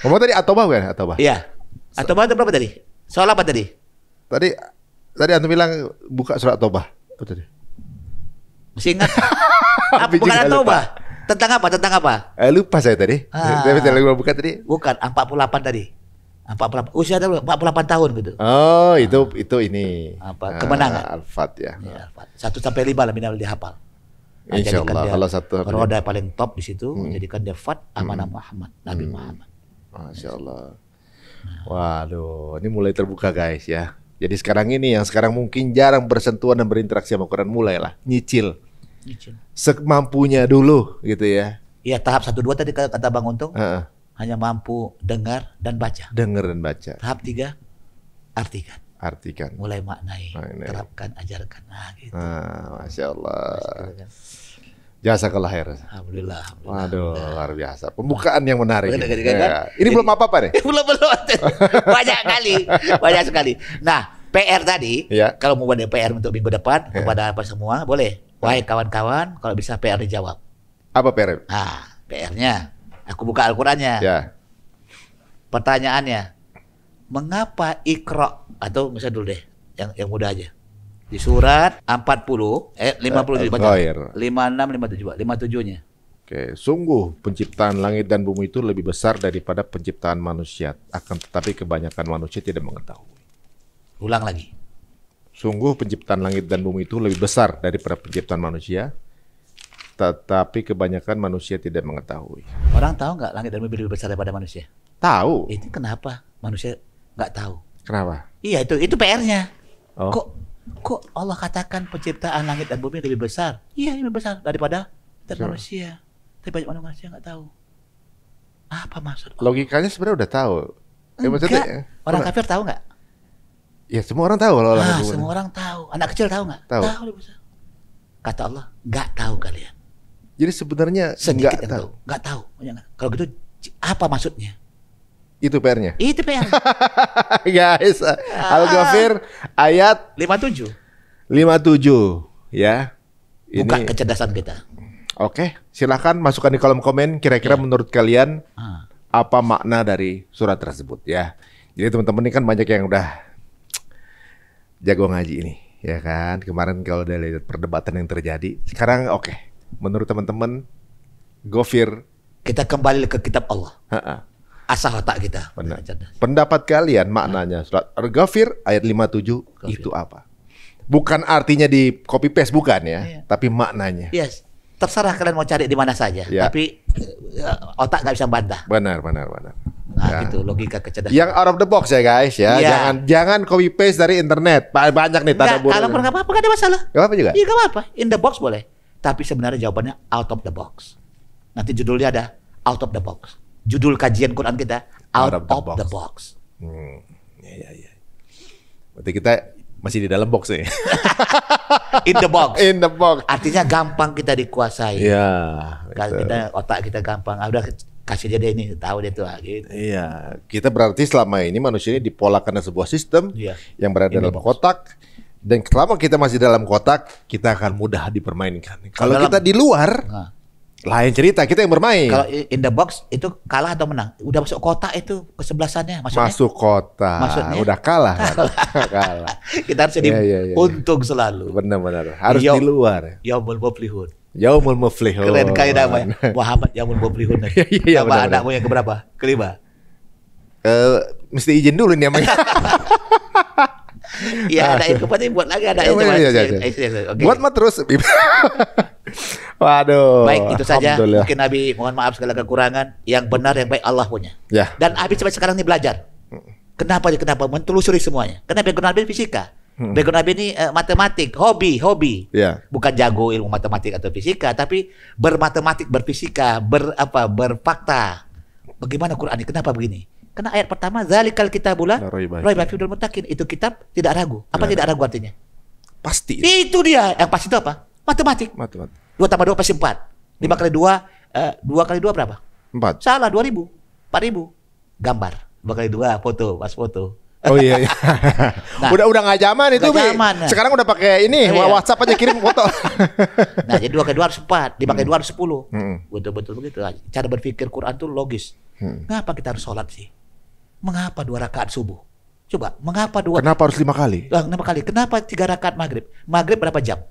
Ngomong tadi At-Taubah kan? At-Taubah. Iya. At-Taubah itu berapa tadi? Soal apa tadi? Tadi antum bilang buka surat At-Taubah. Apa tadi? Masih ingat? Bukan At-Taubah. Tentang apa? Lupa saya tadi. Tapi lagi buka tadi. Bukan, 48 tadi. 48. Usia 48 tahun gitu. Oh, itu ini. Apa? Kemenangan. Al-Fat ya. Ya, Al-Fat. 1 sampai 5 lah minimal dihafal. Insya Jadikan Allah. dia Kalau satu roda paling top di situ, jadikan dia fat amanah Muhammad, Nabi Muhammad. Masya Allah. Waduh, ini mulai terbuka guys ya. Jadi sekarang ini yang sekarang mungkin jarang bersentuhan dan berinteraksi sama Quran, mulailah nyicil semampunya dulu gitu ya. Iya, tahap 1, 2 tadi kata Bang Untung, Heeh. hanya mampu dengar dan baca. Dengar dan baca, Tahap 3, artikan. artikan. Mulai maknai, Maknai. terapkan, ajarkan. Nah, gitu. Masya Allah. Jazakallah khair. Alhamdulillah. Waduh, luar biasa. Pembukaan yang menarik. Benar, ini. kan? Ya. Ini belum apa-apa nih. belum. Banyak sekali. Nah, PR tadi, Ya. kalau mau buat PR untuk minggu depan kepada apa semua, boleh. Wahai kawan-kawan, kalau bisa PR dijawab. Apa PR? Nah, PR-nya, aku buka Al-Qurannya. Ya. Pertanyaannya, mengapa Iqra, atau misalnya dulu deh, yang mudah aja. Di surat 40, 50 baca. Ghair. 56, 57, Pak. 57-nya. Oke, sungguh penciptaan langit dan bumi itu lebih besar daripada penciptaan manusia. Akan tetapi kebanyakan manusia tidak mengetahui. Ulang lagi. Sungguh penciptaan langit dan bumi itu lebih besar daripada penciptaan manusia, tetapi kebanyakan manusia tidak mengetahui. Orang tahu nggak langit dan bumi lebih besar daripada manusia? Tahu? Itu kenapa manusia nggak tahu? Kenapa? Iya, itu PR-nya. Oh. Kok Allah katakan penciptaan langit dan bumi lebih besar? Iya, lebih besar daripada manusia. Tapi banyak manusia nggak tahu. Apa maksud Allah? Logikanya sebenarnya udah tahu. Enggak. Orang kafir tahu nggak? Ya semua orang tahu kalau langit bumi. Semua orang tahu. Anak kecil tahu nggak? Tahu. Lebih besar. Kata Allah, nggak tahu kalian. Jadi sebenarnya Sedikit nggak yang tahu. Nggak tahu. Kalau gitu, apa maksudnya? Itu PR-nya. Itu PR. Guys, Al-Ghafir ayat 57. 57 ya. Buka Ini kecerdasan kita. oke, silahkan masukkan di kolom komen kira-kira menurut kalian apa makna dari surat tersebut ya. Jadi teman-teman ini kan banyak yang udah jago ngaji ini, ya kan. Kemarin kalau udah lihat perdebatan yang terjadi, sekarang oke. Menurut teman-teman, Ghafir, Kita kembali ke kitab Allah. ha-ha, Asah otak kita. benar. Cerdas. Pendapat kalian maknanya surat Al-Ghafir ayat 57 itu apa? Bukan artinya di copy paste bukan ya, Iya. tapi maknanya. Yes. Terserah kalian mau cari di mana saja. Ya. Tapi otak nggak bisa bantah. Benar. Nah, Ya. gitu logika kecerdasan. Yang out of the box ya guys ya. Iya. Jangan copy paste dari internet. Banyak nih tanda Nggak, kalau pun nggak apa-apa, nggak ada masalah. Gak apa juga? Iya, nggak apa-apa. In the box boleh. Tapi sebenarnya jawabannya out of the box. Nanti judulnya ada out of the box. Judul kajian Quran kita out of the box. Iya. Berarti kita masih di dalam box nih. In the box. In the box. Artinya gampang kita dikuasai. Iya. Kalau betul. kita otak kita gampang. Udah kasih dia ini, tahu dia tuh gitu. Iya. Kita berarti selama ini manusia ini dipolakan dengan sebuah sistem Iya. yang berada In the dalam box. kotak. Dan selama kita masih dalam kotak, kita akan mudah dipermainkan. Kalau dalam- kita di luar, Nah, lain cerita, kita yang bermain. kalau in the box itu kalah atau menang? Udah masuk kotak itu kesebelasannya maksudnya. Masuk kota, Maksudnya? udah kalah kan? Kalah. Kita harus jadi Iya. untung selalu. Benar-benar harus Yo. di luar. Yaumul muflihun. Yaumul muflihun. Keren kali namanya. Muhammad Yaumul muflihun. Iya, Nama benar-benar. anakmu yang keberapa? Kelima. Mesti izin dulu nih namanya. Iya, ada itu penting buat lagi ada Iya, itu. iya. Oke. Buat mah terus. Waduh. Baik, itu saja. Alhamdulillah. Mungkin Nabi mohon maaf segala kekurangan. Yang benar yang baik Allah punya. Ya. Dan Abi sampai sekarang ini belajar. Kenapa? Mentelusuri semuanya. Karena background Abi fisika. Background Abi ini matematik, hobi. Ya. Bukan jago ilmu matematik atau fisika, tapi bermatematik, berfisika, berfakta. Bagaimana Quran ini? Kenapa begini? Karena ayat pertama, zalikal kitabula La raiba raiba fihi hudal muttaqin. Itu kitab tidak ragu. Apa tidak ragu artinya? Pasti. Itu dia. Yang pasti itu apa? Matematik. Matematik. 2 tambah 2 pasti 4. 5 kali 2, 2 kali 2 berapa? 4. Salah, 2.000. 4.000. Gambar. 2 kali 2, foto, pas foto. Oh iya. Nah. udah nggak zaman itu, Nggak Bi. zaman, nah. Sekarang udah pakai ini, Iya. WhatsApp aja kirim foto. Nah, jadi 2 kali 2 harus 4, 5 kali 2 harus 10. Hmm. Betul-betul begitu. Cara berpikir Quran tuh logis. Kenapa kita harus sholat sih? Mengapa 2 rakaat subuh? Coba, mengapa 2? Kenapa harus 5 kali? Kenapa kali? Kenapa 3 rakaat maghrib? Maghrib berapa jam?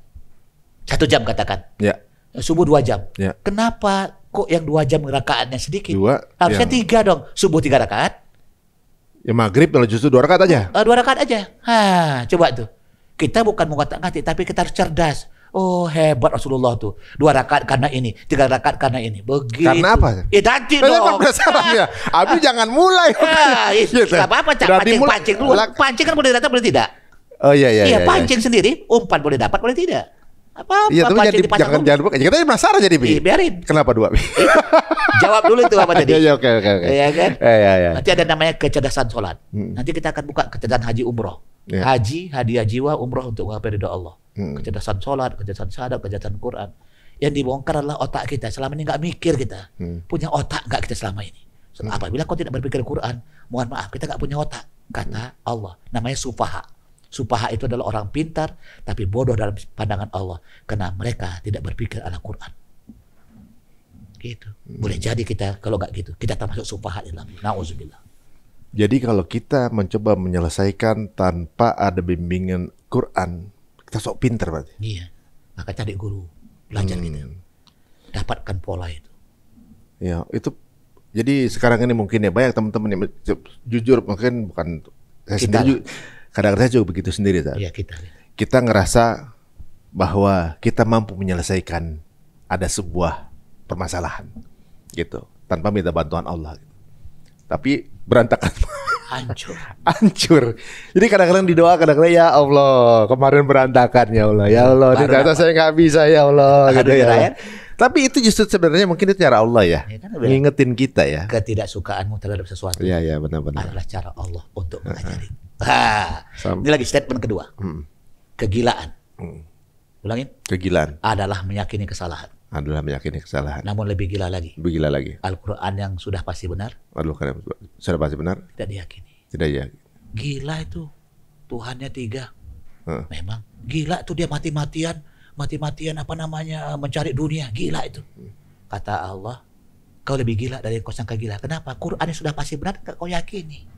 1 jam katakan. Ya. Subuh 2 jam. Ya. Kenapa kok yang 2 jam rakaatnya sedikit? 2, Harusnya yang- 3 dong. Subuh 3 rakaat. Ya maghrib kalau justru 2 rakaat aja. 2 rakaat aja. Coba tuh. Kita bukan mau ngotak-ngatik, tapi kita harus cerdas. Oh hebat Rasulullah tuh. 2 rakaat karena ini, 3 rakaat karena ini. Begitu. Karena apa? Nanti Kenapa dong. penasaran ya? Abi jangan mulai. Gitu. Gak apa-apa, pancing dulu. Pancing kan boleh datang boleh tidak. Oh iya. Iya, pancing sendiri, umpan boleh dapat boleh tidak. Apa-apa, Iya, tapi jangan buka. Kita penasaran jadi Bi. Biarin. Kenapa 2 Bi? Jawab dulu itu apa tadi. Iya, oke. Iya kan? Iya. Nanti ada namanya kecerdasan sholat. Nanti kita akan buka kecerdasan haji umroh. Iya. Haji, hadiah jiwa, umroh untuk menggapai ridho Allah. Kecerdasan sholat, kecerdasan syahadat, kecerdasan Quran. Yang dibongkar adalah otak kita. Selama ini nggak mikir kita. Punya otak nggak kita selama ini. Apabila kau tidak berpikir Quran, mohon maaf, kita nggak punya otak. Kata Allah. Namanya sufaha. Sufaha itu adalah orang pintar, tapi bodoh dalam pandangan Allah. Karena mereka tidak berpikir ala Quran. Gitu. Boleh jadi kita, kalau nggak gitu, kita termasuk sufaha dalam. Na'udzubillah. Jadi kalau kita mencoba menyelesaikan tanpa ada bimbingan Quran, kita sok pinter berarti. Iya. Maka cari guru, belajar gitu. Dapatkan pola itu. Ya, itu. Jadi sekarang ini mungkin ya banyak teman-teman yang jujur mungkin bukan saya sendiri. Kadang-kadang saya juga begitu sendiri. Iya, kita ngerasa bahwa kita mampu menyelesaikan ada sebuah permasalahan gitu tanpa minta bantuan Allah. Tapi berantakan. Hancur. Jadi kadang-kadang didoa, kadang-kadang ya Allah kemarin berantakan ya Allah. Ya Allah, ini ternyata saya nggak bisa ya Allah. Gitu ya. Tapi itu justru sebenarnya mungkin itu cara Allah ya, ngingetin kita ya. Ketidaksukaanmu terhadap sesuatu. Iya benar-benar. Adalah cara Allah untuk mengajari. Ini lagi statement kedua. Kegilaan. Ulangin. Kegilaan. Adalah meyakini kesalahan. Namun lebih gila lagi. Al-Quran yang sudah pasti benar. Sudah pasti benar. Tidak diyakini. Gila itu. Tuhannya 3. Memang. Gila itu dia mati-matian mencari dunia. Gila itu. Kata Allah, kau lebih gila dari yang kau sangka gila. Kenapa? Quran yang sudah pasti benar kau yakini.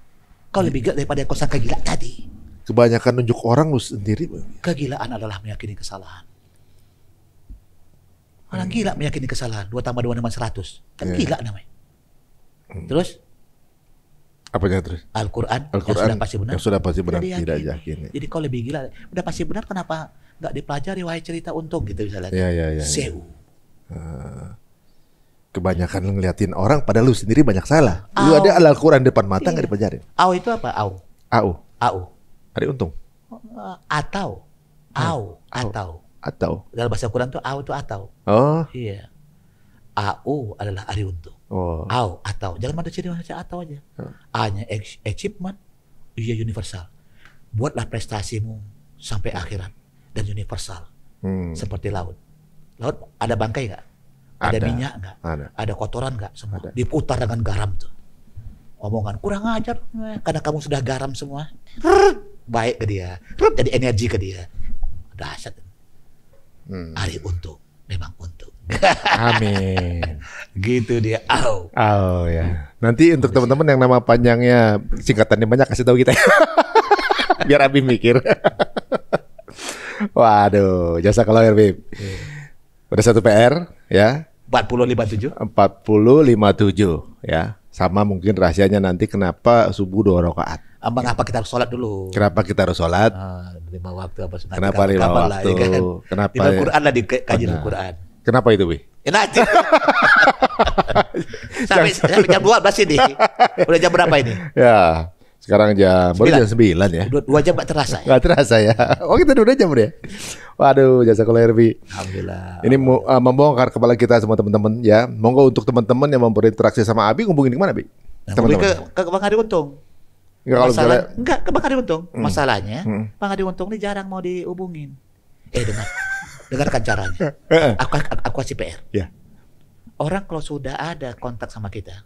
Kau lebih gila daripada yang kau sangka gila tadi. Kebanyakan nunjuk orang lu sendiri. Kegilaan adalah meyakini kesalahan. Orang gila meyakini kesalahan. 2 tambah 2 = 100. Kan gila namanya. Terus? Apanya terus? Al-Quran yang sudah pasti benar tidak yakini. Jadi kau lebih gila. Udah pasti benar, kenapa nggak dipelajari wahai cerita untung gitu misalnya. Iya. Sewu. Kebanyakan ngeliatin orang padahal lu sendiri banyak salah. Lu ada Al-Quran depan mata nggak dipelajarin. Au itu apa? Au. Ada untung. Atau. Dalam bahasa Quran tuh au itu atau. Oh. Iya. Au adalah ari untung. Oh. Au atau. Jangan ada ciri bahasa atau aja. A-nya achievement, iya universal. Buatlah prestasimu sampai akhirat dan universal. Seperti laut. Laut ada bangkai nggak? Ada minyak nggak? Ada kotoran nggak? Semua diputar dengan garam tuh. Omongan kurang ajar karena kamu sudah garam semua. Baik ke dia. Jadi energi ke dia. Dahsyat. Hari untung, memang untung. Amin. Gitu dia. Au ya. Nanti untuk teman-teman yang nama panjangnya singkatannya banyak kasih tahu kita. Biar Abi mikir. Waduh, jasa kalau Bib. Udah 1 PR ya. 40-57 ya. Sama mungkin rahasianya nanti kenapa subuh 2 rakaat. Mengapa kita harus sholat dulu? Kenapa kita harus sholat? 5 waktu apa sunat? Kenapa 5 waktu? Ya kan? Kenapa? Di Al-Quran lah dikaji Al-Quran. Kenapa itu, Bi? Nanti. sampai jam 12 ini. Udah jam berapa ini? Ya, sekarang jam 9 ya. 2 jam gak terasa ya? Gak terasa ya. Oh kita 2 jam ya. Waduh, jasa kalau Herbi. Alhamdulillah. Ini membongkar kepala kita semua teman-teman ya. Monggo untuk teman-teman yang mau berinteraksi sama Abi hubungin kemana, Bi? Teman-teman. Ke Bang Hari Untung. Enggak, ke Bang Hari Untung. Masalahnya, Bang Hari Untung ini jarang mau dihubungin. Dengarkan caranya. Aku kasih PR. Ya. Orang kalau sudah ada kontak sama kita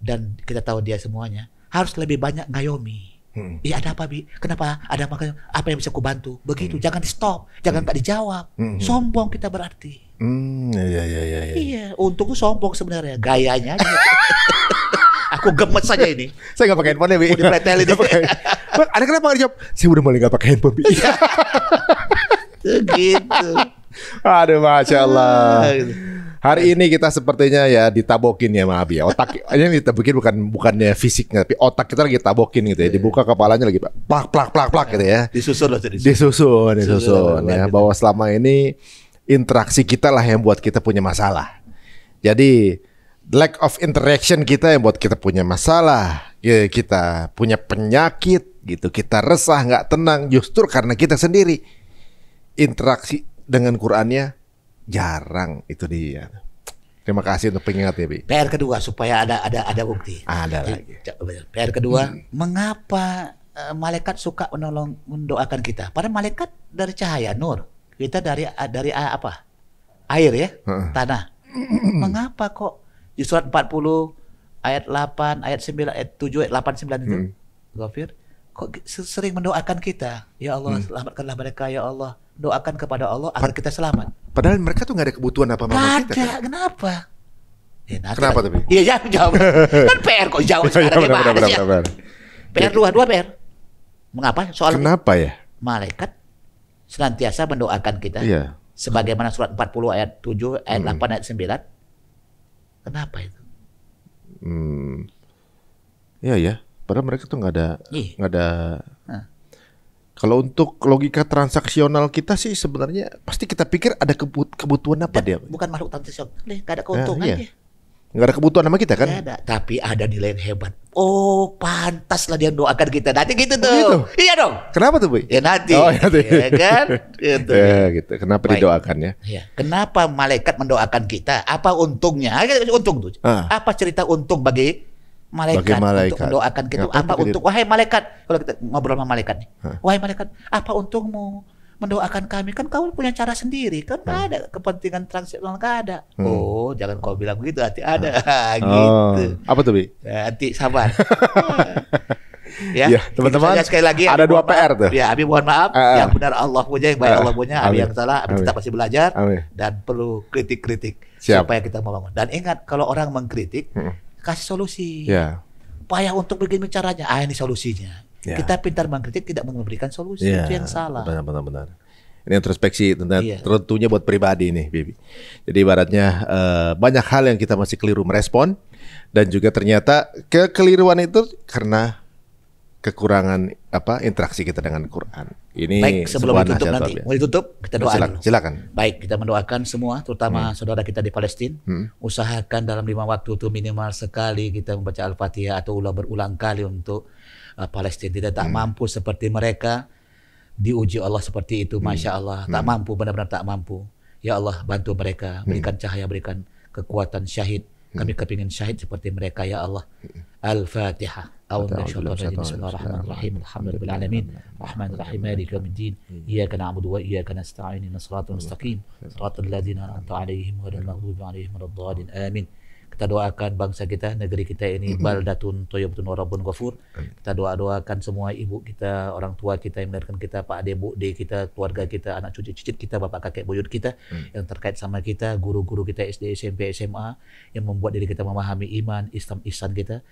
dan kita tahu dia semuanya, harus lebih banyak ngayomi. Iya ada apa Bi? Kenapa? Ada apa yang bisa ku bantu? Begitu, jangan di stop, jangan nggak dijawab. Sombong kita berarti. Iya. Iya, untung sombong sebenarnya, gayanya aja. Aku gemes saja ini. Saya nggak pakai handphone ya Bi. Udah pretelin itu. Ada kenapa nggak dijawab? Saya udah mulai nggak pakai handphone Bi. Gitu. Aduh, masya Allah. Hari ini kita sepertinya ya ditabokin ya maaf ya. Otak ini ditabokin bukannya fisiknya, tapi otak kita lagi tabokin gitu ya. Dibuka kepalanya lagi plak plak plak plak gitu ya. Disusun loh. Disusun ya. Bahwa selama ini interaksi kita lah yang buat kita punya masalah. Jadi lack of interaction kita yang buat kita punya masalah. Ya, kita punya penyakit gitu. Kita resah, nggak tenang justru karena kita sendiri. Interaksi dengan Qur'annya jarang, itu dia. Terima kasih untuk pengingat ya, Bi. PR kedua supaya ada bukti. Ada lagi. PR kedua, mengapa malaikat suka mendoakan kita? Padahal malaikat dari cahaya nur, kita dari apa? Air ya, tanah. Mengapa kok di surat 40 ayat 8, ayat 9, ayat 7, ayat 8, 9 itu, Ghafir, kok sering mendoakan kita? Ya Allah, selamatkanlah mereka ya Allah. Doakan kepada Allah agar kita selamat. Padahal mereka tuh nggak ada kebutuhan apa-apa sama kita. Ada, kenapa? Ya, kenapa tapi? Iya jawab. Kan PR kok jawab sekarang ya. PR dua PR. Mengapa? Soal kenapa ya? Malaikat senantiasa mendoakan kita. Iya. Sebagaimana surat 40 ayat 7, ayat 8, ayat 9. Kenapa itu? Iya ya. Padahal mereka tuh nggak ada. Kalau untuk logika transaksional kita sih sebenarnya pasti kita pikir ada kebutuhan apa dia? Bukan makhluk transaksional, nggak ada keuntungan iya. dia. Nggak ada kebutuhan sama kita kan? Nggak ada, tapi ada nilai yang hebat. Oh, pantaslah dia doakan kita. Nanti gitu tuh. Gitu? Iya dong. Kenapa tuh, Bu? Ya nanti. Oh, nanti. Ya kan? Gitu. Ya, gitu. Kenapa Baik. didoakan ya? Ya. Kenapa malaikat mendoakan kita? Apa untungnya? Untung tuh. Apa cerita untung bagi malaikat untuk mendoakan kita? Apa untuk wahai malaikat? Kalau kita ngobrol sama malaikat nih. Wahai malaikat, apa untungmu mendoakan kami? Kan kau punya cara sendiri. Kan nggak ada kepentingan transaksional, nggak ada. Oh, jangan kau bilang begitu, hati ada. Gitu. Apa tuh, Bi? Hati sabar. Ya, teman-teman. Sekali lagi ada dua PR tuh. Ya, Abi mohon maaf. Yang benar Allah punya, yang baik Allah punya. Abi yang salah, Abi tetap masih belajar. Dan perlu kritik-kritik supaya kita membangun. Dan ingat, kalau orang mengkritik, kasih solusi. Payah untuk begini caranya. Ini solusinya. Kita pintar mengkritik, tidak memberikan solusi. Itu yang salah. Benar. Ini introspeksi tentunya buat pribadi nih, Bibi. Jadi ibaratnya banyak hal yang kita masih keliru merespon, dan juga ternyata kekeliruan itu karena kekurangan interaksi kita dengan Quran. Ini baik, sebelum ditutup nanti, mau ditutup kita doa dulu. Silakan. Baik, kita mendoakan semua, terutama saudara kita di Palestina. Usahakan dalam 5 waktu itu minimal sekali kita membaca Al-Fatihah atau berulang kali untuk Palestina. Tidak tak mampu seperti mereka, diuji Allah seperti itu, Masya Allah. Tak mampu, benar-benar tak mampu. Ya Allah, bantu mereka, berikan cahaya, berikan kekuatan syahid. Kami kepingin syahid seperti mereka, ya Allah. Al-Fatihah. Bismillahirrahmanirrahim. Alhamdulillahirabbil alamin. Rahmanirrahim. Maliki yaumiddin. Iyyaka na'budu wa iyyaka nasta'in. Ihdinas siratal mustaqim. Siratal ladzina an'amta 'alaihim ghairil maghdubi 'alaihim waladdallin. Amin. Kita doakan bangsa kita, negeri kita ini baldatun thayyibun wa rabbun ghafur. Kita doakan semua ibu kita, orang tua kita yang melahirkan kita, Pak Ade, Bu De kita, keluarga kita, anak cucu cicit kita, bapak kakek buyut kita yang terkait sama kita, guru-guru kita SD, SMP, SMA yang membuat diri kita memahami iman, Islam, ihsan kita.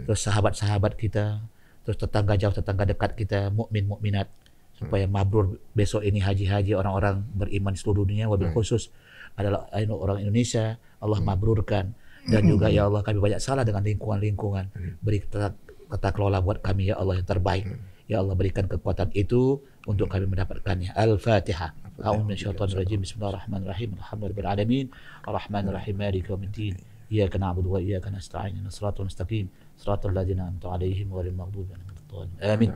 Terus sahabat-sahabat kita, terus tetangga jauh, tetangga dekat kita, mukmin mukminat, supaya mabrur besok ini haji-haji orang-orang beriman di seluruh dunia, wabil khusus adalah orang Indonesia. Allah mabrurkan. Dan juga ya Allah, kami banyak salah dengan lingkungan. Beri tata kelola buat kami ya Allah yang terbaik. Ya Allah, berikan kekuatan itu untuk kami mendapatkannya. Al-Fatihah. A'udzu minasyaitonir rajim. Bismillahirrahmanirrahim. Alhamdulillahirabbil alamin. Arrahmanirrahim. Maliki yaumiddin. Iyyaka na'budu wa iyyaka nasta'in. Ihdinas siratal mustaqim. Siratal ladzina an'amta 'alaihim ghairil maghdubi 'alaihim waladdallin. Amin.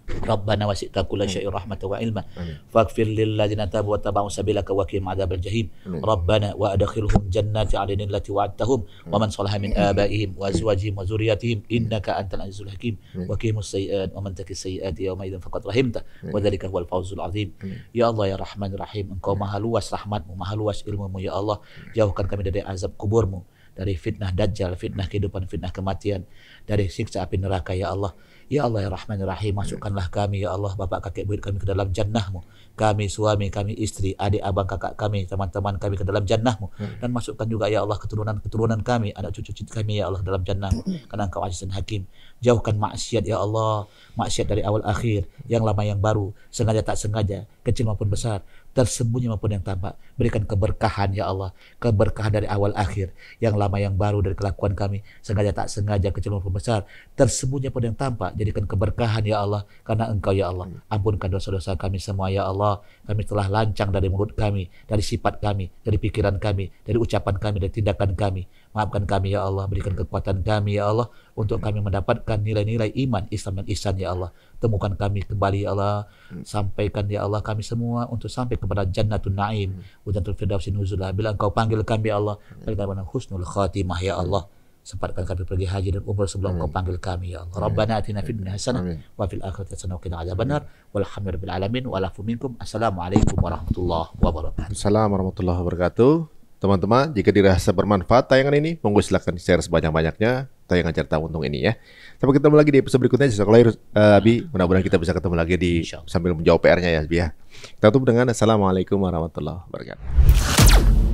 Rabbana wasi'ta kulla syai'in rahmatan wa ilma faghfir lil ladzina tabu wa tabi'u sabilaka wa qihim adzabal jahim. Rabbana wa adkhilhum jannati 'adnin allati wa'adtahum wa man salaha min abaihim wa azwajihim wa dzurriyyatihim innaka antal azizul hakim wa qihimus sayyi'at wa man taqis sayyi'ati yawma idzin faqad rahimta wa dzalika huwal fawzul 'azim. Ya Allah ya Rahmanir Rahim, Engkau maha luas rahmatmu, maha luas ilmumu ya Allah. Jauhkan kami dari azab kuburmu, dari fitnah dajjal, fitnah kehidupan, fitnah kematian, dari siksa api neraka ya Allah. Ya Allah ya Rahman Rahim, masukkanlah kami ya Allah, bapak kakek buyut kami ke dalam jannah-Mu. Kami suami, kami istri, adik abang kakak kami, teman-teman kami ke dalam jannah-Mu. Dan masukkan juga ya Allah keturunan kami, anak cucu kami ya Allah dalam jannah-Mu. Karena Engkau Aziz dan Hakim. Jauhkan maksiat ya Allah, maksiat dari awal akhir, yang lama yang baru, sengaja tak sengaja, kecil maupun besar. tersembunyi maupun yang tampak. Berikan keberkahan ya Allah, keberkahan dari awal akhir, yang lama yang baru dari kelakuan kami, sengaja tak sengaja, kecil maupun besar, tersembunyi maupun yang tampak. Jadikan keberkahan ya Allah, karena Engkau ya Allah. Ampunkan dosa-dosa kami semua ya Allah. Kami telah lancang dari mulut kami, dari sifat kami, dari pikiran kami, dari ucapan kami, dari tindakan kami. Maafkan kami ya Allah, berikan kekuatan kami ya Allah untuk kami mendapatkan nilai-nilai iman, Islam dan ihsan ya Allah. Temukan kami kembali ya Allah, sampaikan ya Allah kami semua untuk sampai kepada Jannatun Naim, Jannatul Firdausi nuzulah. Bila Engkau panggil kami ya Allah, berikan kami husnul khatimah ya Allah. Sempatkan kami pergi haji dan umrah sebelum Engkau panggil kami ya Allah. Rabbana atina fid dunya hasanah wa fil akhirati hasanah wa qina adzabannar. Walhamdulillahil alamin wa alafu minkum. Assalamualaikum warahmatullahi wabarakatuh. Assalamualaikum warahmatullahi wabarakatuh. Teman-teman, jika dirasa bermanfaat tayangan ini, monggo silahkan share sebanyak-banyaknya tayangan Cerita Untung ini ya. Sampai ketemu lagi di episode berikutnya. Jazakallahu Abi. Mudah-mudahan kita bisa ketemu lagi di sambil menjawab PR-nya ya, Abi ya. Kita tutup dengan Assalamualaikum warahmatullahi wabarakatuh.